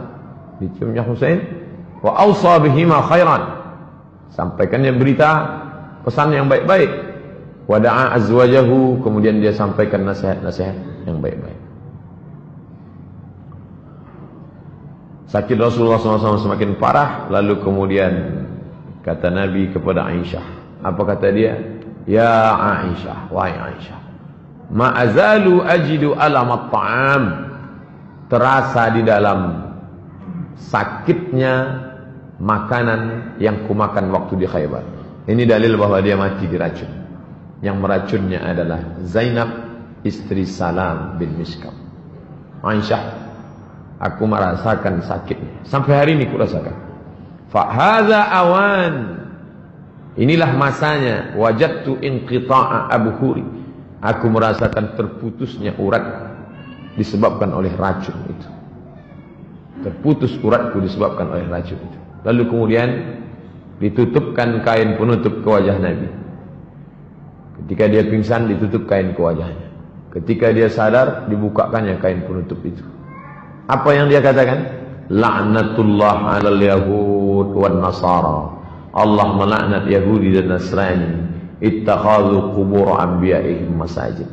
diciumnya Husain, wa awsa bihima khairan, sampaikannya berita pesan yang baik-baik, wa da'a azwajahu, kemudian dia sampaikan nasihat-nasihat yang baik-baik. Sakit Rasulullah SAW semakin parah. Lalu kemudian kata Nabi kepada Aisyah, apa kata dia? Ya Aisyah, wahai Aisyah, Ma'azalu ajidu alamat ta'am, terasa di dalam sakitnya makanan yang kumakan waktu di Khaybar. Ini dalil bahwa dia mati diracun. Yang meracunnya adalah Zainab, istri Salam bin Mishkam. Aisyah, aku merasakan sakitnya. Sampai hari ini kurasakan. Fahadha awan, inilah masanya. Wajadtu inqita'a abhuri, aku merasakan terputusnya urat disebabkan oleh racun itu. Terputus uratku disebabkan oleh racun itu. Lalu kemudian ditutupkan kain penutup ke wajah Nabi. Ketika dia pingsan, ditutup kain ke wajahnya. Ketika dia sadar, dibukakannya kain penutup itu. Apa yang dia katakan? La'natullah 'alal yahud wan nasara. Allah melaknat Yahudi dan Nasrani. Ittakhadhu qubur anbiya'ihim masajid.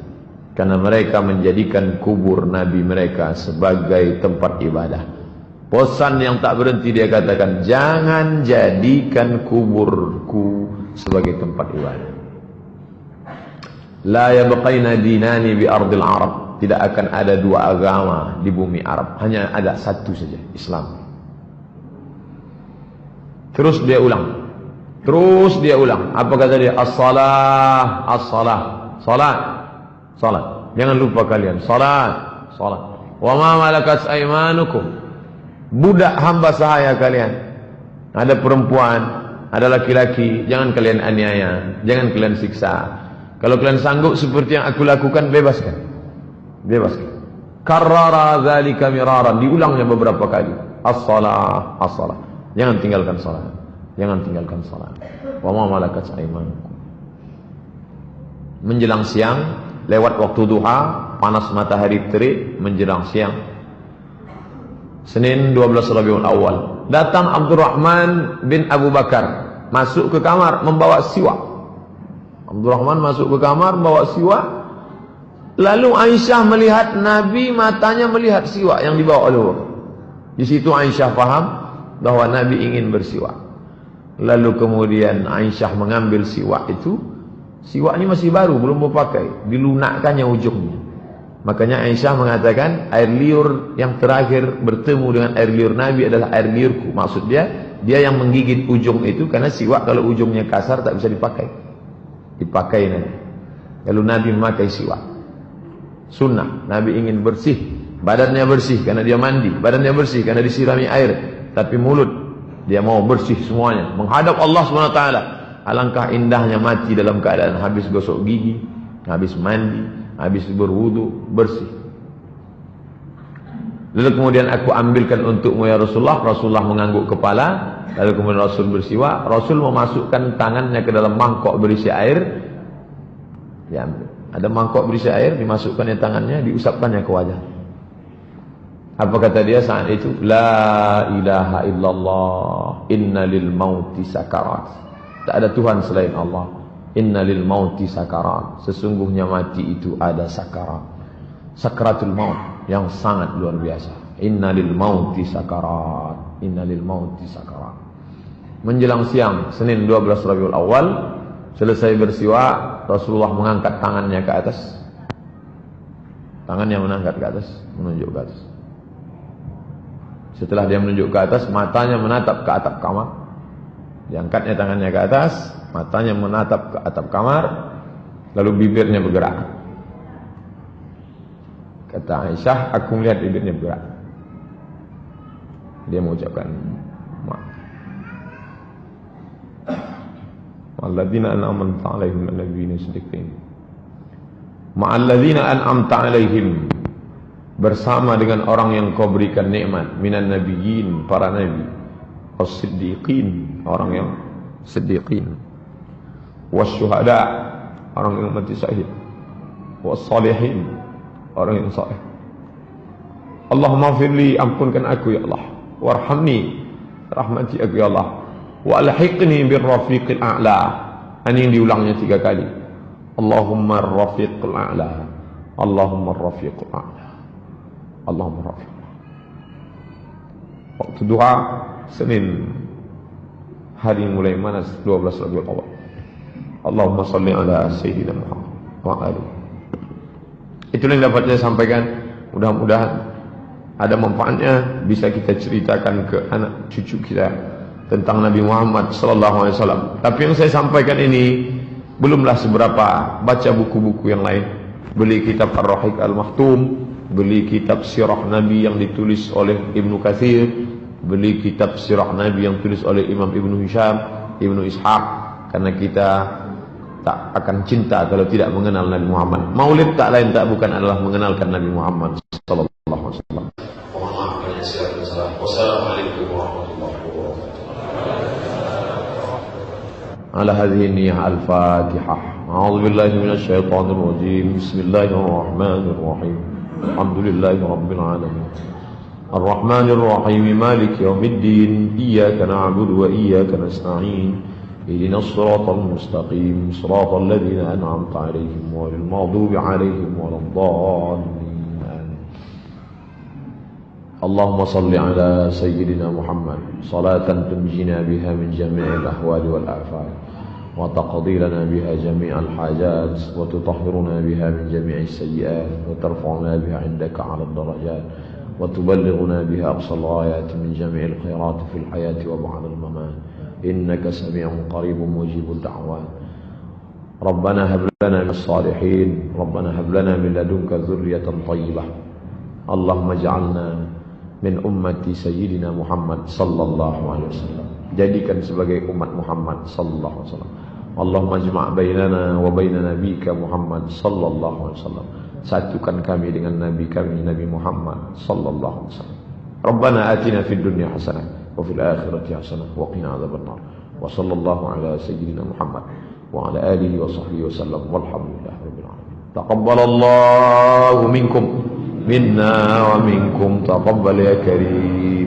Karena mereka menjadikan kubur nabi mereka sebagai tempat ibadah. Bosan yang tak berhenti dia katakan, jangan jadikan kuburku sebagai tempat ibadah. La yabqaina dinani bi ardil Arab, tidak akan ada dua agama di bumi Arab, hanya ada satu saja, Islam. Terus dia ulang, apa kata dia? As-salah, as-salah, salat, salat. Jangan lupa kalian, salat, salat. Wa ma malakat aymanukum, budak hamba sahaya kalian. Ada perempuan, ada laki-laki, jangan kalian aniaya, jangan kalian siksa. Kalau kalian sanggup seperti yang aku lakukan, bebaskan. Bebaskan. Karrara dzalika miraran, diulangnya beberapa kali. As-salah, as-salah. Jangan tinggalkan salat. Jangan tinggalkan salat. Wa ma malakat aymanukum. Menjelang siang, lewat waktu duha, panas matahari terik, menjelang siang. Senin 12 Rabiul Awal, datang Abdurrahman bin Abu Bakar masuk ke kamar membawa siwak. Abdurrahman masuk ke kamar membawa siwak. Lalu Aisyah melihat Nabi, matanya melihat siwak yang dibawa oleh Allah. Di situ Aisyah paham bahwa Nabi ingin bersiwak. Lalu kemudian Aisyah mengambil siwak itu. Siwak ini masih baru, belum berpakai, dilunakkannya ujungnya. Makanya Aisyah mengatakan air liur yang terakhir bertemu dengan air liur Nabi adalah air liurku. Maksud dia yang menggigit ujung itu, karena siwak kalau ujungnya kasar tak bisa dipakai. Dipakai Nabi. Lalu Nabi memakai siwak. Sunnah, Nabi ingin bersih, badannya bersih karena dia mandi, badannya bersih karena disirami air, tapi mulut dia mau bersih semuanya, menghadap Allah SWT. Alangkah indahnya mati dalam keadaan habis gosok gigi, habis mandi, habis berwudu, bersih. Lalu kemudian aku ambilkan untukmu ya Rasulullah. Rasulullah mengangguk kepala. Lalu kemudian Rasul bersiwak. Rasul memasukkan tangannya ke dalam mangkok berisi air. Diambil. Ada mangkok berisi air, dimasukkannya tangannya, diusapkannya ke wajah. Apa kata dia saat itu? La ilaha illallah, inna lil mauti sakarat. Tak ada Tuhan selain Allah. Inna lil mauti sakarat, sesungguhnya mati itu ada sakarat. Sakaratul maut yang sangat luar biasa. Inna lil mauti sakarat, inna lil mauti sakarat. Menjelang siang Senin 12 Rabiul Awal, selesai bersiwak, Rasulullah mengangkat tangannya ke atas. Tangannya menangkat ke atas, menunjuk ke atas. Setelah dia menunjuk ke atas, matanya menatap ke atap kamar. Diangkatnya tangannya ke atas, matanya menatap ke atap kamar, lalu bibirnya bergerak. Kata Aisyah, aku melihat bibirnya bergerak. Dia mengucapkan Ma'alladzina an'amta 'alaihim an-nabiyyin siddiqin. Ma'alladzina an'amta 'alaihim, bersama dengan orang yang kau berikan nikmat, minan nabiyyin, para nabi, as-siddiqin, orang yang siddiqin, wasyuhada, orang yang mati syahid, was-salihin, orang yang saleh. Allahumma firli, ampunkan aku ya Allah, warhamni, rahmati aku ya Allah, wa alhiqni bir rafiqil a'la. Ini yang diulangnya 3 kali. Allahumma rafiqil a'la, Allahumma rafiqil a'la, Allahumma rafiqil a'la. Waktu doa Senin, hari mulai manas 12 Rabiul Awal. Allahumma salli ala Sayyidina Muhammad wa alihi. Itulah yang dapat saya sampaikan. Mudah-mudahan ada manfaatnya, bisa kita ceritakan ke anak cucu kita tentang Nabi Muhammad sallallahu alaihi wasallam. Tapi yang saya sampaikan ini belumlah seberapa. Baca buku-buku yang lain. Beli kitab Ar-Rahiq Al-Maktum, beli kitab Sirah Nabi yang ditulis oleh Ibnu Katsir, beli kitab Sirah Nabi yang ditulis oleh Imam Ibnu Hisham, Ibnu Ishaq, karena kita tak akan cinta kalau tidak mengenal Nabi Muhammad. Maulid tak lain tak bukan adalah mengenalkan Nabi Muhammad sallallahu alaihi wasallam. Wassalamualaikum warahmatullahi wabarakatuh. Ala hadhihi niyyah al-Fatihah. A'udzu billahi minasy syaithanir rajim. Bismillahirrahmanirrahim. Alhamdulillahi rabbil alamin. Ar-Rahmanir Rahim. Maliki yaumiddin. Iyyaka na'budu wa iyyaka nasta'in. اهدنا الصراط المستقيم صراط الذين أنعمت عليهم غير المغضوب عليهم ولا الضالين. اللهم صل على سيدنا محمد صلاة تنجينا بها من جميع الأهوال والآفات وتقضي لنا بها جميع الحاجات وتطهرنا بها من جميع السيئات وترفعنا بها عندك على الدرجات وتبلغنا بها أقصى الغايات من جميع الخيرات في الحياة وبعد الممات. إنك سميع قريب مجيب الدعوات. ربنا هب لنا من الصالحين ربنا هب لنا من لدنك ذرية طيبة. اللهم اجعلنا من أمة سيدنا محمد صلى الله عليه وسلم. Jadikan sebagai umat Muhammad sallallahu alaihi wasallam. Allahumma ijma' bainana wa bain nabiyika Muhammad sallallahu alaihi wasallam. Satukan kami dengan nabi kami Nabi Muhammad sallallahu alaihi wasallam. Rabbana atina fid dunya hasanah وفي الآخرة حسنة وقنا عذاب النار وصلى الله على سيدنا محمد وعلى آله وصحبه وسلم والحمد لله رب العالمين. تقبل الله منكم منا ومنكم تقبل يا كريم.